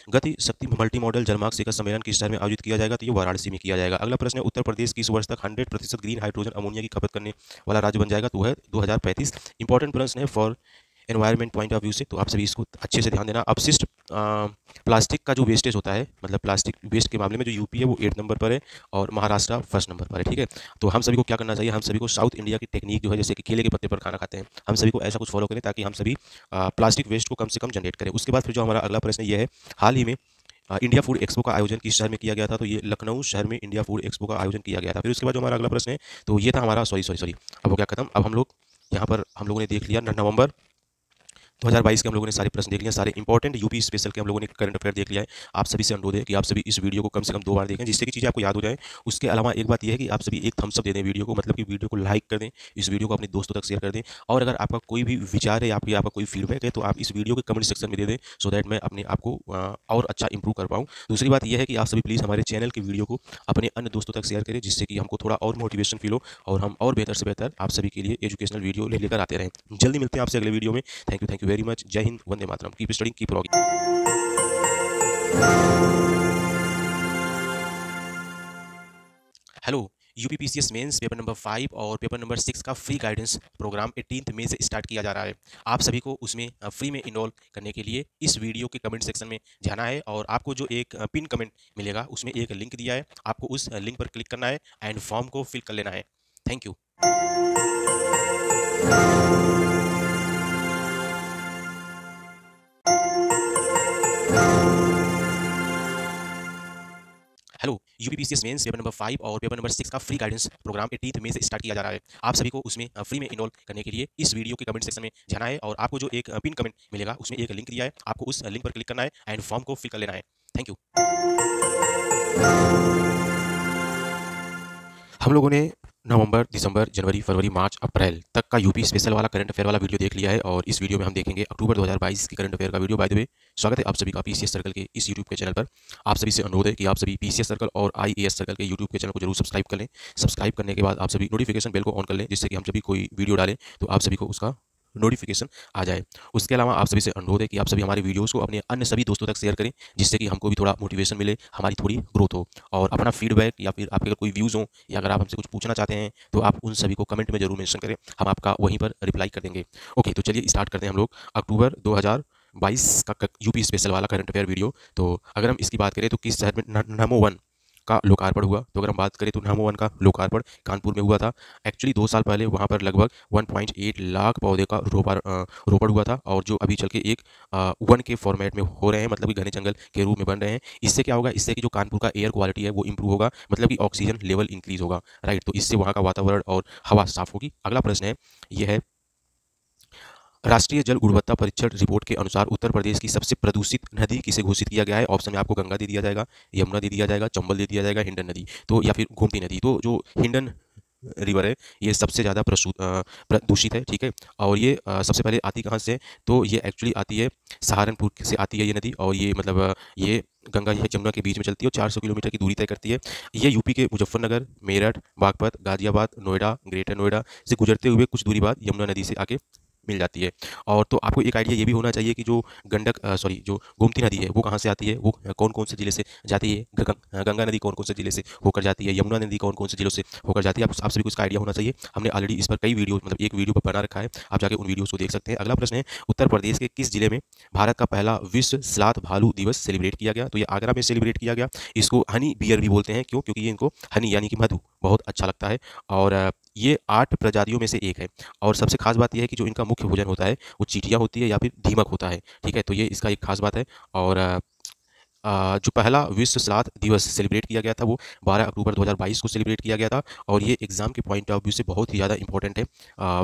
गति शक्ति मल्टी मॉडल जलमार्ग शिखर सम्मेलन किस शहर में आयोजित किया जाएगा, तो ये वाराणसी में किया जाएगा। अगला प्रश्न है उत्तर प्रदेश किस वर्ष तक 100% ग्रीन हाइड्रोजन अमोनिया की खपत करने वाला राज्य बन जाएगा, तो है 2035। इंपॉर्टेंट प्रश्न है for environment point of view से, तो आप सभी इसको अच्छे से ध्यान देना। अपशिष्ट प्लास्टिक का जो वेस्टेज होता है, मतलब प्लास्टिक वेस्ट के मामले में जो यूपी है वो 8 नंबर पर है और महाराष्ट्र 1st नंबर पर है। ठीक है, तो हम सभी को क्या करना चाहिए, हम सभी को साउथ इंडिया की टेक्निक जो है, जैसे कि केले के पत्ते पर खाना खाते हैं, हम सभी को ऐसा कुछ फॉलो करें ताकि हम सभी प्लास्टिक वेस्ट को कम से कम जनरेट करें। उसके बाद फिर जो हमारा अगला प्रश्न ये है हाल ही में इंडिया फूड एक्सपो का आयोजन किस शहर में किया गया था, तो ये लखनऊ शहर में इंडिया फूड एक्सपो का आयोजन किया गया था। फिर उसके बाद जो हमारा अगला प्रश्न है, तो ये था हमारा सॉरी अब वो क्या खत्म, अब हम लोग यहाँ पर हम लोगों ने देख लिया नवंबर 2022 के हम लोगों ने सारे प्रश्न देख लिए, सारे इंपॉर्टेंट यूपी स्पेशल के हम लोगों ने करंट अफेयर देख लिया है। आप सभी से अनुरोध है कि आप सभी इस वीडियो को कम से कम 2 बार देखें, जिससे कि चीज़ें आपको याद हो जाए। उसके अलावा एक बात यह है कि आप सभी एक थम्स अप दे दें वीडियो को, मतलब कि वीडियो को लाइक कर दें, इस वीडियो को अपने दोस्तों तक शेयर कर दें। और अगर आपका कोई भी विचार है या फिर आपका कोई फीडबैक है तो आप इस वीडियो के कमेंट सेक्शन में दे दें, सो दैट मैं अपने आप को और अच्छा इंप्रूव कर पाऊँ। दूसरी बात यह है कि आप सभी प्लीज़ हमारे चैनल की वीडियो को अपने अन्य दोस्तों तक शेयर करें, जिससे कि हमको थोड़ा और मोटिवेशन फील हो और हम और बेहतर से बेहतर आप सभी के लिए एजुकेशनल वीडियो लेकर आते रहें। जल्दी मिलते हैं आपसे अगले वीडियो में। Thank you very much. जय हिंद, वंदे मातरम। Keep studying, keep rocking. Hello, UPPCS mains paper number 5 और पेपर नंबर 6 का फ्री गाइडेंस प्रोग्राम 18 मई से स्टार्ट किया जा रहा है। आप सभी को उसमें फ्री में इनरोल करने के लिए इस वीडियो के कमेंट सेक्शन में जाना है और आपको जो एक पिन कमेंट मिलेगा उसमें एक लिंक दिया है, आपको उस लिंक पर क्लिक करना है एंड फॉर्म को फिल कर लेना है। Thank you. UPPCS mains paper number 5 और पेपर नंबर 6 का फ्री गाइडेंस प्रोग्राम 18 मई से स्टार्ट किया जा रहा है। आप सभी को उसमें फ्री में इनरोल करने के लिए इस वीडियो के कमेंट सेक्शन में जाना है और आपको जो एक पिन कमेंट मिलेगा उसमें एक लिंक दिया है, आपको उस लिंक पर क्लिक करना है एंड फॉर्म को फिल कर लेना है। Thank you. हम लोगों ने नवंबर, दिसंबर, जनवरी, फरवरी, मार्च, अप्रैल तक का यूपी स्पेशल वाला करंट अफेयर वाला वीडियो देख लिया है और इस वीडियो में हम देखेंगे अक्टूबर 2022 की करंट अफेयर का वीडियो। बाय द वे, स्वागत है आप सभी का पीसीएस सर्कल के इस यूट्यूब के चैनल पर। आप सभी से अनुरोध है कि आप सभी पीसीएस सर्कल और आईएएस सर्कल के यूट्यूब के चैनल को जरूर सब्सक्राइब कर लें। सब्सक्राइब करने के बाद आप सभी नोटिफिकेशन बेल को ऑन कर लें, जिससे कि हम जब भी कोई वीडियो डालें तो आप सभी को उसका नोटिफिकेशन आ जाए। उसके अलावा आप सभी से अनुरोध है कि आप सभी हमारे वीडियोस को अपने अन्य सभी दोस्तों तक शेयर करें, जिससे कि हमको भी थोड़ा मोटिवेशन मिले, हमारी थोड़ी ग्रोथ हो। और अपना फीडबैक या फिर आपके अगर कोई व्यूज़ हो या अगर आप हमसे कुछ पूछना चाहते हैं तो आप उन सभी को कमेंट में जरूर मेंशन करें, हम आपका वहीं पर रिप्लाई कर देंगे। ओके, तो चलिए स्टार्ट करते हैं हम लोग अक्टूबर 2022 का यूपी स्पेशल वाला करंट अफेयर वीडियो। तो अगर हम इसकी बात करें तो किस शहर में नमो वन का लोकार्पण हुआ, तो अगर हम बात करें तो नमो वन का लोकार्पण कानपुर में हुआ था। एक्चुअली 2 साल पहले वहाँ पर लगभग 1.8 लाख पौधे का रोपण हुआ था और जो अभी चल के एक वन के फॉर्मेट में हो रहे हैं, मतलब कि घने जंगल के रूप में बन रहे हैं। इससे क्या होगा, इससे कि जो कानपुर का एयर क्वालिटी है वो इंप्रूव होगा, मतलब कि ऑक्सीजन लेवल इंक्रीज होगा, राइट। तो इससे वहाँ का वातावरण और हवा साफ होगी। अगला प्रश्न है, यह है राष्ट्रीय जल गुणवत्ता परीक्षण रिपोर्ट के अनुसार उत्तर प्रदेश की सबसे प्रदूषित नदी किसे घोषित किया गया है। ऑप्शन में आपको गंगा दे दिया जाएगा, यमुना दे दिया जाएगा, चंबल दे दिया जाएगा, हिंडन नदी तो या फिर गोमती नदी। तो जो हिंडन रिवर है ये सबसे ज़्यादा प्रदूषित है, ठीक है। और ये सबसे पहले आती कहाँ से, तो ये एक्चुअली आती है सहारनपुर से आती है ये नदी, और ये मतलब ये गंगा ये जमुना के बीच में चलती है और 400 किलोमीटर की दूरी तय करती है। ये यूपी के मुजफ्फरनगर, मेरठ, बागपत, गाजियाबाद, नोएडा, ग्रेटर नोएडा से गुजरते हुए कुछ दूरी बाद यमुना नदी से आके मिल जाती है। और तो आपको एक आइडिया ये भी होना चाहिए कि जो जो गोमती नदी है वो कहाँ से आती है, वो कौन कौन से जिले से जाती है, गंगा नदी कौन कौन से जिले से होकर जाती है, यमुना नदी कौन कौन से जिलों से होकर जाती है, आप सभी को इसका आइडिया होना चाहिए। हमने ऑलरेडी इस पर कई वीडियो, मतलब एक वीडियो बना रखा है, आप जाके उन वीडियोज़ को देख सकते हैं। अगला प्रश्न है, उत्तर प्रदेश के किस जिले में भारत का पहला विश्व स्लात भालू दिवस सेलिब्रेट किया गया। तो ये आगरा में सेलिब्रेट किया गया। इसको हनी बियर भी बोलते हैं, क्यों, क्योंकि ये इनको हनी यानी कि मधु बहुत अच्छा लगता है और ये 8 प्रजातियों में से एक है। और सबसे खास बात यह है कि जो इनका मुख्य भोजन होता है वो चींटियाँ होती है या फिर दीमक होता है, ठीक है। तो ये इसका एक खास बात है। और जो पहला विश्व स्लात दिवस सेलिब्रेट किया गया था वो 12 अक्टूबर 2022 को सेलिब्रेट किया गया था। और ये एग्जाम के पॉइंट ऑफ व्यू से बहुत ही ज़्यादा इंपॉर्टेंट है।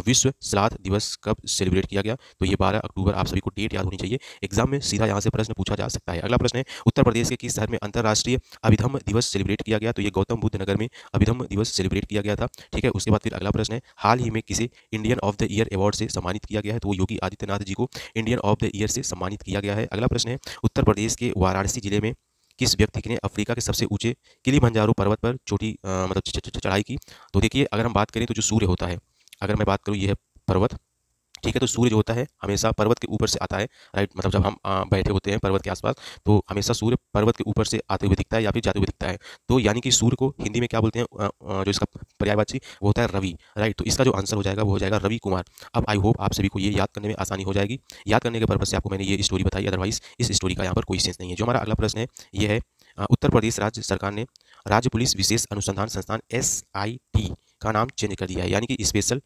विश्व स्लात दिवस कब सेलिब्रेट किया गया, तो ये 12 अक्टूबर, आप सभी को डेट याद होनी चाहिए, एग्जाम में सीधा यहाँ से प्रश्न पूछा जा सकता है। अगला प्रश्न है, उत्तर प्रदेश के किस शहर में अंतर्राष्ट्रीय अभिधम्म दिवस सेलिब्रेट किया गया। तो ये गौतम बुद्ध नगर में अभिधम्म दिवस सेलिब्रेट किया गया था, ठीक है। उसके बाद फिर अगला प्रश्न है, हाल ही में किसे Indian of the year award से सम्मानित किया गया है। तो वो योगी आदित्यनाथ जी को इंडियन ऑफ द ईयर से सम्मानित किया गया है। अगला प्रश्न है, उत्तर प्रदेश के वाराणसी जिले में किस व्यक्ति ने अफ्रीका के सबसे ऊंचे किलिमंजारो पर्वत पर चोटी मतलब चढ़ाई की। तो देखिए, अगर हम बात करें तो जो सूर्य होता है, अगर मैं बात करूँ ये है पर्वत, ठीक है। तो सूर्य जो होता है हमेशा पर्वत के ऊपर से आता है, राइट। मतलब जब हम बैठे होते हैं पर्वत के आसपास तो हमेशा सूर्य पर्वत के ऊपर से आते हुए दिखता है या फिर जाते हुए दिखता है। तो यानी कि सूर्य को हिंदी में क्या बोलते हैं, जो इसका पर्यायवाची वो होता है रवि, राइट। तो इसका जो आंसर हो जाएगा वो हो जाएगा रवि कुमार। अब आई होप आप सभी को ये याद करने में आसानी हो जाएगी। याद करने के पर्पज से आपको मैंने ये स्टोरी बताई, अदरवाइज इस स्टोरी का यहाँ पर कोई सेंस नहीं है। जो हमारा अगला प्रश्न है ये है, उत्तर प्रदेश राज्य सरकार ने राज्य पुलिस विशेष अनुसंधान संस्थान SIT का नाम चेंज कर दिया है, यानी कि स्पेशल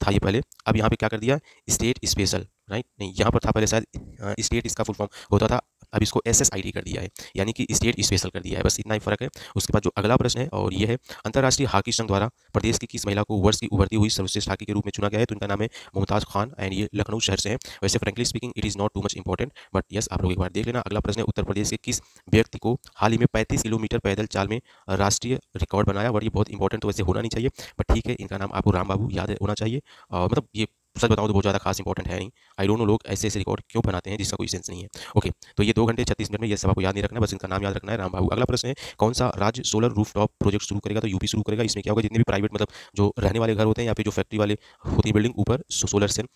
था ये पहले, अब यहाँ पे क्या कर दिया, स्टेट स्पेशल, राइट। नहीं, यहाँ पर था पहले शायद स्टेट इसका फुल फॉर्म होता था, अब इसको SSIT कर दिया है, यानी कि स्टेट स्पेशल कर दिया है, बस इतना ही फर्क है। उसके बाद जो अगला प्रश्न है और ये है, अंतर्राष्ट्रीय हॉकी संघ द्वारा प्रदेश की किस महिला को वर्ष की उभरती हुई सर्वश्रेष्ठ हॉकी के रूप में चुना गया है। तो इनका नाम है मुमताज़ खान एंड ये लखनऊ शहर से है। वैसे frankly speaking it is not too much important, but yes आप लोग एक बार देख लेना। अगला प्रश्न है, उत्तर प्रदेश के किस व्यक्ति को हाल ही में 35 किलोमीटर पैदल चाल में राष्ट्रीय रिकॉर्ड बनाया। बट ये बहुत इंपॉर्टेंट तो वैसे होना नहीं चाहिए, बट ठीक है, इनका नाम आपको राम बाबू याद होना चाहिए। मतलब ये सच बताऊं तो बहुत ज़्यादा खास इंपॉर्टेंट है नहीं। आई डोंट नो लोग ऐसे ऐसे रिकॉर्ड क्यों बनाते हैं जिसका कोई सेंस नहीं है। ओके, तो ये 2 घंटे 36 मिनट में ये सब आपको याद नहीं रखना, बस इनका नाम याद रखना है, राम बाबू। अगला प्रश्न है, कौन सा राज्य सोलर रूफ टॉप प्रोजेक्ट शुरू करेगा। तो यूपी शुरू करेगा। इसमें क्या होगा, जितने भी प्राइवेट मतलब जो रहने वाले घर होते हैं या फिर जो फैक्ट्री वाले होती है बिल्डिंग, ऊपर सोलर सेल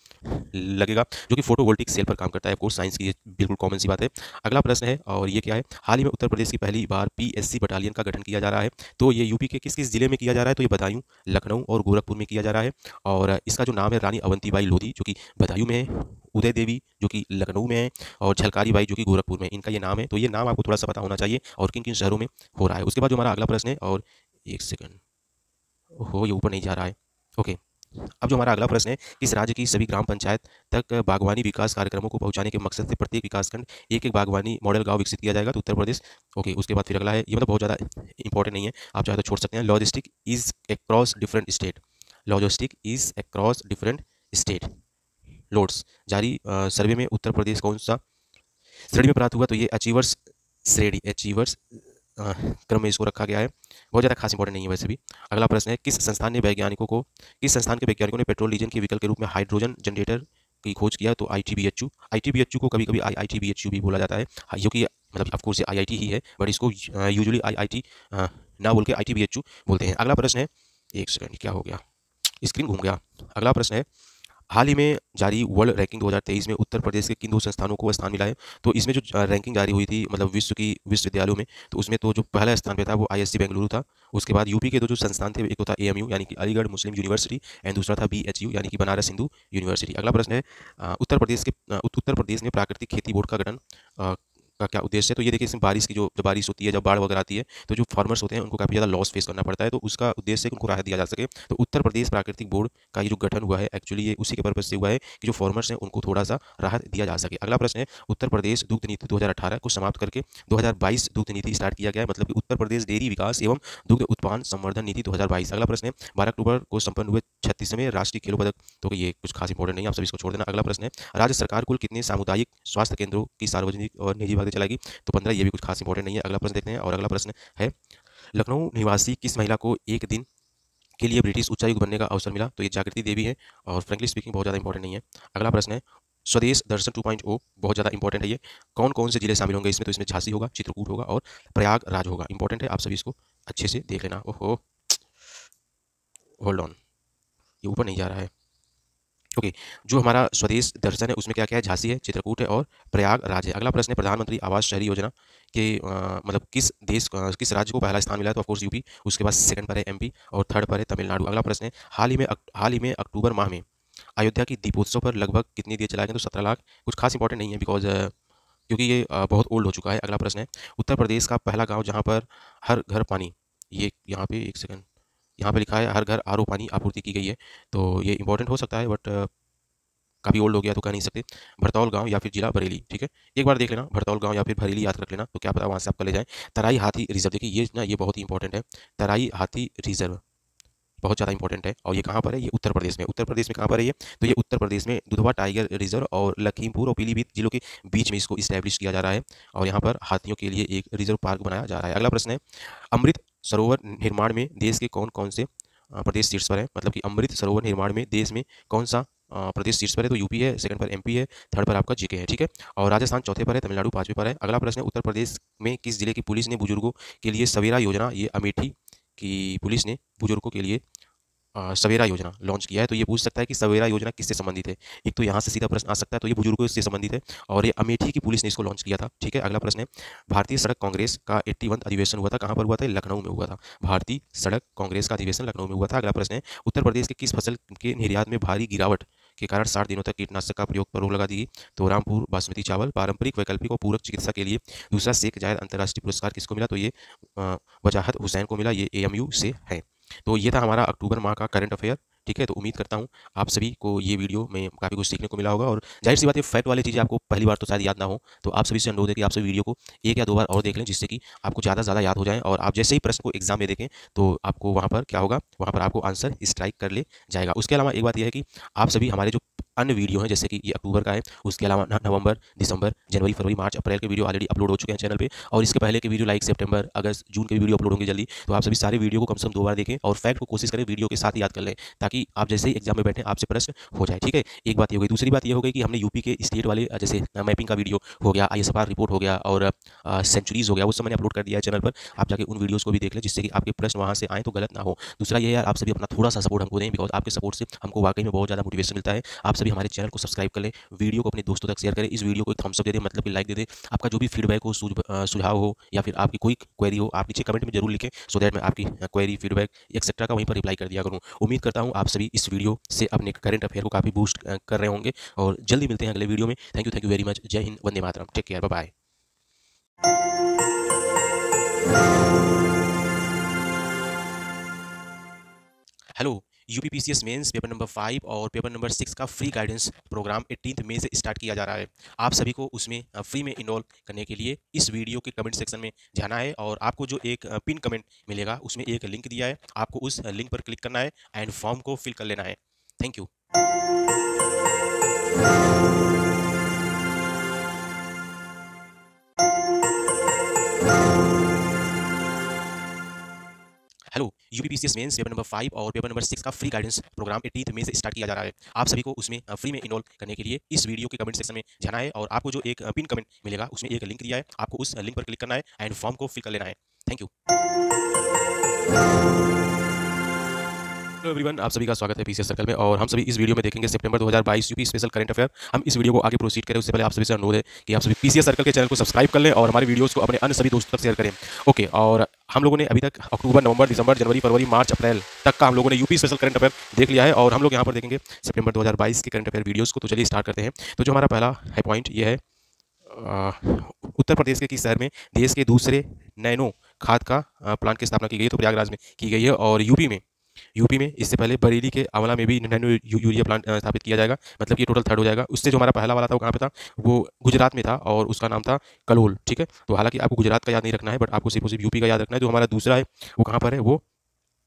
लगेगा जो कि फोटोवोल्टिक सेल पर काम करता है। कोर्स साइंस की ये बिल्कुल कॉमन सी बात है। अगला प्रश्न है और ये क्या है, हाल ही में उत्तर प्रदेश की पहली बार PSC बटालियन का गठन किया जा रहा है। तो ये यूपी के किस किस जिले में किया जा रहा है, तो ये बदायूं, लखनऊ और गोरखपुर में किया जा रहा है। और इसका जो नाम है रानी अवंतीबाई लोधी जो कि बदायूं में है, उदय देवी जो कि लखनऊ में है और झलकारी बाई जो कि गोरखपुर में, इनका ये नाम है। तो ये नाम आपको थोड़ा सा पता होना चाहिए और किन किन शहरों में हो रहा है। उसके बाद जो हमारा अगला प्रश्न है और एक सेकंड, हो ये ऊपर नहीं जा रहा है, ओके अब जो हमारा अगला प्रश्न है, किस राज्य की सभी ग्राम पंचायत तक बागवानी विकास कार्यक्रमों को पहुंचाने के मकसद से प्रत्येक विकासखंड एक एक बागवानी मॉडल गांव विकसित किया जाएगा? तो उत्तर प्रदेश। ओके, उसके बाद फिर अगला है, ये मतलब बहुत ज़्यादा इंपॉर्टेंट नहीं है, आप चाहे तो छोड़ सकते हैं। Logistic is across different state, logistic is across different state loads जारी सर्वे में उत्तर प्रदेश कौन सा श्रेणी में प्राप्त हुआ? तो ये अचीवर्स श्रेणी, अचीवर्स क्रम में इसको रखा गया है, बहुत ज़्यादा खास इंपॉर्टेंट नहीं है वैसे भी। अगला प्रश्न है, किस संस्थान के वैज्ञानिकों ने पेट्रोल डीजल के विकल्प के रूप में हाइड्रोजन जनरेटर की खोज किया? तो आईटीबीएचयू, आईटीबीएचयू को कभी कभी आईआईटीबीएचयू भी बोला जाता है, जो कि मतलब ऑफकोर्स आईआईटी ही है, बट इसको यूजुअली आईआईटी ना बोल के आईटीबीएचयू बोलते हैं। अगला प्रश्न है, एक सेकंड क्या हो गया, स्क्रीन घूम गया। अगला प्रश्न है, हाल ही में जारी वर्ल्ड रैंकिंग 2023 में उत्तर प्रदेश के किन दो संस्थानों को स्थान मिला है? तो इसमें जो रैंकिंग जारी हुई थी मतलब विश्व की विश्वविद्यालयों में, तो उसमें तो जो पहला स्थान पे था वो आईएससी बेंगलुरु था। उसके बाद यूपी के दो जो संस्थान थे, एक तो था एएमयू यानी कि अलीगढ़ मुस्लिम यूनिवर्सिटी, एंड दूसरा था बीएचयू यानी कि बनारस हिंदू यूनिवर्सिटी। अगला प्रश्न है, उत्तर प्रदेश में प्राकृतिक खेती बोर्ड का गठन का क्या उद्देश्य है? तो ये देखिए, इसमें बारिश की जो बारिश होती है, जब बाढ़ वगैरह आती है, तो जो फार्मर्स होते हैं उनको काफ़ी ज़्यादा लॉस फेस करना पड़ता है, तो उसका उद्देश्य है कि उनको राहत दिया जा सके। तो उत्तर प्रदेश प्राकृतिक बोर्ड का ये जो गठन हुआ है, एक्चुअली ये उसी के पर्पज से हुआ है कि जो फार्मर्स हैं उनको थोड़ा सा राहत दिया जा सके। अगला प्रश्न है, उत्तर प्रदेश दुग्ध नीति 2018 को समाप्त करके 2022 दुग्ध नीति स्टार्ट किया गया है, मतलब कि उत्तर प्रदेश डेयरी विकास एवं दुग्ध उत्पादन संवर्धन नीति 2022। अगला प्रश्न है, 12 अक्टूबर को संपन्न हुए 36वें राष्ट्रीय खेलों पदक, तो ये कुछ खास इंपॉर्टेंट नहीं है, आप सभी इसको छोड़ देना। अगला प्रश्न है, राज्य सरकार कुल कितने सामुदायिक स्वास्थ्य केंद्रों की सार्वजनिक और निजी भाग चलाएगी? तो 15, ये भी कुछ खास इंपॉर्टेंट नहीं है। अगला प्रश्न देखते हैं, और अगला प्रश्न है, लखनऊ निवासी किस महिला को एक दिन के लिए ब्रिटिश उच्चायुक्त बनने का अवसर मिला? तो ये जागृति देवी है, और फ्रेंकली स्पीकिंग बहुत ज़्यादा इंपॉर्टेंट नहीं है। अगला प्रश्न है, स्वदेश दर्शन 2.0 बहुत ज़्यादा इंपॉर्टेंट है, ये कौन कौन से जिले शामिल होंगे इसमें? तो इसमें झांसी होगा, चित्रकूट होगा और प्रयागराज होगा। इंपॉर्टेंट है, आप सभी इसको अच्छे से देख लेना। ओहो, होल्ड ऑन, ये ऊपर नहीं जा रहा है। ओके, जो हमारा स्वदेश दर्शन है उसमें क्या क्या है? झांसी है, चित्रकूट है और प्रयागराज है। अगला प्रश्न है, प्रधानमंत्री आवास शहरी योजना के मतलब किस राज्य को पहला स्थान मिला है? तो ऑफकोर्स यूपी, उसके बाद सेकंड पर है एमपी और थर्ड पर है तमिलनाडु। अगला प्रश्न है, हाल ही में अक्टूबर माह में अयोध्या की दीपोत्सव पर लगभग कितने दिए जलाए गए? तो 17 लाख। कुछ खास इंपॉर्टेंट नहीं है बिकॉज क्योंकि ये बहुत ओल्ड हो चुका है। अगला प्रश्न है, उत्तर प्रदेश का पहला गाँव जहाँ पर हर घर पानी, ये यहाँ पे एक सेकंड, यहाँ पे लिखा है हर घर आरओ पानी आपूर्ति की गई है, तो ये इंपॉर्टेंट हो सकता है बट काफ़ी ओल्ड हो गया तो कह नहीं सकते। भरतौल गांव या फिर जिला बरेली, ठीक है, एक बार देख लेना, भरतौल गांव या फिर बरेली याद रख लेना, तो क्या पता वहाँ से आप ले जाएं। तराई हाथी रिजर्व, देखिए ये ना, ये बहुत ही इंपॉर्टेंट है, तराई हाथी रिजर्व बहुत ज़्यादा इंपॉर्टेंट है, और ये कहाँ पर है? ये उत्तर प्रदेश में। उत्तर प्रदेश में कहाँ पर है ये? तो ये उत्तर प्रदेश में दुधवा टाइगर रिजर्व और लखीमपुर और पीलीभीत जिलों के बीच में इसको इस्टेब्लिश किया जा रहा है, और यहाँ पर हाथियों के लिए एक रिजर्व पार्क बनाया जा रहा है। अगला प्रश्न है, अमृत सरोवर निर्माण में देश के कौन कौन से प्रदेश शीर्ष पर है? मतलब कि अमृत सरोवर निर्माण में देश में कौन सा प्रदेश शीर्ष पर है? तो यूपी है, सेकंड पर एमपी है, थर्ड पर आपका जीके है, ठीक है, और राजस्थान चौथे पर है, तमिलनाडु पांचवें पर है। अगला प्रश्न है, उत्तर प्रदेश में किस जिले की पुलिस ने बुजुर्गों के लिए सवेरा योजना, ये अमेठी की पुलिस ने बुजुर्गों के लिए सवेरा योजना लॉन्च किया है? तो ये पूछ सकता है कि सवेरा योजना किससे संबंधित है, एक तो यहाँ से सीधा प्रश्न आ सकता है, तो ये बुजुर्गों से संबंधित है, और ये अमेठी की पुलिस ने इसको लॉन्च किया था, ठीक है। अगला प्रश्न है, भारतीय सड़क कांग्रेस का 81वां अधिवेशन हुआ था, कहाँ पर हुआ था? लखनऊ में हुआ था। भारतीय सड़क कांग्रेस का अधिवेशन लखनऊ में हुआ था। अगला प्रश्न है, उत्तर प्रदेश के किस फसल के निर्यात में भारी गिरावट के कारण 60 दिनों तक कीटनाशक का प्रयोग पर रोक लगा दी गई? तो रामपुर बासमती चावल। पारंपरिक, वैकल्पिक और पूरक चिकित्सा के लिए दूसरा शेख जायद अंतर्राष्ट्रीय पुरस्कार किसको मिला? तो ये वजाहत हुसैन को मिला, ये एएमयू से है। तो ये था हमारा अक्टूबर माह का करंट अफेयर, ठीक है। तो उम्मीद करता हूँ आप सभी को ये वीडियो में काफ़ी कुछ सीखने को मिला होगा, और जाहिर सी बात है फैक्ट वाली चीज़ें आपको पहली बार तो शायद याद ना हो, तो आप सभी से अनुरोध है कि आप सभी वीडियो को एक या दो बार और देख लें, जिससे कि आपको ज़्यादा याद हो जाए, और आप जैसे ही प्रश्न को एग्जाम में देखें तो आपको वहाँ पर क्या होगा, वहाँ पर आपको आंसर स्ट्राइक कर ले जाएगा। उसके अलावा एक बात यह है कि आप सभी हमारे जो अन्य वीडियो हैं, जैसे कि ये अक्टूबर का है, उसके अलावा नवंबर, दिसंबर, जनवरी, फरवरी, मार्च, अप्रैल के वीडियो ऑलरेडी अपलोड हो चुके हैं चैनल पे, और इसके पहले के वीडियो लाइक सितंबर, अगस्त, जून के वीडियो अपलोड होंगे जल्दी, तो आप सभी सारे वीडियो को कम से कम 2 बार देखें और फैक्ट को कोशिश करें वीडियो के साथ याद कर लें, ताकि आप जैसे ही एग्जाम में बैठे आपसे प्रश्न हो जाए, ठीक है। एक बात ये हो गई। दूसरी बात ये हो गई कि हमने यूपी के स्टेट वाले जैसे मैपिंग का वीडियो हो गया, आईएसआर रिपोर्ट हो गया, और सेंचुरीज हो गया, उस समय मैंने अपलोड कर दिया है चैनल पर, आप जाके उन वीडियोज़ को भी देख लें, जिससे कि आपके प्रश्न वहाँ से आए तो गलत ना हो। दूसरा ये यार, आप सभी अपना थोड़ा सा सपोर्ट हमको दें, बिकॉज आपके सपोर्ट से हमको वाकई में बहुत ज़्यादा मोटिवेशन मिलता है। आप सभी हमारे चैनल को सब्सक्राइब कर लें, वीडियो को अपने दोस्तों तक शेयर करें, इस वीडियो को एक थम्स अप दे दें, मतलब कि लाइक दे दें। आपका जो भी फीडबैक हो, सुझाव हो, या फिर आपकी कोई क्वेरी हो, आप नीचे कमेंट में जरूर लिखें, सो दैट मैं आपकी क्वेरी, फीडबैक एक्सेट्रा का वहीं पर रिप्लाई कर दिया करूँ। उम्मीद करता हूँ आप सभी इस वीडियो से अपने करंट अफेयर को काफ़ी बूस्ट कर रहे होंगे, और जल्दी मिलते हैं अगले वीडियो में। Thank you very much. जय हिंद, वंदे मातरम, take care, bye bye. Hello, UPPCS mains paper number 5 और पेपर नंबर 6 का फ्री गाइडेंस प्रोग्राम 18 मई से स्टार्ट किया जा रहा है। आप सभी को उसमें फ्री में इनरोल करने के लिए इस वीडियो के कमेंट सेक्शन में जाना है और आपको जो एक पिन कमेंट मिलेगा उसमें एक लिंक दिया है, आपको उस लिंक पर क्लिक करना है एंड फॉर्म को फिल कर लेना है। Thank you. Hello, UPPCS mains paper number 5 और पेपर नंबर 6 का फ्री गाइडेंस प्रोग्राम 18 मई से स्टार्ट किया जा रहा है। आप सभी को उसमें फ्री में इनरोल करने के लिए इस वीडियो के कमेंट सेक्शन में जाना है और आपको जो एक पिन कमेंट मिलेगा उसमें एक लिंक दिया है, आपको उस लिंक पर क्लिक करना है एंड फॉर्म को फिल कर लेना है। Thank you. हेलो एवरीवन, आप सभी का स्वागत है पीसीएस सर्कल में और हम सभी इस वीडियो में देखेंगे सितंबर 2022 यूपी स्पेशल करंट अफेयर। हम इस वीडियो को आगे प्रोसीड करें उससे पहले आप सभी से अनुरोध है कि आप सभी पीसीएस सर्कल के चैनल को सब्सक्राइब कर लें और हमारे वीडियोस को अपने अन्य सभी दोस्तों तक शेयर करें। ओके, और हम लोगों ने अभी तक अक्टूबर, नवंबर, दिसंबर, जनवरी, फरवरी, मार्च, अप्रैल तक का हम लोगों ने यूपी स्पेशल करंट अफेयर देख लिया है और हम लोग यहाँ पर देखेंगे सितंबर 2022 के करंट अफेयर वीडियोज़ को। तो चलिए स्टार्ट करते हैं। तो जो हमारा पहला है पॉइंट ये है, उत्तर प्रदेश के किस शहर में देश के दूसरे नैनो खाद का प्लांट की स्थापना की गई है? तो प्रयागराज में की गई है। और यूपी में इससे पहले बरेली के आंवला में भी नैनो यूरिया प्लांट स्थापित किया जाएगा, मतलब ये टोटल थर्ड हो जाएगा। उससे जो हमारा पहला वाला था वो कहाँ पे था? वो गुजरात में था और उसका नाम था कलोल। ठीक है, तो हालांकि आपको गुजरात का याद नहीं रखना है, बट आपको सिर्फ और सिर्फ यूपी का याद रखना है। जो हमारा दूसरा है वो कहाँ पर है? वो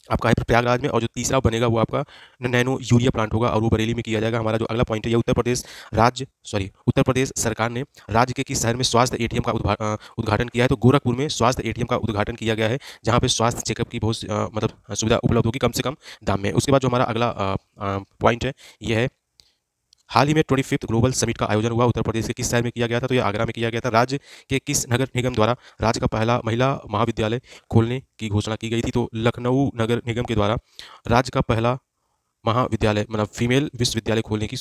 आपका है प्रयागराज में। और जो तीसरा बनेगा वो आपका नैनो यूरिया प्लांट होगा और वो बरेली में किया जाएगा। हमारा जो अगला पॉइंट है, ये उत्तर प्रदेश सरकार ने राज्य के किस शहर में स्वास्थ्य एटीएम का उद्घाटन किया है? तो गोरखपुर में स्वास्थ्य एटीएम का उद्घाटन किया गया है, जहाँ पे स्वास्थ्य चेकअप की बहुत मतलब सुविधा उपलब्ध होगी कम से कम दाम में। उसके बाद जो हमारा अगला पॉइंट है ये है, हाल ही में 25th ग्लोबल समिट का आयोजन हुआ उत्तर प्रदेश के किस शहर में किया गया था? तो ये आगरा में किया गया था। राज्य के किस नगर निगम द्वारा राज्य का पहला महिला महाविद्यालय खोलने की घोषणा की गई थी? तो लखनऊ नगर निगम के द्वारा राज्य का पहला महाविद्यालय मतलब फीमेल विश्वविद्यालय खोलने की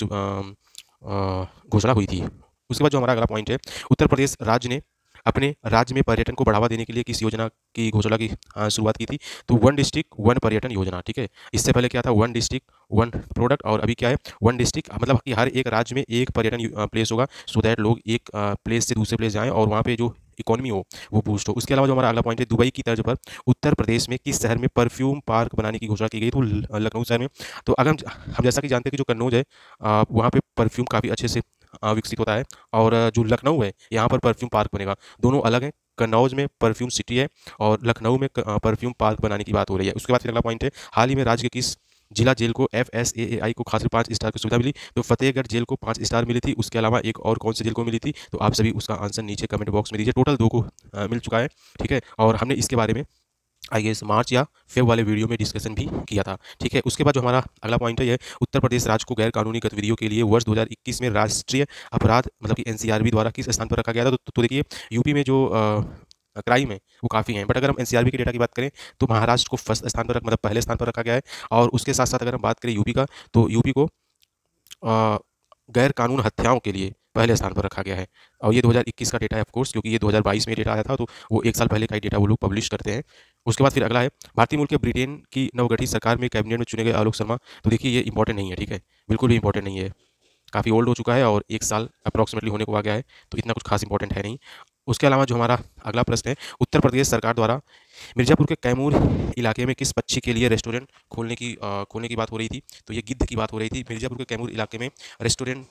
घोषणा हुई थी। उसके बाद जो हमारा अगला पॉइंट है, उत्तर प्रदेश राज्य ने अपने राज्य में पर्यटन को बढ़ावा देने के लिए किस योजना की घोषणा की शुरुआत की थी? तो वन डिस्ट्रिक्ट वन पर्यटन योजना। ठीक है, इससे पहले क्या था? वन डिस्ट्रिक्ट वन प्रोडक्ट, और अभी क्या है? वन डिस्ट्रिक्ट, मतलब कि हर एक राज्य में एक पर्यटन प्लेस होगा, सो दैट लोग एक प्लेस से दूसरे प्लेस जाएं और वहाँ पे जो इकोनॉमी हो वो बूस्ट हो। उसके अलावा जो हमारा अगला पॉइंट है, दुबई की तर्ज पर उत्तर प्रदेश में किस शहर में परफ्यूम पार्क बनाने की घोषणा की गई? तो लखनऊ शहर में। तो अगर हम जैसा कि जानते हैं कि जो कन्नौज है वहाँ पे परफ्यूम काफ़ी अच्छे से विकसित होता है, और जो लखनऊ है यहाँ पर परफ्यूम पार्क बनेगा। दोनों अलग हैं, कन्नौज में परफ्यूम सिटी है और लखनऊ में परफ्यूम पार्क बनाने की बात हो रही है। उसके बाद फिर अगला पॉइंट है, हाल ही में राज्य के किस जिला जेल को FSAAI को खास 5 स्टार की सुविधा मिली? तो फतेहगढ़ जेल को 5 स्टार मिली थी। उसके अलावा एक और कौन से जेल को मिली थी? तो आप सभी उसका आंसर नीचे कमेंट बॉक्स में दीजिए। टोटल 2 को मिल चुका है। ठीक है, और हमने इसके बारे में आई गेस मार्च या फेब वाले वीडियो में डिस्कशन भी किया था। ठीक है, उसके बाद जो हमारा अगला पॉइंट है, ये उत्तर प्रदेश राज्य को गैर कानूनी गतिविधियों के लिए वर्ष 2021 में राष्ट्रीय अपराध मतलब कि NCRB द्वारा किस स्थान पर रखा गया था? तो देखिए, यूपी में जो क्राइम है वो काफ़ी हैं, बट अगर हम NCRB के डेटा की बात करें तो महाराष्ट्र को फर्स्ट स्थान पर मतलब पहले स्थान पर रखा गया है। और उसके साथ साथ अगर हम बात करें यूपी का, तो यूपी को गैर कानून हत्याओं के लिए पहले स्थान पर रखा गया है। और ये 2021 का डेटा है ऑफकोर्स, क्योंकि ये 2022 में डेटा आया था, तो वो एक साल पहले का ही डेटा वो लोग पब्लिश करते हैं। उसके बाद फिर अगला है, भारतीय मूल के ब्रिटेन की नवगठित सरकार में कैबिनेट में चुने गए आलोक शर्मा। तो देखिए, ये इंपॉर्टेंट नहीं है। ठीक है, बिल्कुल भी इंपॉर्टेंट नहीं है, काफ़ी ओल्ड हो चुका है और एक साल अप्रॉक्सीमेटली होने को आ गया है, तो इतना कुछ खास इंपॉर्टेंट है नहीं। उसके अलावा जो हमारा अगला प्रश्न है, उत्तर प्रदेश सरकार द्वारा मिर्ज़ापुर के कैमूर इलाके में किस पक्षी के लिए रेस्टोरेंट खोलने की बात हो रही थी? तो ये गिद्ध की बात हो रही थी। मिर्ज़ापुर के कैमूर इलाके में रेस्टोरेंट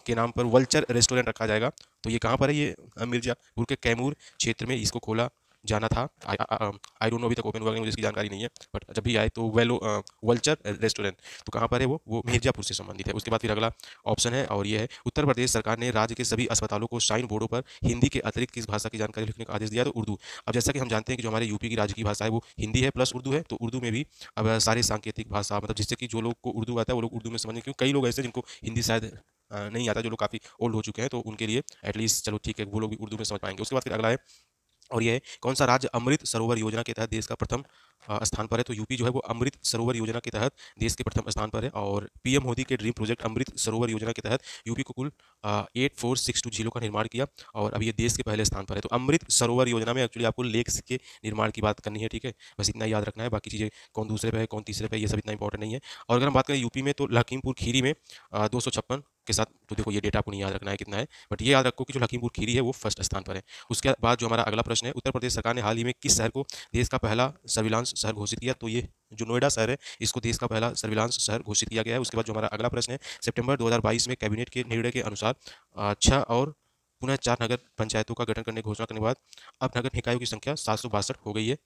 के नाम पर वल्चर रेस्टोरेंट रखा जाएगा। तो ये कहाँ पर है? ये मिर्ज़ापुर के कैमूर क्षेत्र में इसको खोला जाना था। आई डोंट नो, अभी तक ओपन हुआ नहीं, मुझे इसकी जानकारी नहीं है, बट जब भी आए तो वल्चर रेस्टोरेंट तो कहाँ पर है? वो मिर्ज़ापुर से संबंधित है। उसके बाद फिर अगला ऑप्शन है और ये है, उत्तर प्रदेश सरकार ने राज्य के सभी अस्पतालों को साइन बोर्डों पर हिंदी के अतिरिक्त किस भाषा की जानकारी लिखने का आदेश दिया? तो उर्दू। अब जैसा कि हम जानते हैं कि जो हमारे यूपी की राज्य की भाषा है वो हिंदी है प्लस उर्दू है, तो उर्दू में भी अब सारे सांकेतिक भाषा मतलब जिससे कि जो लोग को उर्दू आता है वो लोग उर्दू में समझें, क्योंकि कई लोग ऐसे जिनको हिंदी शायद नहीं आता, जो लोग काफ़ी ओल्ड हो चुके हैं, तो उनके लिए एटलीस्ट चलो ठीक है, वो लोग भी उर्दू में समझ पाएंगे। उसके बाद फिर अगला है और यह है, कौन सा राज्य अमृत सरोवर योजना के तहत देश का प्रथम स्थान पर है? तो यूपी जो है वो अमृत सरोवर योजना के तहत देश के प्रथम स्थान पर है। और PM मोदी के ड्रीम प्रोजेक्ट अमृत सरोवर योजना के तहत यूपी को कुल 8462 झीलों का निर्माण किया और अभी ये देश के पहले स्थान पर है। तो अमृत सरोवर योजना में एक्चुअली आपको लेक्स के निर्माण की बात करनी है। ठीक है, बस इतना याद रखना है, बाकी चीज़ें कौन दूसरे पे है कौन तीसरे पे, ये सब इतना इंपॉर्टेंट नहीं है। और अगर हम बात करें यूपी में, तो लखीमपुर खीरी में 256 के साथ। तो देखो ये डेटा आपको नहीं याद रखना है कितना है, बट ये याद रखो कि जो लखीमपुर खीरी है वो फर्स्ट स्थान पर है। उसके बाद जो हमारा अगला प्रश्न है, उत्तर प्रदेश सरकार ने हाल ही में किस शहर को देश का पहला सर्विलांस शहर घोषित किया? तो ये जो नोएडा शहर है इसको देश का पहला सर्विलांस शहर घोषित किया गया है। उसके बाद जो हमारा अगला प्रश्न है, सितंबर 2022 में कैबिनेट के निर्णय के अनुसार 6 और पुनः 4 नगर पंचायतों का गठन करने की घोषणा करने के बाद अब नगर निकायों की संख्या 762 हो गई है।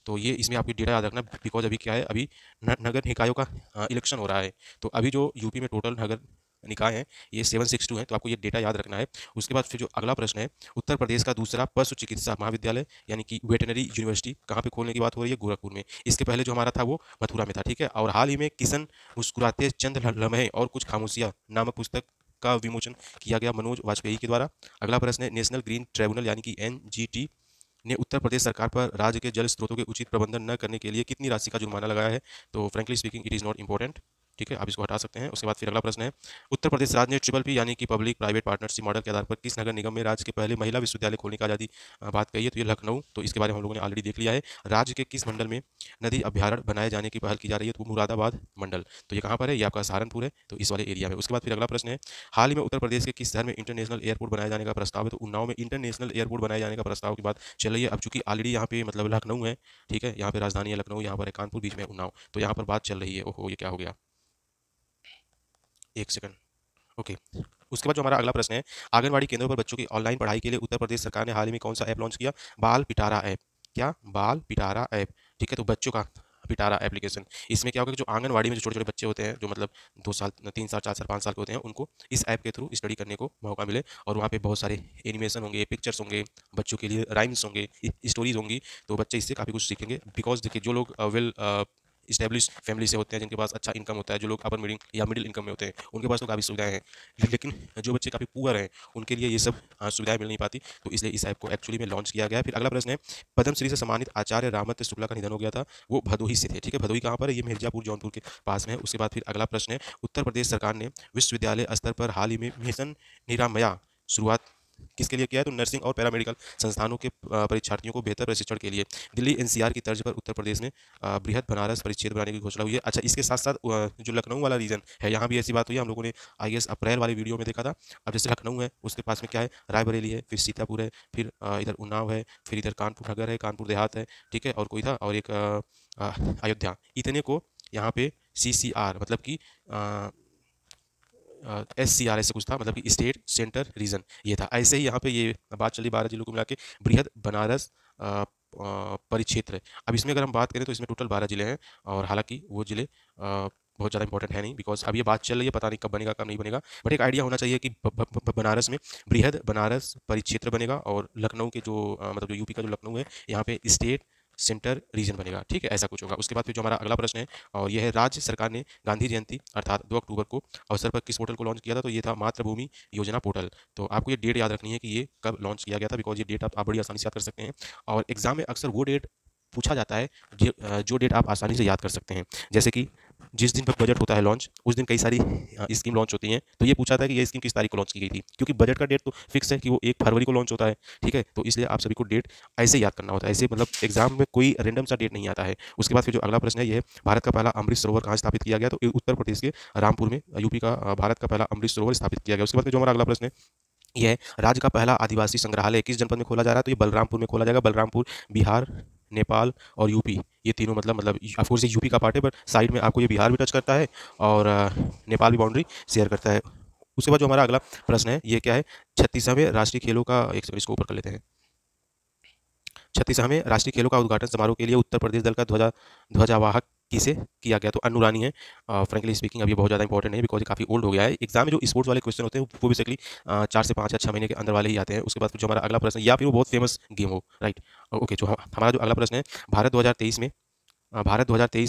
तो ये इसमें आपकी डेटा याद रखना, बिकॉज अभी क्या है, अभी नगर निकायों का इलेक्शन हो रहा है। तो अभी जो यूपी में टोटल नगर निकाय हैं ये 762 हैं, तो आपको ये डेटा याद रखना है। उसके बाद फिर जो अगला प्रश्न है, उत्तर प्रदेश का दूसरा पशु चिकित्सा महाविद्यालय यानी कि वेटनरी यूनिवर्सिटी कहाँ पे खोलने की बात हो रही है? गोरखपुर में। इसके पहले जो हमारा था वो मथुरा में था, ठीक है। और हाल ही में किशन मुस्कुराते चंद लम्हे और कुछ खामोशियाँ नामक पुस्तक का विमोचन किया गया मनोज वाजपेयी के द्वारा। अगला प्रश्न है, नेशनल ग्रीन ट्रिब्यूनल यानी कि एनजीटी ने उत्तर प्रदेश सरकार पर राज्य के जल स्रोतों के उचित प्रबंधन न करने के लिए कितनी राशि का जुर्माना लगाया है? तो frankly speaking it is not important, ठीक है, आप इसको हटा सकते हैं। उसके बाद फिर अगला प्रश्न है, उत्तर प्रदेश राज्य ने ट्रिपल पी यानी कि पब्लिक प्राइवेट पार्टनरशिप मॉडल के आधार पर किस नगर निगम में राज्य के पहले महिला विश्वविद्यालय खोलने की आज़ादी बात कही है? तो ये लखनऊ। तो इसके बारे में हम लोगों ने ऑलरेडी देख लिया है। राज्य के किस मंडल में नदी अभ्यारण्य बनाए जाने की पहल की जा रही है? तो मुरादाबाद मंडल। तो ये कहाँ पर है? ये आपका सहारनपुर है, तो इस वाले एरिया में। उसके बाद फिर अगला प्रश्न है, हाल ही में उत्तर प्रदेश के किस शहर में इंटरनेशनल एयरपोर्ट बनाए जाने का प्रस्ताव है? तो उन्नाव में इंटरनेशनल एयरपोर्ट बनाए जाने का प्रस्ताव की बात चल रही है। अब चूंकि ऑलरेडी यहाँ पे मतलब लखनऊ है, ठीक है, यहाँ पे राजधानी है लखनऊ, यहाँ पर है कानपुर, बीच में उन्नाव, तो यहाँ पर बात चल रही है। ओहो, ये क्या हो गया, एक सेकंड, ओके। उसके बाद जो हमारा अगला प्रश्न है, आंगनबाड़ी केंद्रों पर बच्चों की ऑनलाइन पढ़ाई के लिए उत्तर प्रदेश सरकार ने हाल ही में कौन सा ऐप लॉन्च किया? बाल पिटारा ऐप। क्या? बाल पिटारा ऐप, ठीक है। तो बच्चों का पिटारा एप्लीकेशन, इसमें क्या होगा कि जो आंगनबाड़ी में जो छोटे छोटे बच्चे होते हैं, जो मतलब 2 साल 3 साल 4 साल 5 साल के होते हैं, उनको इस ऐप के थ्रू स्टडी करने को मौका मिले। और वहाँ पे बहुत सारे एनिमेशन होंगे, पिक्चर्स होंगे, बच्चों के लिए राइम्स होंगे, स्टोरीज होंगी, तो बच्चे इससे काफ़ी कुछ सीखेंगे। बिकॉज देखिए, जो लोग वेल इस्टेब्लिश फैमिली से होते हैं, जिनके पास अच्छा इनकम होता है, जो लोग अपर मिडिल या मिडिल इनकम में होते हैं, उनके पास तो काफ़ी सुविधाएं हैं। लेकिन जो बच्चे काफ़ी पुअर हैं, उनके लिए ये सब सुविधाएं मिल नहीं पाती। तो इसलिए इस ऐप को एक्चुअली में लॉन्च किया गया है। फिर अगला प्रश्न है, पद्मश्री से सम्मानित आचार्य रामत्य शुक्ला का निधन हो गया था, वो भदोही से थे, ठीक है। भदोही कहाँ पर है? ये मिर्जापुर जौनपुर के पास में है। उसके बाद फिर अगला प्रश्न है, उत्तर प्रदेश सरकार ने विश्वविद्यालय स्तर पर हाल ही में मिशन निरामया शुरुआत किसके लिए किया है? तो नर्सिंग और पैरामेडिकल संस्थानों के परीक्षार्थियों को बेहतर प्रशिक्षण के लिए। दिल्ली एनसीआर की तर्ज पर उत्तर प्रदेश में बृहद बनारस परिक्षेत्र बनाने की घोषणा हुई है। अच्छा, इसके साथ साथ जो लखनऊ वाला रीजन है, यहाँ भी ऐसी बात हुई है, हम लोगों ने आई गेस अप्रैल वाले वीडियो में देखा था। अब जैसे लखनऊ है, उसके पास में क्या है? रायबरेली है, फिर सीतापुर है, फिर इधर उन्नाव है, फिर इधर कानपुर नगर है, कानपुर देहात है, ठीक है, और कोई था, और एक अयोध्या। इतने को यहाँ पे CCR मतलब कि SCR ऐसे कुछ था, मतलब कि स्टेट सेंटर रीजन ये था। ऐसे ही यहाँ पे ये बात चली 12 जिलों को मिला के बृहद बनारस परिक्षेत्र। अब इसमें अगर हम बात करें तो इसमें टोटल 12 जिले हैं, और हालांकि वो जिले बहुत ज़्यादा इंपॉर्टेंट है नहीं, बिकॉज अब ये बात चल रही है, पता नहीं कब बनेगा कब नहीं बनेगा, बट एक आइडिया होना चाहिए कि बनारस में बृहद बनारस परिक्षेत्र बनेगा, और लखनऊ के जो मतलब जो यूपी का जो लखनऊ है, यहाँ पे स्टेट सेंटर रीजन बनेगा, ठीक है, ऐसा कुछ होगा। उसके बाद फिर जो हमारा अगला प्रश्न है, और यह है, राज्य सरकार ने गांधी जयंती अर्थात 2 अक्टूबर को अवसर पर किस पोर्टल को लॉन्च किया था? तो ये था मातृभूमि योजना पोर्टल। तो आपको ये डेट याद रखनी है कि ये कब लॉन्च किया गया था, बिकॉज ये डेट आप बड़ी आसानी से याद कर सकते हैं, और एग्जाम में अक्सर वो डेट पूछा जाता है जो डेट आप आसानी से याद कर सकते हैं। जैसे कि जिस दिन पर बजट होता है लॉन्च, उस दिन कई सारी स्कीम लॉन्च होती हैं, तो ये पूछा था कि ये स्कीम किस तारीख को लॉन्च की गई थी, क्योंकि बजट का डेट तो फिक्स है कि वो 1 फरवरी को लॉन्च होता है, ठीक है। तो इसलिए आप सभी को डेट ऐसे याद करना होता है, ऐसे मतलब एग्जाम में कोई रेंडम सा डेट नहीं आता है। उसके बाद फिर जो अगला प्रश्न है, ये है, भारत का पहला अमृत सरोवर कहाँ स्थापित किया गया? तो उत्तर प्रदेश के रामपुर में, यूपी का भारत का पहला अमृत सरोवर स्थापित किया गया। उसके बाद जो हमारा अगला प्रश्न है, यह है, राज्य का पहला आदिवासी संग्रहालय किस जनपद में खोला जा रहा है? तो ये बलरामपुर में खोला जाएगा। बलरामपुर बिहार, नेपाल और यूपी, ये तीनों मतलब ऑफकोर्स ये यूपी का पार्ट है, बट साइड में आपको ये बिहार भी टच करता है, और नेपाल भी बाउंड्री शेयर करता है। उसके बाद जो हमारा अगला प्रश्न है, ये क्या है, 36वें राष्ट्रीय खेलों का, एक सेकंड इसको ऊपर कर लेते हैं, 36वें राष्ट्रीय खेलों का उद्घाटन समारोह के लिए उत्तर प्रदेश दल का ध्वजावाहक किसे किया गया? तो अन्नू रानी है। फ्रेंकली स्पीकिंग अब ये बहुत ज़्यादा इंपॉर्टेंट है, बिकॉज ये काफ़ी ओल्ड हो गया है। एग्जाम में जो स्पोर्ट्स वाले क्वेश्चन होते हैं वो बेसिकली 4 से 5 या 6 महीने के अंदर वाले ही आते हैं। उसके बाद फिर जो हमारा अगला प्रश्न, या फिर वो बहुत फेमस गेम हो, राइट, ओके। जो हमारा जो अगला प्रश्न है, भारत 2023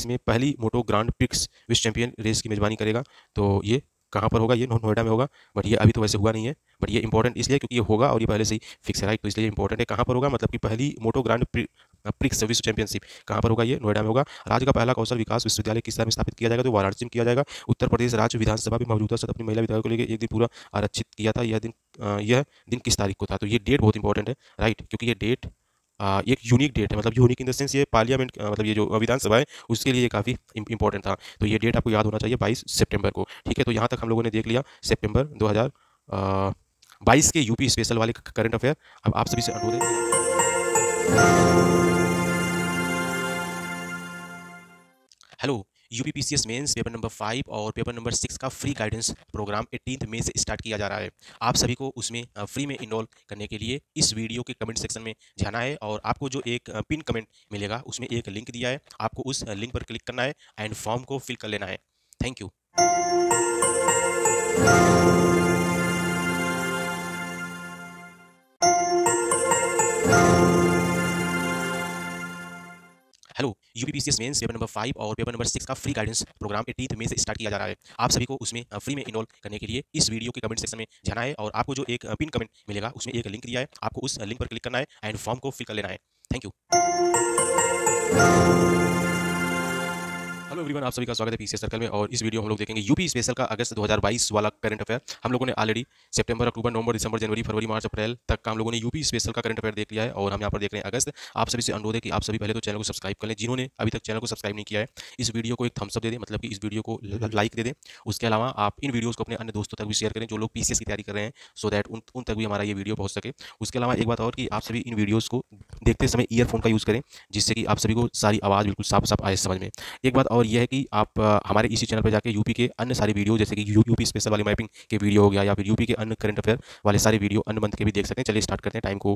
में पहली मोटो ग्रांड प्रिक्स विश्व चैंपियन रेस की मेजबानी करेगा, तो ये कहाँ पर होगा? ये नोएडा में होगा, बट ये अभी तो वैसे हुआ नहीं है, बट ये इंपॉर्टेंट इसलिए क्योंकि ये होगा और ये पहले से ही फिक्स है, राइट। तो इसलिए इंपॉर्टेंट है, कहाँ पर होगा, मतलब कि पहली मोटो ग्रांड प्रिक्स विश्व चैंपियनशिप कहाँ पर होगा? ये नोएडा में होगा। राज्य का पहला कौशल विकास विश्वविद्यालय किस शहर में स्थापित किया जाएगा? तो वाराणसी में किया जाएगा। उत्तर प्रदेश राज्य विधानसभा में मौजूदा सदस्य अपनी महिला विधायकों को लेकर एक दिन पूरा आरक्षित किया था, यह दिन किस तारीख को था? तो ये डेट बहुत इंपॉर्टेंट है, राइट, क्योंकि ये डेट एक यूनिक डेट है, मतलब यूनिक इन द सेंस ये पार्लियामेंट मतलब ये जो विधानसभा है उसके लिए ये काफ़ी इंपॉर्टेंट था। तो ये डेट आपको याद होना चाहिए 22 सितंबर को। ठीक है, तो यहाँ तक हम लोगों ने देख लिया सितंबर 2022 के यूपी स्पेशल वाले करंट अफेयर। अब आप सभी से अनुरोध है। Hello, UPPCS mains paper number 5 और पेपर नंबर 6 का फ्री गाइडेंस प्रोग्राम 18 मई से स्टार्ट किया जा रहा है। आप सभी को उसमें फ्री में इनरोल करने के लिए इस वीडियो के कमेंट सेक्शन में जाना है और आपको जो एक पिन कमेंट मिलेगा उसमें एक लिंक दिया है, आपको उस लिंक पर क्लिक करना है एंड फॉर्म को फिल कर लेना है। Thank you. Hello, UPPCS mains paper number 5 और पेपर नंबर 6 का फ्री गाइडेंस प्रोग्राम 18 मई से स्टार्ट किया जा रहा है। आप सभी को उसमें फ्री में इनरोल करने के लिए इस वीडियो के कमेंट सेक्शन में जाना है और आपको जो एक पिन कमेंट मिलेगा उसमें एक लिंक दिया है, आपको उस लिंक पर क्लिक करना है एंड फॉर्म को फिल कर लेना है। Thank you. हेलो एवरीवन, आप सभी का स्वागत है पीसीएस सर्कल में और इस वीडियो में हम लोग देखेंगे यूपी स्पेशल का अगस्त 2022 वाला करंट अफेयर। हम लोगों ने ऑलरेडी सितंबर, अक्टूबर, नवंबर, दिसंबर, जनवरी, फरवरी, मार्च, अप्रैल तक का हम लोगों ने यूपी स्पेशल का करंट अफेयर देख लिया है और हम यहाँ पर देख रहे हैं अगस्त। आप सभी से अनुरोध है कि आप सभी पहले तो चैनल को सब्सक्राइब कर लें, जिन्होंने अभी तक चैनल को सब्सक्राइब नहीं किया है इस वीडियो को एक थम्स अप दे दें, मतलब कि इस वीडियो को लाइक दे दें। उसके अलावा आप इन वीडियोज़ को अपने अन्य दोस्तों तक भी शेयर करें जो लोग पीसीएस की तैयारी कर रहे हैं, सो दैट उन तक भी हमारा ये वीडियो पहुँच सके। उसके अलावा एक बात और कि आप सभी इन वीडियोज़ को देखते समय ईयरफोन का यूज़ करें, जिससे कि आप सभी को सारी आवाज़ बिल्कुल साफ साफ आए समझ में। एक बात और यह है कि आप हमारे इसी चैनल पर जाके यूपी के अन्य सारे वीडियो जैसे कि यूपी स्पेशल वाली मैपिंग के वीडियो हो गया या फिर यूपी के अन्य करंट अफेयर वाले सारे वीडियो अन्य मंथ के भी देख सकते हैं। चलिए स्टार्ट करते हैं टाइम को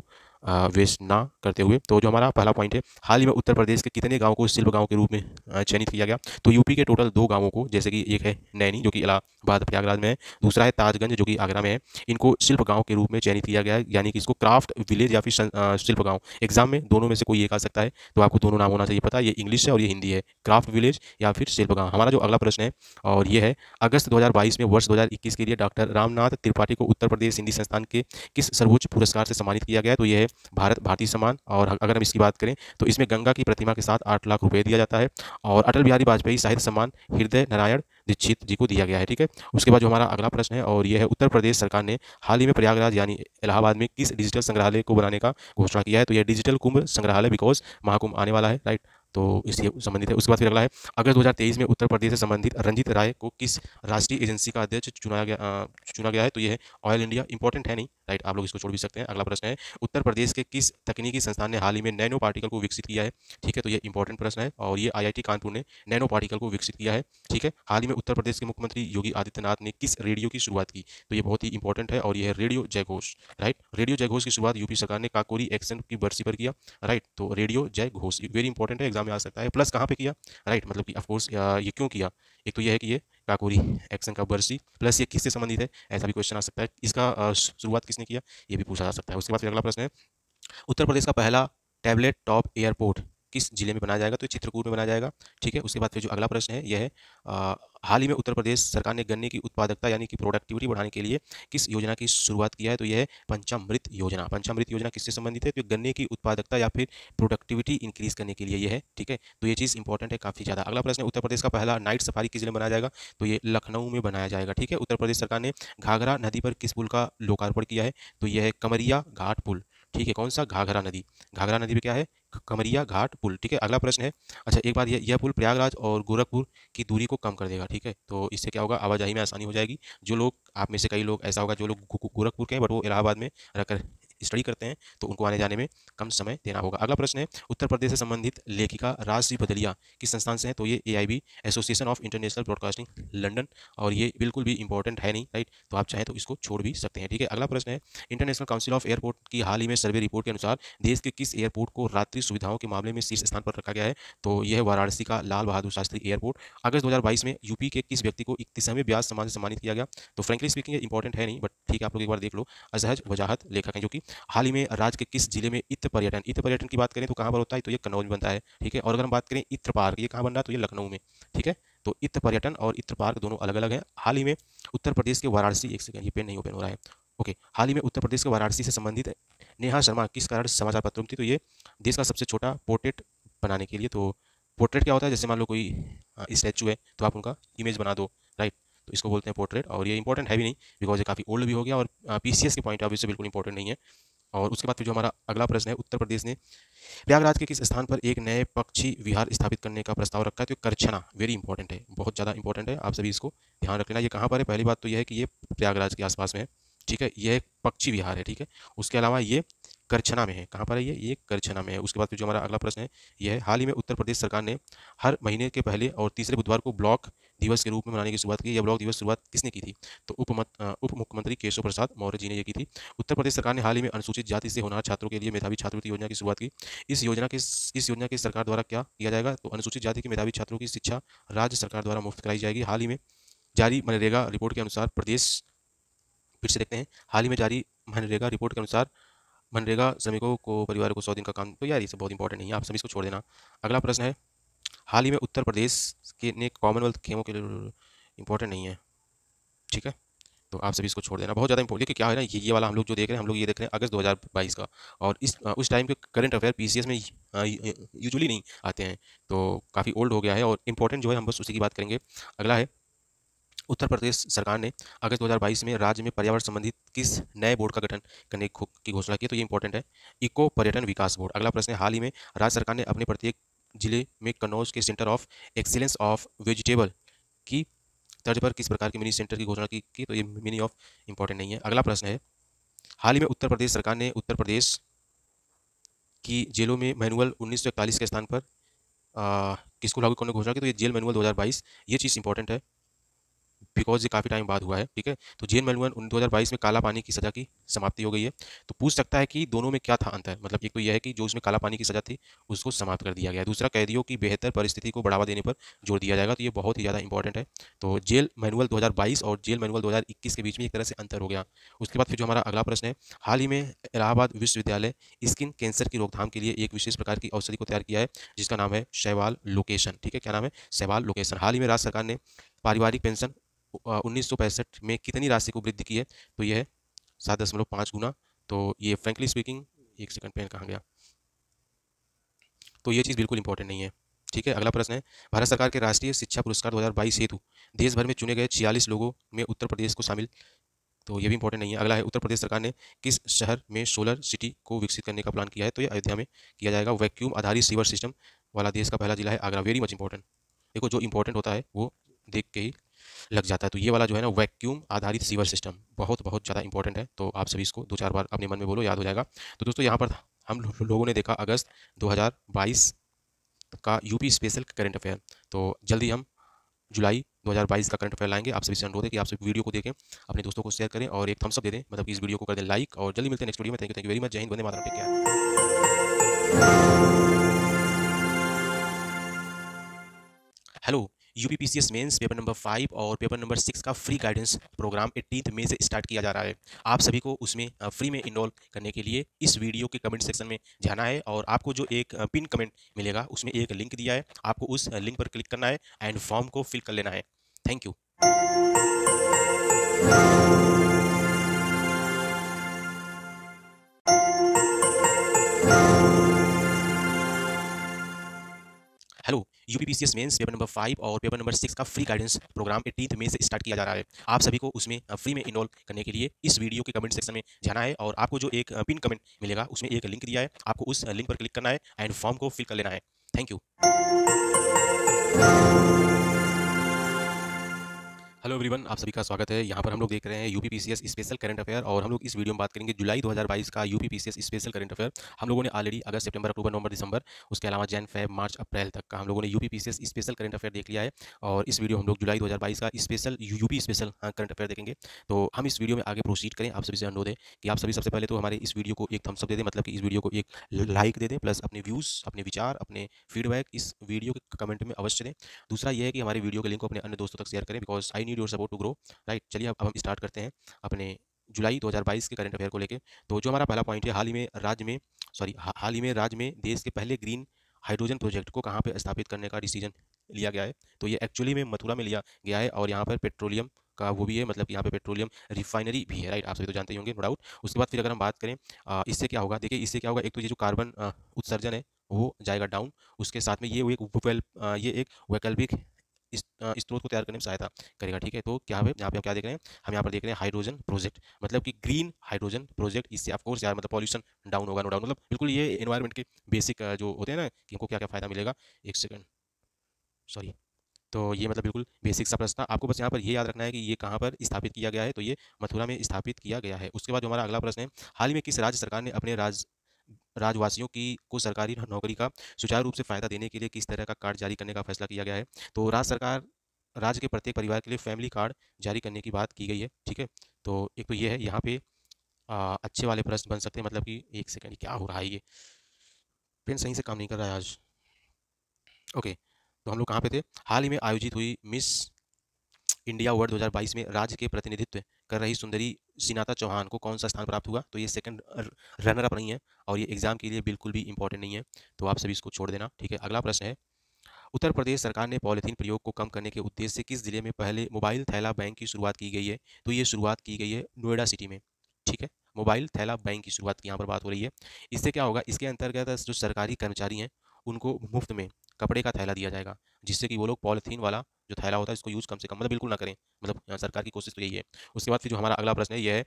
वेस्ट ना करते हुए। तो जो हमारा पहला पॉइंट है, हाल ही में उत्तर प्रदेश के कितने गाँव को शिल्प गाँव के रूप में चयनित किया गया? तो यूपी के टोटल 2 गाँवों को, जैसे कि एक है नैनी जो कि इलाहाबाद प्रयागराज में है, दूसरा है ताजगंज जो कि आगरा में है, इनको शिल्प गाँव के रूप में चयनित किया गया है, यानी कि इसको क्राफ्ट विलेज या फिर शिल्प गाँव। एग्जाम में दोनों में से कोई एक आ सकता है, तो आपको दोनों नाम होना चाहिए पता। ये इंग्लिश है और ये हिंदी है, क्राफ्ट विलेज या फिर शिल्प गाँव। हमारा जो अगला प्रश्न है और ये है, अगस्त 2022 में वर्ष 2021 के लिए डॉक्टर रामनाथ त्रिपाठी को उत्तर प्रदेश हिंदी संस्थान के किस सर्वोच्च पुरस्कार से सम्मानित किया गया है? तो ये है भारतीय सम्मान। और अगर हम इसकी बात करें तो इसमें गंगा की प्रतिमा के साथ 8 लाख रुपए दिया जाता है और अटल बिहारी वाजपेयी साहित्य सम्मान हृदय नारायण दीक्षित जी को दिया गया है। ठीक है, उसके बाद जो हमारा अगला प्रश्न है और यह है, उत्तर प्रदेश सरकार ने हाल ही में प्रयागराज यानी इलाहाबाद में किस डिजिटल संग्रहालय को बनाने का घोषणा किया है? तो यह डिजिटल कुंभ संग्रहालय, बिकॉज महाकुंभ आने वाला है, राइट, तो इससे संबंधित है। उसके बाद फिर अगला है, अगस्त 2023 में उत्तर प्रदेश से संबंधित रंजीत राय को किस राष्ट्रीय एजेंसी का अध्यक्ष चुना गया है? तो ये है ऑयल इंडिया। इंपॉर्टेंट है नहीं, राइट, आप लोग इसको छोड़ भी सकते हैं। अगला प्रश्न है, उत्तर प्रदेश के किस तकनीकी संस्थान ने हाल ही में नैनो पार्टिकल को विकसित किया है? ठीक है, तो ये इंपॉर्टेंट प्रश्न है और ये आईआईटी कानपुर ने नैनो पार्टिकल को विकसित किया है। ठीक है, हाल ही में उत्तर प्रदेश के मुख्यमंत्री योगी आदित्यनाथ ने किस रेडियो की शुरुआत की? तो ये बहुत ही इंपॉर्टेंट है और ये है रेडियो जयघोष, राइट। रेडियो जयघोष की शुरुआत यूपी सरकार ने काकोरी एक्शन की बरसी पर किया, राइट। तो रेडियो जयघोष वेरी इंपॉर्टेंट है, एग्जाम में आ सकता है। प्लस कहाँ पे किया, राइट, मतलब कि ऑफकोर्स ये क्यों किया? एक तो ये है कि ये काकोरी एक्शन का बरसी, प्लस ये किससे संबंधित है, ऐसा भी क्वेश्चन आ सकता है। इसका शुरुआत किसने किया, ये भी पूछा जा सकता है। उसके बाद फिर अगला प्रश्न है, उत्तर प्रदेश का पहला टैबलेट टॉप एयरपोर्ट किस जिले में बनाया जाएगा? तो चित्रकूट में बनाया जाएगा। ठीक है, उसके बाद फिर जो अगला प्रश्न है यह है, हाल ही में उत्तर प्रदेश सरकार ने गन्ने की उत्पादकता यानी कि प्रोडक्टिविटी बढ़ाने के लिए किस योजना की शुरुआत किया है? तो यह है पंचामृत योजना। पंचामृत योजना किससे संबंधित है? तो गन्ने की उत्पादकता या फिर प्रोडक्टिविटी इंक्रीज करने के लिए यह है। ठीक है, तो ये चीज़ इंपॉर्टेंट है काफ़ी ज़्यादा। अगला प्रश्न है, उत्तर प्रदेश का पहला नाइट सफारी किस जिले में बनाया जाएगा? तो ये लखनऊ में बनाया जाएगा। ठीक है, उत्तर प्रदेश सरकार ने घाघरा नदी पर किस पुल का लोकार्पण किया है? तो यह है कमरिया घाट पुल। ठीक है, कौन सा? घाघरा नदी। घाघरा नदी पे क्या है? कमरिया घाट पुल। ठीक है, अगला प्रश्न है, अच्छा एक बात, यह पुल प्रयागराज और गोरखपुर की दूरी को कम कर देगा। ठीक है, तो इससे क्या होगा? आवाजाही में आसानी हो जाएगी। जो लोग, आप में से कई लोग ऐसा होगा जो लोग गोरखपुर के हैं बट वो इलाहाबाद में रहकर स्टडी करते हैं, तो उनको आने जाने में कम समय देना होगा। अगला प्रश्न है, उत्तर प्रदेश से संबंधित लेखिका राजश्री बदलिया किस संस्थान से है? तो ये AIB, association of international broadcasting London, और ये बिल्कुल भी इंपॉर्टेंट है नहीं, राइट, तो आप चाहें तो इसको छोड़ भी सकते हैं। ठीक है, अगला प्रश्न है, इंटरनेशनल काउंसिल ऑफ एयरपोर्ट की हाल ही में सर्वे रिपोर्ट के अनुसार देश के किस एयरपोर्ट को रात्रि सुविधाओं के मामले में शीर्ष स्थान पर रखा गया है? तो यह है वाराणसी का लाल बहादुर शास्त्री एयरपोर्ट। अगस्त 2022 में यूपी के किस व्यक्ति को 31वें ब्याज सम्मान से सम्मानित किया गया? तो फ्रेंकली स्पीकिंग ये इंपॉर्टेंट है नहीं, बट ठीक है, आप लोग एक बार देख लो। असहज वजाहत लेखक हैं जो कि हाल ही में राज्य के किस जिले में इत्र पर्यटन की बात करें तो कहाँ पर होता है? तो ये कन्नौज में बनता है। ठीक है, और अगर हम बात करें इत्र पार्क, ये कहाँ बन रहा है? तो ये लखनऊ में। ठीक है, तो इत्र पर्यटन और इत्र पार्क दोनों अलग अलग हैं। हाल ही में उत्तर प्रदेश के वाराणसी, एक सेकंड, ये पेन नहीं ओपन हो रहा है, ओके, हाल ही में उत्तर प्रदेश के वाराणसी से संबंधित नेहा शर्मा किस कारण समाचार पत्रों में थी? तो ये देश का सबसे छोटा पोर्ट्रेट बनाने के लिए। तो पोर्ट्रेट क्या होता है? जैसे मान लो कोई स्टैचू है तो आप उनका इमेज बना दो, राइट, तो इसको बोलते हैं पोर्ट्रेट। और ये इंपॉर्टेंट है भी नहीं बिकॉज ये काफ़ी ओल्ड भी हो गया और पीसीएस के पॉइंट ऑफ व्यू से बिल्कुल इंपॉर्टेंट नहीं है। और उसके बाद फिर जो हमारा अगला प्रश्न है, उत्तर प्रदेश ने प्रयागराज के किस स्थान पर एक नए पक्षी विहार स्थापित करने का प्रस्ताव रखा है? तो करछना, वेरी इंपॉर्टेंट है, बहुत ज़्यादा इंपॉर्टेंट है, आप सभी इसको ध्यान रख लेना। ये कहाँ पर है? पहली बात तो यह है कि ये प्रयागराज के आसपास में है, ठीक है, यह एक पक्षी विहार है, ठीक है। उसके अलावा ये करछना में है। कहाँ पर है ये करछना में है। उसके बाद फिर जो हमारा अगला प्रश्न है यह है, हाल ही में उत्तर प्रदेश सरकार ने हर महीने के पहले और तीसरे बुधवार को ब्लॉक दिवस के रूप में मनाने की शुरुआत की। यह ब्लॉक दिवस शुरुआत किसने की थी? तो उप मुख्यमंत्री केशव प्रसाद मौर्य जी ने ये की थी। उत्तर प्रदेश सरकार ने हाल ही में अनुसूचित जाति से होनहार छात्रों के लिए मेधावी छात्रवृत्ति योजना की शुरुआत की। इस योजना के सरकार द्वारा क्या किया जाएगा? तो अनुसूचित जाति के मेधावी छात्रों की शिक्षा राज्य सरकार द्वारा मुफ्त कराई जाएगी। हाल ही में जारी मनरेगा रिपोर्ट के अनुसार प्रदेश, फिर से देखते हैं, हाल ही में जारी मनरेगा रिपोर्ट के अनुसार मनरेगा श्रमिकों को परिवार को 100 दिन का काम, तो यार ये सब बहुत इंपॉर्टेंट नहीं है, आप सभी इसको छोड़ देना। अगला प्रश्न है, हाल ही में उत्तर प्रदेश के ने कॉमनवेल्थ गेमों के लिए, इंपॉर्टेंट नहीं है, ठीक है, तो आप सभी इसको छोड़ देना, बहुत ज़्यादा इंपॉर्टेंट। कि क्या है ना, ये वाला हम लोग जो देख रहे हैं, हम लोग ये देख रहे हैं अगस्त 2022 का, और उस टाइम के करंट अफेयर पीसीएस में यूजुअली नहीं आते हैं, तो काफ़ी ओल्ड हो गया है, और इंपॉर्टेंट जो है हम बस उसी की बात करेंगे। अगला है, उत्तर प्रदेश सरकार ने अगस्त 2022 में राज्य में पर्यावरण संबंधित किस नए बोर्ड का गठन करने की घोषणा की? तो ये इंपॉर्टेंट है, इको पर्यटन विकास बोर्ड। अगला प्रश्न है, हाल ही में राज्य सरकार ने अपने प्रत्येक जिले में कन्नौज के centre of excellence of vegetable की तर्ज पर किस प्रकार के मिनी सेंटर की घोषणा की? तो ये मिनी ऑफ इंपॉर्टेंट नहीं है। अगला प्रश्न है, हाल ही में उत्तर प्रदेश सरकार ने उत्तर प्रदेश की जेलों में मैनुअल 1941 के स्थान पर किसको लागू करने की घोषणा की? तो ये जेल मैनुअल 2022, ये चीज़ इंपॉर्टेंट है बिकॉज ये काफ़ी टाइम बाद हुआ है, ठीक है। तो जेल मैनुअल 2022 में काला पानी की सज़ा की समाप्ति हो गई है। तो पूछ सकता है कि दोनों में क्या था अंतर, मतलब एक तो यह है कि जो उसमें काला पानी की सज़ा थी उसको समाप्त कर दिया गया है, दूसरा कैदियों की बेहतर परिस्थिति को बढ़ावा देने पर जोर दिया जाएगा, तो ये बहुत ही ज़्यादा इंपॉर्टेंट है। तो जेल मैनुअल 2022 और जेल मैनुअल 2021 के बीच में एक तरह से अंतर हो गया। उसके बाद फिर जो हमारा अगला प्रश्न है, हाल ही में इलाहाबाद विश्वविद्यालय स्किन कैंसर की रोकथाम के लिए एक विशेष प्रकार की औषधि को तैयार किया है, जिसका नाम है शैवाल लोकेशन, ठीक है, क्या नाम है? शैवाल लोकेशन। हाल ही में राज्य सरकार ने पारिवारिक पेंशन 1965 में कितनी राशि को वृद्धि की है? तो यह है 7.5 गुना। तो ये फ्रेंकली स्पीकिंग, एक सेकंड, पेन कहाँ गया, तो ये चीज़ बिल्कुल इंपॉर्टेंट नहीं है, ठीक है। अगला प्रश्न है, भारत सरकार के राष्ट्रीय शिक्षा पुरस्कार 2022 हेतु देश भर में चुने गए 46 लोगों में उत्तर प्रदेश को शामिल, तो ये भी इंपॉर्टेंट नहीं है। अगला है, उत्तर प्रदेश सरकार ने किस शहर में सोलर सिटी को विकसित करने का प्लान किया है? तो ये अयोध्या में किया जाएगा। वैक्यूम आधारित सीवर सिस्टम वाला देश का पहला जिला है आगरा, वेरी मच इंपॉर्टेंट। देखो जो इंपॉर्टेंट होता है वो देख के ही लग जाता है, तो ये वाला जो है ना, वैक्यूम आधारित सीवर सिस्टम, बहुत बहुत ज़्यादा इंपॉर्टेंट है, तो आप सभी इसको 2-4 बार अपने मन में बोलो, याद हो जाएगा। तो दोस्तों यहाँ पर हम लोगों ने देखा अगस्त 2022 का यूपी स्पेशल करंट अफेयर, तो जल्दी हम जुलाई 2022 का करंट अफेयर लाएंगे। आप सभी से अनुरोध है कि आप सभी वीडियो को देखें, अपने दोस्तों को शेयर करें और एक थम्स अप दे दें, मतलब कि इस वीडियो को कर दें लाइक, और जल्दी मिलते हैं नेक्स्ट वीडियो में। थैंक यू वेरी मच, जय हिंद, वंदे मातरम, take care. Hello, UPPCS mains paper number 5 और पेपर नंबर 6 का फ्री गाइडेंस प्रोग्राम 18 मई से स्टार्ट किया जा रहा है। आप सभी को उसमें फ्री में इनरोल करने के लिए इस वीडियो के कमेंट सेक्शन में जाना है, और आपको जो एक पिन कमेंट मिलेगा उसमें एक लिंक दिया है, आपको उस लिंक पर क्लिक करना है एंड फॉर्म को फिल कर लेना है। Thank you. Hello, UPPCS mains paper number 5 और पेपर नंबर 6 का फ्री गाइडेंस प्रोग्राम 18 मई से स्टार्ट किया जा रहा है। आप सभी को उसमें फ्री में इनरोल करने के लिए इस वीडियो के कमेंट सेक्शन में जाना है, और आपको जो एक पिन कमेंट मिलेगा उसमें एक लिंक दिया है, आपको उस लिंक पर क्लिक करना है एंड फॉर्म को फिल कर लेना है। Thank you. हेलो एवरीवन, आप सभी का स्वागत है। यहाँ पर हम लोग देख रहे हैं यूपीपीसीएस स्पेशल करंट अफेयर, और हम लोग इस वीडियो में बात करेंगे जुलाई 2022 का यूपीपीसीएस स्पेशल करंट अफेयर। हम लोगों ने ऑलरेडी अगस्त, सितंबर, अक्टूबर, नवंबर, दिसंबर, उसके अलावा जैन, फेब, मार्च, अप्रैल तक का हम लोगों ने यूपीपीसीएस स्पेशल करंट अफेयर देख लिया है, और इस वीडियो हम लोग जुलाई 2022 का special UP special current affair देखेंगे। तो हम इस वीडियो में आगे प्रोसीड करें, आप सभी से अनुरोध है कि आप सभी सबसे पहले तो हमारे इस वीडियो को एक थम्स अप दे दें, मतलब कि इस वीडियो को एक लाइक दे दें, प्लस अपने व्यूज़, अपने विचार, अपने फीडबैक इस वीडियो के कमेंट में अवश्य दें। दूसरा ये है कि हमारे वीडियो के लिंक को अपने अन्य दोस्तों तक शेयर करें, because I need your support to grow, right. चलिए अब हम स्टार्ट करते हैं अपने जुलाई 2022 के करंट अफेयर को लेके। तो जो हमारा पहला पॉइंट है, हाल ही में राज्य में देश के पहले ग्रीन हाइड्रोजन प्रोजेक्ट को कहाँ पे स्थापित करने का डिसीजन लिया गया है? तो ये एक्चुअली में मथुरा में लिया गया है, और यहाँ पर पेट्रोलियम का वो भी है, मतलब कि यहाँ पे पेट्रोलियम रिफाइनरी भी है, राइट। आप सभी तो जानते ही होंगे, नो डाउट। उसके बाद फिर अगर हम बात करें इससे क्या होगा, देखिए इससे क्या होगा, एक तो ये जो कार्बन उत्सर्जन है वो जाएगा डाउन, उसके साथ में ये एक वैकल्पिक स्रोत को तैयार करने में सहायता करेगा। ठीक है, तो क्या है यहाँ पे हम क्या देख रहे हैं, हम यहाँ पर देख रहे हैं हाइड्रोजन प्रोजेक्ट, मतलब कि ग्रीन हाइड्रोजन प्रोजेक्ट। इससे ऑफकोर्स यार मतलब पॉल्यूशन डाउन होगा, नो डाउन, मतलब बिल्कुल ये एनवायरनमेंट के बेसिक जो होते हैं ना कि हमको क्या क्या फायदा मिलेगा। एक सेकंड, सॉरी। तो ये मतलब बिल्कुल बेसिक सा प्रश्न था। आपको बस यहाँ पर ये याद रखना है कि ये कहाँ पर स्थापित किया गया है, तो ये मथुरा में स्थापित किया गया है। उसके बाद जो हमारा अगला प्रश्न है, हाल ही में किस राज्य सरकार ने अपने राजवासियों की को सरकारी नौकरी का सुचारू रूप से फायदा देने के लिए किस तरह का कार्ड जारी करने का फैसला किया गया है। तो राज्य सरकार राज्य के प्रत्येक परिवार के लिए फैमिली कार्ड जारी करने की बात की गई है। ठीक है, तो एक तो ये है, यहाँ पे अच्छे वाले प्रश्न बन सकते हैं, मतलब कि एक सेकंड, क्या हो रहा है, ये पेन सही से काम नहीं कर रहा है आज। ओके, तो हम लोग कहाँ पे थे, हाल ही में आयोजित हुई मिस इंडिया वर्ल्ड 2022 में राज्य के प्रतिनिधित्व कर रही सुंदरी सिनाता चौहान को कौन सा स्थान प्राप्त हुआ। तो ये सेकंड रनर अप नहीं है और ये एग्जाम के लिए बिल्कुल भी इंपॉर्टेंट नहीं है, तो आप सभी इसको छोड़ देना। ठीक है, अगला प्रश्न है, उत्तर प्रदेश सरकार ने पॉलिथीन प्रयोग को कम करने के उद्देश्य से किस जिले में पहले मोबाइल थैला बैंक की शुरुआत की गई है। तो ये शुरुआत की गई है नोएडा सिटी में। ठीक है, मोबाइल थैला बैंक की शुरुआत की यहाँ पर बात हो रही है। इससे क्या होगा, इसके अंतर्गत जो सरकारी कर्मचारी हैं उनको मुफ्त में कपड़े का थैला दिया जाएगा, जिससे कि वो लोग पॉलिथीन वाला जो थैला होता है इसको यूज़ कम से कम, मतलब बिल्कुल ना करें, मतलब सरकार की कोशिश तो यही है। उसके बाद फिर जो हमारा अगला प्रश्न है, यह है,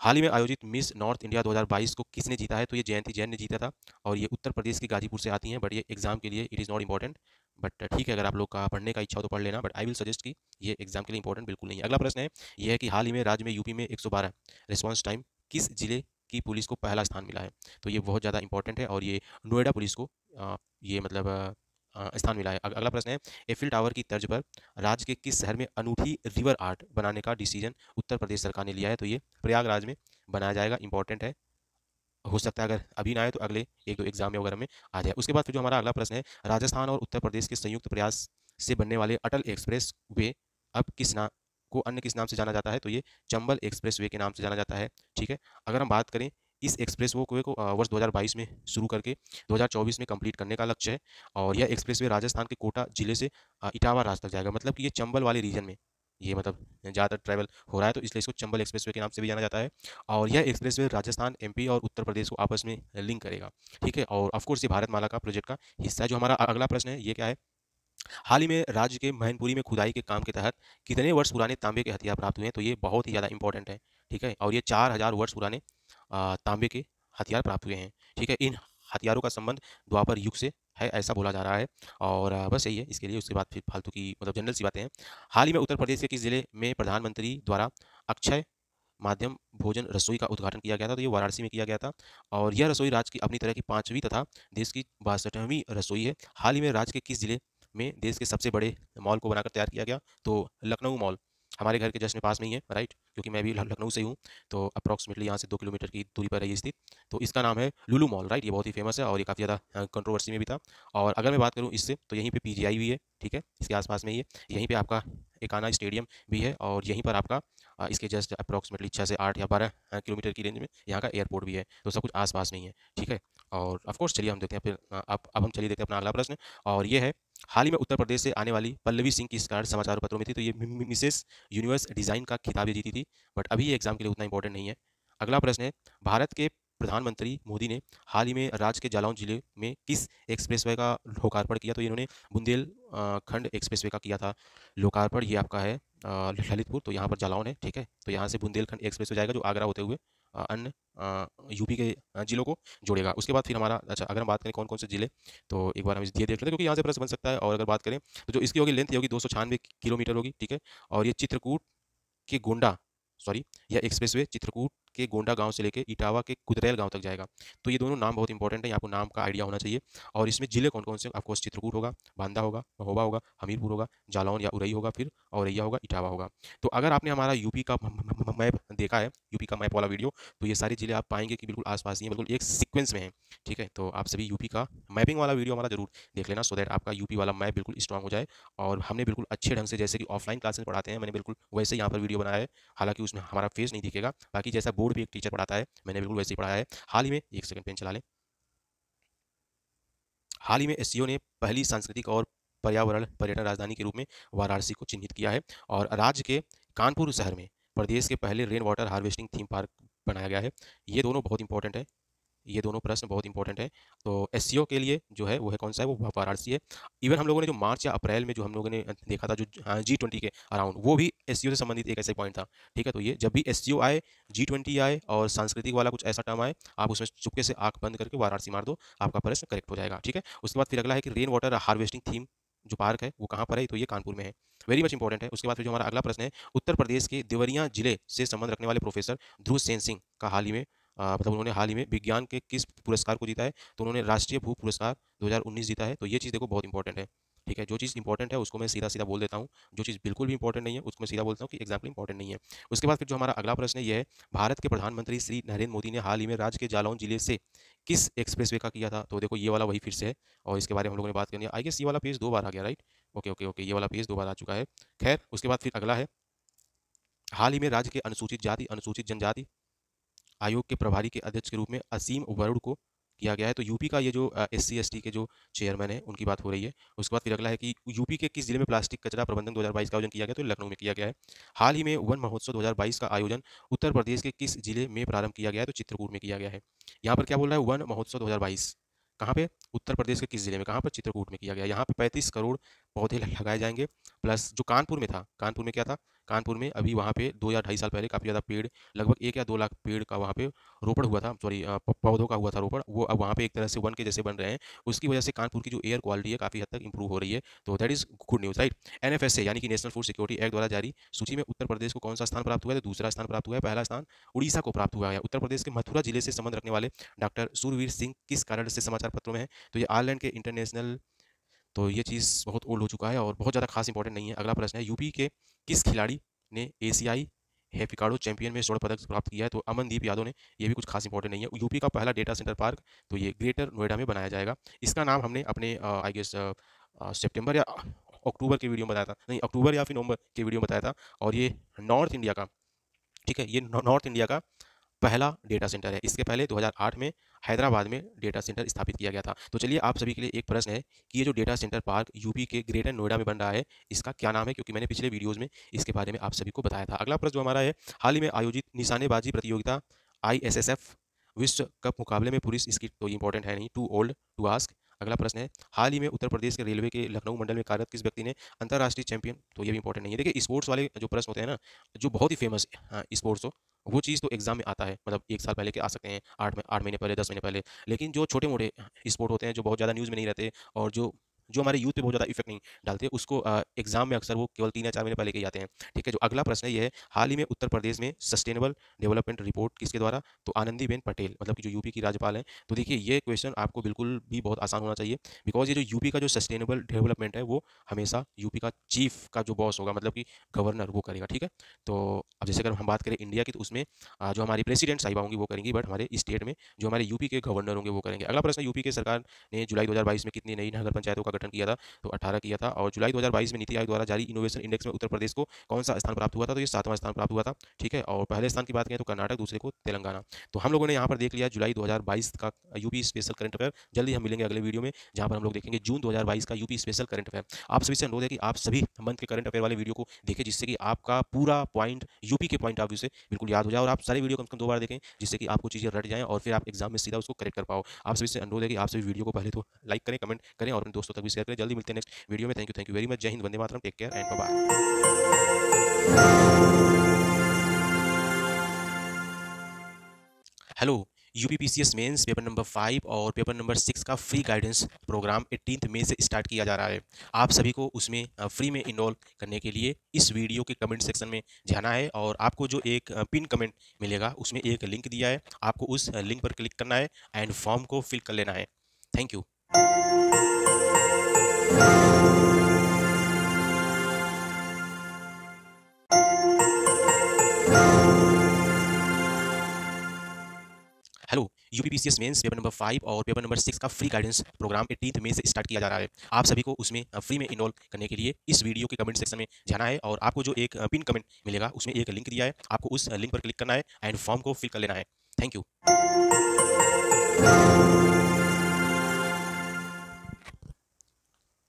हाल ही में आयोजित मिस नॉर्थ इंडिया 2022 को किसने जीता है। तो ये जयंती जैन ने जीता था और ये उत्तर प्रदेश के गाजीपुर से आती हैं, बट ये एग्जाम के लिए it is not important. But ठीक है, अगर आप लोग का पढ़ने का इच्छा हो तो पढ़ लेना, बट आई विल सजेस्ट कि ये एग्जाम के लिए इंपॉर्टेंट बिल्कुल नहीं है। अगला प्रश्न है, ये है कि हाल ही में राज्य में यूपी में 112 रिस्पॉन्स टाइम किस जिले की पुलिस को पहला स्थान मिला है। तो ये बहुत ज़्यादा इंपॉर्टेंट है और ये नोएडा पुलिस को ये मतलब स्थान मिला है। अगला प्रश्न है, एफिल टावर की तर्ज पर राज्य के किस शहर में अनूठी रिवर आर्ट बनाने का डिसीजन उत्तर प्रदेश सरकार ने लिया है। तो ये प्रयागराज में बनाया जाएगा, इंपॉर्टेंट है, हो सकता है अगर अभी ना आए तो अगले एक दो एग्जाम में वगैरह में आ जाए। उसके बाद फिर जो हमारा अगला प्रश्न है, राजस्थान और उत्तर प्रदेश के संयुक्त प्रयास से बनने वाले अटल एक्सप्रेस वे अब किस नाम को अन्य किस नाम से जाना जाता है। तो ये चंबल एक्सप्रेस वे के नाम से जाना जाता है। ठीक है, अगर हम बात करें इस एक्सप्रेस वे को वर्ष 2022 में शुरू करके 2024 में कंप्लीट करने का लक्ष्य है और यह एक्सप्रेस वे राजस्थान के कोटा जिले से इटावा राज तक जाएगा, मतलब कि ये चंबल वाले रीजन में ये मतलब ज़्यादातर ट्रैवल हो रहा है, तो इसलिए इसको चंबल एक्सप्रेसवे के नाम से भी जाना जाता है। और यह एक्सप्रेसवे राजस्थान, एमपी और उत्तर प्रदेश को आपस में लिंक करेगा। ठीक है, और ऑफकोर्स ये भारतमाला का प्रोजेक्ट का हिस्सा है। जो हमारा अगला प्रश्न है, ये क्या है, हाल ही में राज्य के मैनपुरी में खुदाई के काम के तहत कितने वर्ष पुराने तांबे के हथियार प्राप्त हुए हैं। तो ये बहुत ही ज़्यादा इंपॉर्टेंट है। ठीक है, और ये 4000 वर्ष पुराने तांबे के हथियार प्राप्त हुए हैं। ठीक है, इन हथियारों का संबंध द्वापर युग से है, ऐसा बोला जा रहा है। और बस यही है इसके लिए। उसके बाद फिर फालतू की मतलब जनरल सी बातें हैं। हाल ही में उत्तर प्रदेश के किस जिले में प्रधानमंत्री द्वारा अक्षय माध्यम भोजन रसोई का उद्घाटन किया गया था। तो ये वाराणसी में किया गया था और यह रसोई राज्य की अपनी तरह की 5वीं तथा देश की 62वीं रसोई है। हाल ही में राज्य के किस जिले में देश के सबसे बड़े मॉल को बनाकर तैयार किया गया। तो लखनऊ मॉल हमारे घर के जस्ट में पास में ही है, राइट, क्योंकि मैं भी लखनऊ से हूँ। तो अप्रॉक्सीमेटली यहाँ से 2 किलोमीटर की दूरी पर है ये स्थित। तो इसका नाम है लुलु मॉल, राइट। ये बहुत ही फेमस है और ये काफ़ी ज़्यादा कंट्रोवर्सी में भी था। और अगर मैं बात करूँ इससे, तो यहीं पे पीजीआई भी है। ठीक है, इसके आसपास में ही है। यहीं पे आपका एकाना स्टेडियम भी है और यहीं पर आपका इसके जस्ट अप्रॉक्सीमेटली 6 से 8 या 12 किलोमीटर की रेंज में यहाँ का एयरपोर्ट भी है। तो सब कुछ आसपास में ही है। ठीक है, और ऑफकोर्स चलिए हम देखते हैं फिर अब हम चलिए देखते हैं अपना अगला प्रश्न। और ये है, हाल ही में उत्तर प्रदेश से आने वाली पल्लवी सिंह की स्टार समाचार पत्रों में थी। तो ये मिसेस यूनिवर्स डिज़ाइन का खिताब ये जीती थी, बट अभी ये एग्जाम के लिए उतना इंपॉर्टेंट नहीं है। अगला प्रश्न है, भारत के प्रधानमंत्री मोदी ने हाल ही में राज्य के जालौन जिले में किस एक्सप्रेसवे का लोकार्पण किया। तो इन्होंने बुंदेलखंड एक्सप्रेसवे का किया था लोकार्पण। ये आपका है ललितपुर, तो यहाँ पर जालौन है। ठीक है, तो यहाँ से बुंदेलखंड एक्सप्रेस हो जाएगा जो आगरा होते हुए अन्य यूपी के जिलों को जोड़ेगा। उसके बाद फिर हमारा, अच्छा अगर हम बात करें कौन कौन से जिले, तो एक बार हम ये देख लेते हैं क्योंकि यहाँ से प्रश्न बन सकता है। और अगर बात करें तो जो इसकी होगी लेंथ, ये होगी 296 किलोमीटर होगी। ठीक है, और ये चित्रकूट के गोंडा, सॉरी, यह एक्सप्रेसवे चित्रकूट के गोंडा गांव से लेके इटावा के कुदरेल गांव तक जाएगा। तो ये दोनों नाम बहुत इंपॉर्टेंट है, आपको नाम का आइडिया होना चाहिए। और इसमें जिले कौन कौन से, ऑफकोर्स चित्रकूट होगा, बांदा होगा, महोबा होगा, हमीरपुर होगा, जालौन या उरई होगा, फिर औरैया होगा, इटावा होगा। तो अगर आपने हमारा यूपी का मैप देखा है, यूपी का मैप वाला वीडियो, तो ये सारे जिले आप पाएंगे कि बिल्कुल आसपास ही हैं, बिल्कुल एक सीक्वेंस में है। ठीक है, तो आप सभी यूपी का मैपिंग वाला वीडियो हमारा जरूर देख लेना, सो दैट आपका यूपी वाला मैप बिल्कुल स्ट्रांग हो जाए। और हमने बिल्कुल अच्छे ढंग से, जैसे कि ऑफलाइन क्लासेस पढ़ाते हैं, मैंने बिल्कुल वैसे यहाँ पर वीडियो बनाया है। हालांकि उसमें हमारा फेस नहीं दिखेगा, बाकी जैसा बोर्ड भी एक टीचर पढ़ाता है मैंने बिल्कुल वैसे ही पढ़ाया है। हाल ही में, एक सेकंड पेन चला लें, हाल ही में एससीओ ने पहली सांस्कृतिक और पर्यावरण पर्यटन राजधानी के रूप में वाराणसी को चिन्हित किया है। और राज्य के कानपुर शहर में प्रदेश के पहले rain water harvesting theme park बनाया गया है। ये दोनों बहुत इंपॉर्टेंट है, ये दोनों प्रश्न बहुत इंपॉर्टेंट है। तो एससीओ के लिए जो है वो है कौन सा है, वो वाराणसी है। इवन हम लोगों ने जो मार्च या अप्रैल में जो हम लोगों ने देखा था जो G20 के अराउंड, वो भी एससीओ से संबंधित एक ऐसा पॉइंट था। ठीक है, तो ये जब भी एससीओ आए, G20 आए और सांस्कृतिक वाला कुछ ऐसा टर्म आए, आप उसमें चुपके से आंख बंद करके वाराणसी मार दो, आपका प्रश्न करेक्ट हो जाएगा। ठीक है, उसके बाद फिर अगला है कि रेन वाटर हार्वेस्टिंग थीम जो पार्क है वो कहाँ पर है, तो ये कानपुर में है। वेरी मच इंपॉर्टेंट है। उसके बाद फिर जो हमारा अगला प्रश्न है, उत्तर प्रदेश के देवरिया जिले से संबंध रखने वाले प्रोफेसर ध्रुव सेन सिंह का हाल ही में मतलब उन्होंने हाल ही में विज्ञान के किस पुरस्कार को जीता है, तो उन्होंने राष्ट्रीय भू पुरस्कार 2019 जीता है। तो ये चीज़ देखो बहुत इंपॉर्टेंट है। ठीक है, जो चीज़ इंपॉर्टेंट है उसको मैं सीधा सीधा बोल देता हूँ, जो चीज़ बिल्कुल भी इंपॉर्टेंट नहीं है उसको मैं सीधा बोलता हूँ कि एग्जाम्पल इंपॉर्टेंट नहीं है। उसके बाद फिर जो हमारा अगला प्रश्न है ये है, भारत के प्रधानमंत्री श्री नरेंद्र मोदी ने हाल ही में राज्य के जालौन जिले से किस एक्सप्रेसवे का किया था, तो देखो ये वाला वही फिर से है और इसके बारे में हम लोगों ने बात करनी है। आई गेस ये वाला पेज 2 बार आ गया, राइट? ओके ओके ओके, ये वाला पेज 2 बार आ चुका है। खैर, उसके बाद फिर अगला है, हाल ही में राज्य के अनुसूचित जाति अनुसूचित जनजाति आयोग के प्रभारी के अध्यक्ष के रूप में असीम वरुण को किया गया है। तो यूपी का ये जो SC ST के जो चेयरमैन है उनकी बात हो रही है। उसके बाद फिर अगला है कि यूपी के किस जिले में प्लास्टिक कचरा प्रबंधन 2022 का आयोजन किया गया, तो लखनऊ में किया गया है। हाल ही में वन महोत्सव 2022 का आयोजन उत्तर प्रदेश के किस जिले में प्रारंभ किया गया है, तो चित्रकूट में किया गया है। यहाँ पर क्या बोल रहा है, वन महोत्सव 2022 कहाँ पे, उत्तर प्रदेश के किस जिले में, कहाँ पर, चित्रकूट में किया गया। यहाँ पे 35 करोड़ पौधे लगाए जाएंगे। प्लस जो कानपुर में था, कानपुर में क्या था, कानपुर में अभी वहाँ पे 2 या 2.5 साल पहले काफ़ी ज़्यादा पेड़, लगभग 1 या 2 लाख पेड़ का वहाँ पे रोपण हुआ था, सॉरी पौधों का हुआ था रोपण, वो अब वहाँ पे एक तरह से वन के जैसे बन रहे हैं। उसकी वजह से कानपुर की जो एयर क्वालिटी है काफ़ी हद तक इंप्रूव हो रही है। तो that is good news, right? NFSA यानी कि नेशनल फूड सिक्योरिटी एक्ट द्वारा जारी सूची में उत्तर प्रदेश को कौन सा स्थान प्राप्त हुआ है, तो दूसरा स्थान प्राप्त हुआ है। पहला स्थान उड़ीसा को प्राप्त हुआ है। उत्तर प्रदेश के मथुरा जिले से संबंध रखने वाले डॉक्टर सूरवीर सिंह किस कारण से समाचार पत्रों में है, तो ये आयरलैंड के इंटरनेशनल, तो ये चीज़ बहुत ओल्ड हो चुका है और बहुत ज़्यादा खास इंपॉर्टेंट नहीं है। अगला प्रश्न है, यूपी के किस खिलाड़ी ने एशियाई हैपिकाडो चैंपियन में स्वर्ण पदक प्राप्त किया है, तो अमनदीप यादव ने। ये भी कुछ खास इंपॉर्टेंट नहीं है। यूपी का पहला डेटा सेंटर पार्क, तो ये ग्रेटर नोएडा में बनाया जाएगा। इसका नाम हमने अपने आई गेस सितंबर या अक्टूबर के वीडियो में बताया था, नहीं अक्टूबर या फिर नवंबर के वीडियो में बताया था। और ये नॉर्थ इंडिया का, ठीक है, ये नॉर्थ इंडिया का पहला डेटा सेंटर है। इसके पहले 2008 में हैदराबाद में डेटा सेंटर स्थापित किया गया था। तो चलिए आप सभी के लिए एक प्रश्न है कि ये जो डेटा सेंटर पार्क यूपी के ग्रेटर नोएडा में बन रहा है, इसका क्या नाम है, क्योंकि मैंने पिछले वीडियोज़ में इसके बारे में आप सभी को बताया था। अगला प्रश्न जो हमारा है, हाल ही में आयोजित निशानेबाजी प्रतियोगिता ISSF विश्व कप मुकाबले में पुरुष, इसकी तो इंपॉर्टेंट है नहीं, टू ओल्ड टू आस्क। अगला प्रश्न है, हाल ही में उत्तर प्रदेश के रेलवे के लखनऊ मंडल में कार्यरत किस व्यक्ति ने अंतर्राष्ट्रीय चैंपियन, तो ये भी इंपॉर्टेंट नहीं है। देखिए स्पोर्ट्स वाले जो प्रश्न होते हैं ना, जो बहुत ही फेमस स्पोर्ट्स हो, वो चीज़ तो एग्जाम में आता है, मतलब 1 साल पहले के आ सकते हैं, 8 महीने पहले, 10 महीने पहले। लेकिन जो छोटे मोटे स्पोर्ट होते हैं जो बहुत ज़्यादा न्यूज़ में नहीं रहते और जो जो हमारे यूथ पे बहुत ज़्यादा इफेक्ट नहीं डालते, उसको एग्जाम में अक्सर वो केवल 3 या 4 महीने पहले के ही आते हैं। ठीक है, जो अगला प्रश्न है ये है, हाल ही में उत्तर प्रदेश में सस्टेनेबल डेवलपमेंट रिपोर्ट किसके द्वारा, तो आनंदीबेन पटेल, मतलब कि जो यूपी की राज्यपाल हैं। तो देखिए ये क्वेश्चन आपको बिल्कुल भी बहुत आसान होना चाहिए, बिकॉज ये जो यूपी का जो सस्टेनेबल डेवलपमेंट है वो हमेशा यूपी का चीफ का जो बॉस होगा, मतलब कि गवर्नर, वो करेगा। ठीक है, तो अब जैसे अगर हम बात करें इंडिया की, तो उसमें जो हमारी प्रेसिडेंट साहिबा होंगी वो करेंगी, बट हमारे स्टेट में जो हमारे यूपी के गवर्नर होंगे वो करेंगे। अगला प्रश्न, यूपी के सरकार ने जुलाई 2022 में कितनी नई नगर पंचायतों का गठन किया था, तो 18 किया था। और जुलाई 2022 में नीति आयोग द्वारा जारी इनोवेशन इंडेक्स में उत्तर प्रदेश को कौन सा स्थान प्राप्त हुआ था, तो ये 7वां स्थान प्राप्त हुआ था। ठीक है, और पहले स्थान की बात करें तो कर्नाटक, दूसरे को तेलंगाना। तो हम लोगों ने यहाँ पर देख लिया जुलाई 2022 का यूपी स्पेशल करंट अफेयर। जल्दी हम मिलेंगे अगले वीडियो में, जहाँ पर हम लोग देखेंगे जून 2022 का यूपी स्पेशल करंट अफेयर। आप सभी से अनुरोध है कि आप सभी मंथ के करंट अफेयर वाले वीडियो को देखें, जिससे कि आपका पूरा पॉइंट यूपी के पॉइंट ऑफ व्यू से बिल्कुल याद हो जाए, और आप सारे वीडियो कम से कम 2 बार देखें, जिससे कि आपको चीज़ें रट जाएं और फिर आप एग्जाम में सीधा उसको करेक्ट कर पाओ। आप सभी से अनुरोध है कि आप सभी वीडियो को पहले तो लाइक करें, कमेंट करें और अपने दोस्तों तक भी शेयर करें। जल्दी मिलते हैं नेक्स्ट वीडियो में। Thank you very much. जय हिंद, वंदे मातरम, take care and bye bye. Hello, UPPCS mains paper number 5 और पेपर नंबर 6 का फ्री गाइडेंस प्रोग्राम 18 मई से स्टार्ट किया जा रहा है। आप सभी को उसमें फ्री में इनरोल करने के लिए इस वीडियो के कमेंट सेक्शन में जाना है, और आपको जो एक पिन कमेंट मिलेगा उसमें एक लिंक दिया है, आपको उस लिंक पर क्लिक करना है एंड फॉर्म को फिल कर लेना है। Thank you. Hello, UPPCS mains paper number 5 और पेपर नंबर 6 का फ्री गाइडेंस प्रोग्राम 18 मई से स्टार्ट किया जा रहा है। आप सभी को उसमें फ्री में इनरोल करने के लिए इस वीडियो के कमेंट सेक्शन में जाना है, और आपको जो एक पिन कमेंट मिलेगा उसमें एक लिंक दिया है, आपको उस लिंक पर क्लिक करना है एंड फॉर्म को फिल कर लेना है। Thank you.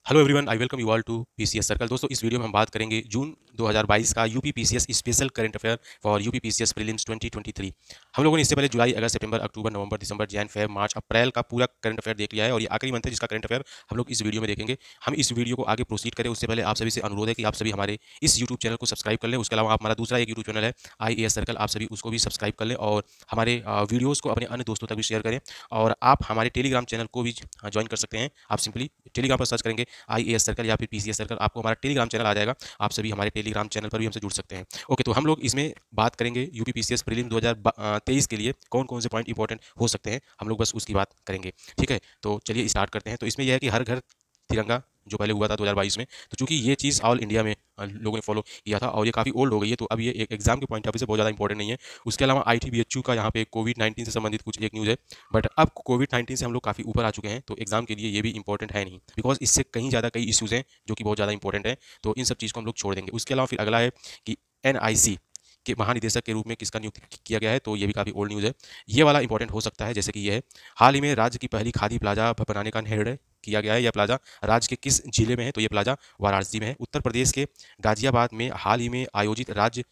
Hello everyone, I welcome you all to PCS circle. दोस्तों, इस वीडियो में हम बात करेंगे जून 2022 का UP PCS special current affair for UP PCS prelims 2023। हम लोगों ने इससे पहले जुलाई, अगस्त, सितंबर, अक्टूबर, नवंबर, दिसंबर, जैन, फेब, मार्च, अप्रैल का पूरा करंट अफेयर देख लिया है और ये आखिरी मंथ है जिसका करंट अफेयर हम लोग इस वीडियो में देखेंगे। हम इस वीडियो को आगे प्रोसीड करें उससे पहले आप सभी से अनुरोध है कि आप सभी हमारे इस यूट्यूब चैनल को सब्सक्राइब कर लें। उसके अलावा हमारा दूसरा एक यूट्यूब चैनल है IAS सर्कल, आप सभी उसको भी सब्सक्राइब कर लें और हमारे वीडियोज़ को अपने अन्य दोस्तों तक भी शेयर करें। और आप हमारे टेलीग्राम चैनल को भी ज्वाइन कर सकते हैं। आप सिंपली टेलीग्राम पर सर्च करेंगे IAS सर्कल या फिर पीसीएस सर्कल, आपको हमारा टेलीग्राम चैनल आ जाएगा। आप सभी हमारे टेलीग्राम चैनल पर भी हमसे जुड़ सकते हैं। ओके, तो हम लोग इसमें बात करेंगे यूपी पीसीएस प्रीलिम 2023 के लिए कौन कौन से पॉइंट इंपॉर्टेंट हो सकते हैं, हम लोग बस उसकी बात करेंगे। ठीक है, तो चलिए स्टार्ट करते हैं। तो इसमें यह है कि हर घर तिरंगा जो पहले हुआ था 2022 में, तो चूंकि ये चीज़ ऑल इंडिया में लोगों ने फॉलो किया था और ये काफ़ी ओल्ड हो गई है, तो अब ये एक एग्जाम के पॉइंट ऑफ व्यू से बहुत ज़्यादा इंपॉर्टेंट नहीं है। उसके अलावा ITBHU का यहाँ पे कोविड-19 से संबंधित कुछ एक न्यूज़ है, बट अब कोविड-19 से हम लोग काफ़ी ऊपर आ चुके हैं, तो एग्जाम के लिए ये भी इंपॉर्टेंट है नहीं, बिकॉज इससे कहीं ज़्यादा कई इश्यूज़ हैं जो कि बहुत ज़्यादा इंपॉर्टेंट है, तो इन सब चीज़ को हम लोग छोड़ देंगे। उसके अलावा फिर अगला है कि NIC के महानिदेशक के रूप में किसका नियुक्त किया गया है, तो ये भी काफ़ी ओल्ड न्यूज़ है। ये वाला इंपॉर्टेंट हो सकता है, जैसे कि ये है, हाल ही में राज्य की पहली खादी प्लाजा बनाने का निर्णय किया गया है। यह प्लाजा राज्य के किस जिले में है, तो ये प्लाजा वाराणसी में है। उत्तर प्रदेश के गाजियाबाद में हाल ही में आयोजित राज्य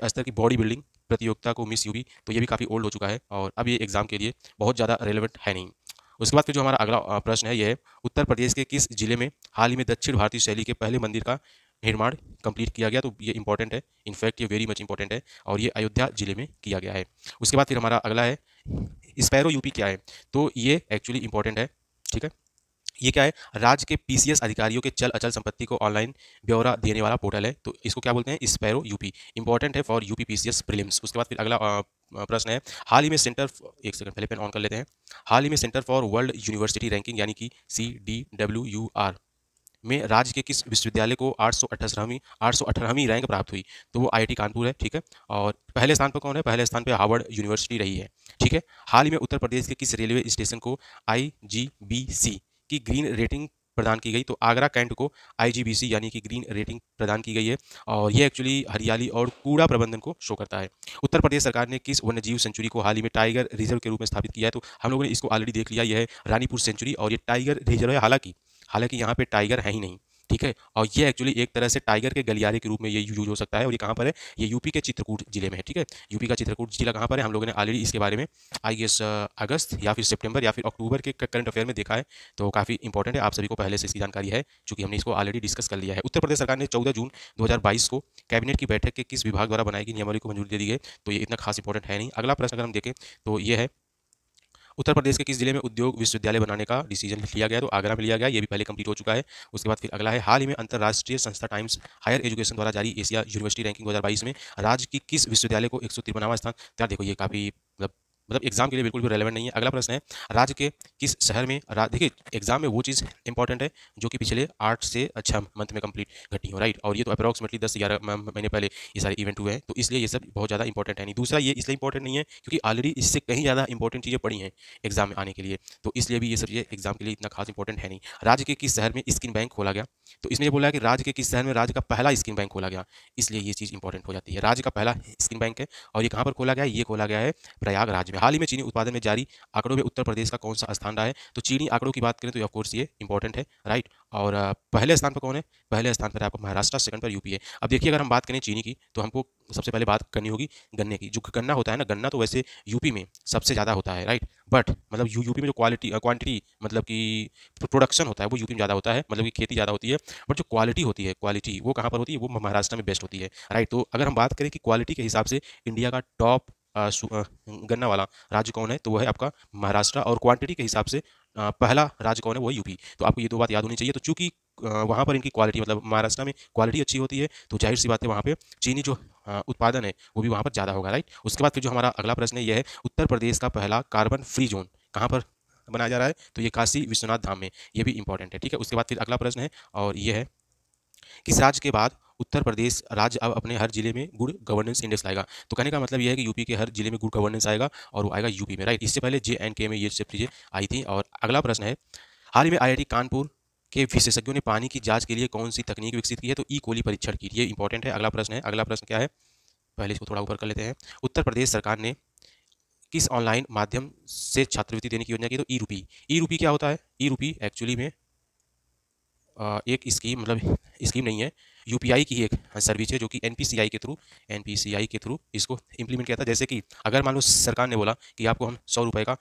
स्तर की बॉडी बिल्डिंग प्रतियोगिता को मिस यूपी, तो ये भी काफ़ी ओल्ड हो चुका है और अब ये एग्जाम के लिए बहुत ज़्यादा रेलेवेंट है नहीं। उसके बाद फिर जो हमारा अगला प्रश्न है, यह है, उत्तर प्रदेश के किस जिले में हाल ही में दक्षिण भारतीय शैली के पहले मंदिर का निर्माण कंप्लीट किया गया, तो ये इंपॉर्टेंट है, इनफैक्ट ये वेरी मच इंपॉर्टेंट है और ये अयोध्या जिले में किया गया है। उसके बाद फिर हमारा अगला है, स्पैरो यूपी क्या है, तो ये एक्चुअली इंपॉर्टेंट है। ठीक है, ये क्या है, राज्य के पीसीएस अधिकारियों के चल अचल संपत्ति को ऑनलाइन ब्यौरा देने वाला पोर्टल है, तो इसको क्या बोलते हैं, स्पैरो यूपी, इंपॉर्टेंट है फॉर यूपी पीसीएस प्रीलिम्स। उसके बाद फिर अगला प्रश्न है, हाल ही में सेंटर, एक सेकंड पहले पेन ऑन कर लेते हैं, हाल ही में centre for world university ranking यानी कि CDWUR में राज्य के किस विश्वविद्यालय को 818वीं रैंक प्राप्त हुई, तो वो IIT कानपुर है। ठीक है, और पहले स्थान पर कौन है, पहले स्थान पर हार्वर्ड यूनिवर्सिटी रही है। ठीक है, हाल ही में उत्तर प्रदेश के किस रेलवे स्टेशन को IGBC की ग्रीन रेटिंग प्रदान की गई, तो आगरा कैंट को IGBC यानी कि ग्रीन रेटिंग प्रदान की गई है और ये एक्चुअली हरियाली और कूड़ा प्रबंधन को शो करता है। उत्तर प्रदेश सरकार ने किस वन्यजीव सेंचुरी को हाल ही में टाइगर रिजर्व के रूप में स्थापित किया है, तो हम लोगों ने इसको ऑलरेडी देख लिया, यह है रानीपुर सेंचुरी और ये टाइगर रिजर्व है। हालांकि यहाँ पे टाइगर है ही नहीं। ठीक है, और ये एक्चुअली एक तरह से टाइगर के गलियारे के रूप में ये यूज हो सकता है और ये कहाँ पर है, ये यूपी के चित्रकूट जिले में है। ठीक है, यूपी का चित्रकूट जिला कहाँ पर है, हम लोगों ने ऑलरेडी इसके बारे में आई गेस अगस्त या फिर सितंबर या फिर अक्टूबर के करंट अफेयर में देखा है, तो काफ़ी इंपॉर्टेंट है, आप सभी को पहले से इसकी जानकारी है चूंकि हमने इसको ऑलरेडी डिस्कस कर लिया है। उत्तर प्रदेश सरकार ने 14 जून 2022 को कैबिनेट की बैठक के किस विभाग द्वारा बनाई गई नियमावली को मंजूरी दे दी गई, तो ये इतना खास इंपॉर्टेंट है नहीं। अगला प्रश्न अगर हम देखें तो ये है, उत्तर प्रदेश के किस जिले में उद्योग विश्वविद्यालय बनाने का डिसीजन लिया गया, तो आगरा में लिया गया, ये भी पहले कंप्लीट हो चुका है। उसके बाद फिर अगला है, हाल ही में अंतर्राष्ट्रीय संस्था टाइम्स हायर एजुकेशन द्वारा जारी एशिया यूनिवर्सिटी रैंकिंग 2022 में राज्य की किस विश्वविद्यालय को 153वां स्थान, यार देखो ये काफ़ी मतलब एग्जाम के लिए बिल्कुल भी रेलेवेंट नहीं है। अगला प्रश्न है, राज्य के किस शहर में, देखिए एग्जाम में वो चीज़ इंपॉर्टेंट है जो कि पिछले 8 से 6 मंथ में कंप्लीट घटी हो, राइट, और ये तो अप्रॉक्सीमेटली 10-11 महीने पहले ये सारे इवेंट हुए हैं, तो इसलिए ये सब बहुत ज़्यादा इंपॉर्टेंट है नहीं। दूसरा ये इसलिए इंपॉर्टेंट नहीं है क्योंकि ऑलरेडी इससे कहीं ज़्यादा इंपॉर्टेंट चीज़ें पड़ी हैं एग्जाम में आने के लिए, तो इसलिए भी ये सब चीज़ें एग्जाम के लिए इतना खास इंपॉर्टेंट है नहीं। राज्य के किस शहर में स्किन बैंक खोला गया, तो इसमें ये बोला है कि राज्य के किस शहर में राज्य का पहला स्किन बैंक खोला गया, इसलिए ये चीज़ इंपॉर्टेंट हो जाती है। राज्य का पहला स्किन बैंक है और ये कहाँ पर खोला गया है, ये खोला गया है प्रयागराज में। हाल ही में चीनी उत्पादन में जारी आंकड़ों में उत्तर प्रदेश का कौन सा स्थान रहा है, तो चीनी आंकड़ों की बात करें तो ऑफ कोर्स ये इंपॉर्टेंट है, राइट, और पहले स्थान पर कौन है, पहले स्थान पर आपको महाराष्ट्र, सेकंड पर यूपी है। अब देखिए अगर हम बात करें चीनी की तो हमको सबसे पहले बात करनी होगी गन्ने की। जो गन्ना होता है ना, गन्ना तो वैसे यूपी में सबसे ज़्यादा होता है, राइट, बट मतलब यूपी में जो क्वांटिटी मतलब कि प्रोडक्शन होता है वो यूपी में ज़्यादा होता है, मतलब कि खेती ज़्यादा होती है, बट जो क्वालिटी होती है, क्वालिटी वो कहाँ पर होती है, वो महाराष्ट्र में बेस्ट होती है, राइट। तो अगर हम बात करें कि क्वालिटी के हिसाब से इंडिया का टॉप गन्ना वाला राज्य कौन है, तो वो है आपका महाराष्ट्र, और क्वांटिटी के हिसाब से पहला राज्य कौन है, वो है यूपी। तो आपको ये दो बात याद होनी चाहिए। तो चूंकि वहाँ पर इनकी क्वालिटी मतलब महाराष्ट्र में क्वालिटी अच्छी होती है, तो जाहिर सी बात है वहाँ पे चीनी जो उत्पादन है वो भी वहाँ पर ज़्यादा होगा, राइट। उसके बाद फिर जो हमारा अगला प्रश्न है, यह है, उत्तर प्रदेश का पहला कार्बन फ्री जोन कहाँ पर बनाया जा रहा है, तो ये काशी विश्वनाथ धाम में, ये भी इंपॉर्टेंट है। ठीक है, उसके बाद फिर अगला प्रश्न है और ये है, किस राज्य के बाद उत्तर प्रदेश राज्य अब अपने हर जिले में गुड गवर्नेंस इंडेक्स लाएगा, तो कहने का मतलब यह है कि यूपी के हर जिले में गुड गवर्नेंस आएगा और वो आएगा यूपी में, राइट। इससे पहले JNK में ये सब चीज़ें आई थी। और अगला प्रश्न है, हाल ही में IIT कानपुर के विशेषज्ञों ने पानी की जांच के लिए कौन सी तकनीक विकसित की है, तो ई कोली परीक्षण की, ये इंपॉर्टेंट है। अगला प्रश्न है, अगला प्रश्न क्या है, पहले इसको थोड़ा ऊपर कर लेते हैं। उत्तर प्रदेश सरकार ने किस ऑनलाइन माध्यम से छात्रवृत्ति देने की योजना की, तो ई रूपी क्या होता है, ई रूपी एक्चुअली में एक स्कीम, मतलब स्कीम नहीं है, यूपीआई की एक सर्विस है जो कि एनपीसीआई के थ्रू इसको इम्प्लीमेंट किया था। जैसे कि अगर मान लो सरकार ने बोला कि आपको हम 100 रुपये का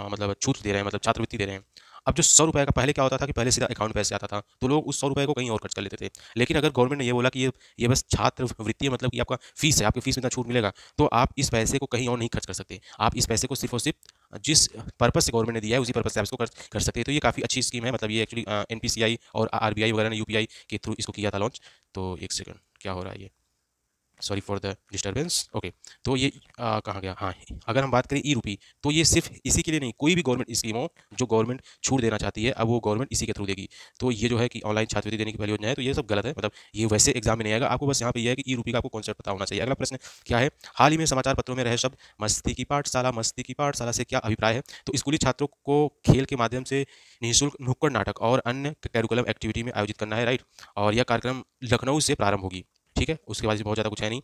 मतलब छूट दे रहे हैं, मतलब छात्रवृत्ति दे रहे हैं। अब जो 100 रुपये का पहले क्या होता था कि पहले सीधा अकाउंट पैसे आता था, तो लोग उस 100 रुपये को कहीं और खर्च कर लेते थे। लेकिन अगर गवर्नमेंट ने ये बोला कि ये बस छात्रवृत्ति है, मतलब कि आपका फीस है, आपकी फीस में इतना छूट मिलेगा, तो आप इस पैसे को कहीं और नहीं खर्च कर सकते। आप इस पैसे को सिर्फ और सिर्फ जिस पर्पस से गवर्नमेंट ने दिया है उसी पर्पस से आप इसको खर्च कर सकते हैं। तो ये काफ़ी अच्छी स्कीम है। मतलब ये एक्चुअली एनपीसीआई और आरबीआई वगैरह ने यूपीआई के थ्रू इसको किया था लॉन्च। तो एक सेकंड, क्या हो रहा है ये, sorry for the disturbance. Okay, तो ये कहाँ गया, हाँ, अगर हम बात करें ई रूपी, तो ये सिर्फ इसी के लिए नहीं, कोई भी गवर्नमेंट स्कीम हो जो गवर्नमेंट छूट देना चाहती है, अब वो गवर्नमेंट इसी के थ्रू देगी। तो ये जो है कि ऑनलाइन छात्रवृत्ति देने की पहली योजना है, तो ये सब गलत है। मतलब ये वैसे एग्जाम में नहीं आएगा, आपको बस यहाँ पे ये है कि ई रूपी का आपको कॉन्सेप्ट पता होना चाहिए। अगला प्रश्न क्या है, हाल ही में समाचार पत्रों में रहे शब्द मस्ती की पाठशाला से क्या अभिप्राय है? तो स्कूली छात्रों को खेल के माध्यम से निःशुल्क नुक्कड़ नाटक और अन्य कैरिकुलम एक्टिविटी में आयोजित करना है, राइट। और यह कार्यक्रम लखनऊ से प्रारंभ होगी, ठीक है। उसके बाद बहुत ज़्यादा कुछ है नहीं,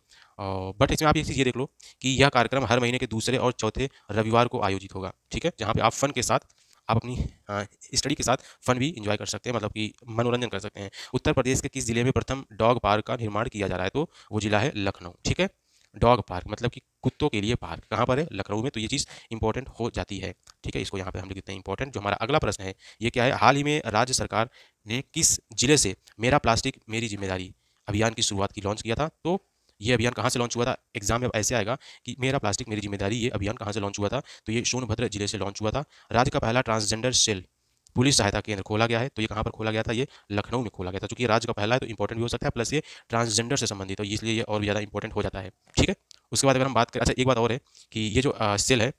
बट इसमें आप एक चीज़ ये देख लो कि यह कार्यक्रम हर महीने के दूसरे और चौथे रविवार को आयोजित होगा, ठीक है, जहाँ पे आप फन के साथ, आप अपनी स्टडी के साथ फन भी इंजॉय कर सकते हैं, मतलब कि मनोरंजन कर सकते हैं। उत्तर प्रदेश के किस जिले में प्रथम डॉग पार्क का निर्माण किया जा रहा है? तो वो जिला है लखनऊ, ठीक है। डॉग पार्क मतलब कि कुत्तों के लिए पार्क कहाँ पर है? लखनऊ में। तो ये चीज़ इंपॉर्टेंट हो जाती है, ठीक है। इसको यहाँ पे हम लिख देते हैं इंपॉर्टेंट। जो हमारा अगला प्रश्न है ये क्या है, हाल ही में राज्य सरकार ने किस जिले से मेरा प्लास्टिक मेरी जिम्मेदारी अभियान की शुरुआत की, लॉन्च किया था? तो ये अभियान कहाँ से लॉन्च हुआ था? एग्जाम में ऐसे आएगा कि मेरा प्लास्टिक मेरी जिम्मेदारी, ये अभियान कहाँ से लॉन्च हुआ था? तो ये सोनभद्र जिले से लॉन्च हुआ था। राज्य का पहला ट्रांसजेंडर सेल पुलिस सहायता केंद्र खोला गया है, तो ये कहाँ पर खोला गया था? ये लखनऊ में खोला गया था। चूंकि ये राज्य का पहला है तो इंपॉर्टेंट भी हो सकता है, प्लस ये ट्रांसजेंडर से संबंधित हो, इसलिए ये और भी ज़्यादा इंपॉर्टेंट हो जाता है, ठीक है। उसके बाद अगर हम बात करें, अच्छा एक बात और है कि ये जो सेल है,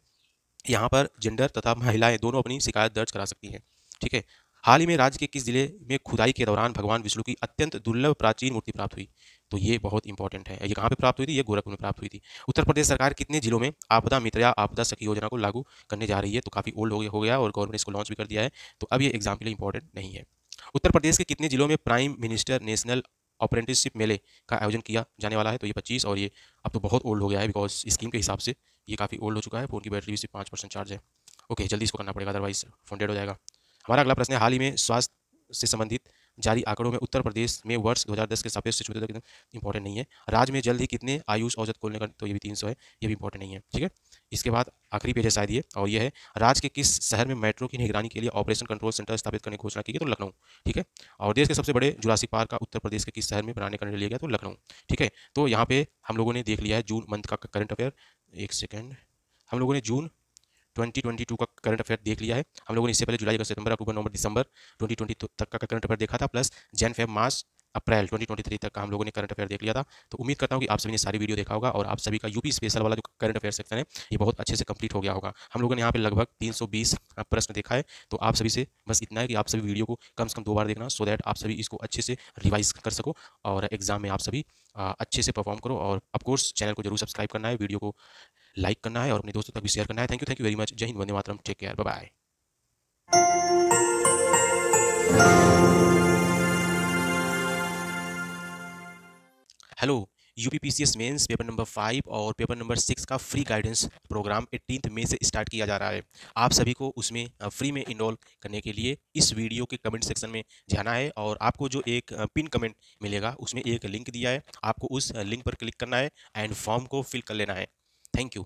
यहाँ पर जेंडर तथा महिलाएं दोनों अपनी शिकायत दर्ज करा सकती हैं, ठीक है। हाल ही में राज्य के किस जिले में खुदाई के दौरान भगवान विष्णु की अत्यंत दुर्लभ प्राचीन मूर्ति प्राप्त हुई? तो ये बहुत इंपॉर्टेंट है। ये कहाँ पे प्राप्त हुई थी? ये गोरखपुर में प्राप्त हुई थी। उत्तर प्रदेश सरकार कितने जिलों में आपदा मित्र या आपदा सखी योजना को लागू करने जा रही है? तो काफ़ी ओल्ड हो गया और गवर्नमेंट इसको लॉन्च भी कर दिया है, तो अब ये एग्जाम के लिए इंपॉर्टेंट नहीं है। उत्तर प्रदेश के कितने जिलों में प्राइम मिनिस्टर नेशनल अप्रेंटिसशिप मेले का आयोजन किया जाने वाला है? तो ये 25, और ये अब तो बहुत ओल्ड हो गया है, बिकॉज स्कीम के हिसाब से ये काफ़ी ओल्ड हो चुका है। फ़ोन की बैटरी भी सिर्फ 5% चार्ज है। ओके, जल्दी इसको करना पड़ेगा, अदरवाइज फोन डेड हो जाएगा। हमारा अगला प्रश्न है, हाल ही में स्वास्थ्य से संबंधित जारी आंकड़ों में उत्तर प्रदेश में वर्ष 2010 के सापेक्ष से छोटे तक, इंपॉर्टेंट नहीं है। राज्य में जल्द ही कितने आयुष औषध खोलने का? तो ये भी 300 है, ये भी इंपॉर्टेंट नहीं है, ठीक है। इसके बाद आखिरी पेज है शायद ये, और ये है, राज्य के किस शहर में मेट्रो की निगरानी के लिए ऑपरेशन कंट्रोल सेंटर स्थापित करने की घोषणा की गई? तो लखनऊ, ठीक है। और देश के सबसे बड़े जुरासिक पार्क का उत्तर प्रदेश के किस शहर में बनाने का निर्णय लिया गया? तो लखनऊ, ठीक है। तो यहाँ पे हम लोगों ने देख लिया है जून मंथ का करंट अफेयर। एक सेकेंड, हम लोगों ने जून 2022 का करंट अफेयर देख लिया है। हम लोगों ने इससे पहले जुलाई, अगस्त, सितंबर, अक्टूबर, नवंबर, दिसंबर 2020 तक का करंट अफेयर देखा था, प्लस जैन, फेब, मार्च, अप्रैल 2023 तक का हम लोगों ने करंट अफेयर देख लिया था। तो उम्मीद करता हूँ कि आप सभी ने सारी वीडियो देखा होगा और आप सभी का यूपी स्पेशल वाला जो करंट अफेयर सेक्शन है ये बहुत अच्छे से कंप्लीट हो गया होगा। हम लोगों ने यहाँ पे लगभग 320 प्रश्न देखा है। तो आप सभी से बस इतना है कि आप सभी वीडियो को कम से कम 2 बार देखना, सो दैट आप सभी इसको अच्छे से रिवाइज कर सको और एग्जाम में आप सभी अच्छे से परफॉर्म करो। और ऑफकोर्स चैनल को जरूर सब्सक्राइब करना है, वीडियो को लाइक करना है और अपने दोस्तों तक भी शेयर करना है। Thank you very much. जय हिंद, वंदे मातरम, take care, bye bye. Hello, UPPCS mains paper number 5 और पेपर नंबर 6 का फ्री गाइडेंस प्रोग्राम 18 मई से स्टार्ट किया जा रहा है। आप सभी को उसमें फ्री में इनरोल करने के लिए इस वीडियो के कमेंट सेक्शन में जाना है और आपको जो एक पिन कमेंट मिलेगा उसमें एक लिंक दिया है, आपको उस लिंक पर क्लिक करना है एंड फॉर्म को फिल कर लेना है। Thank you.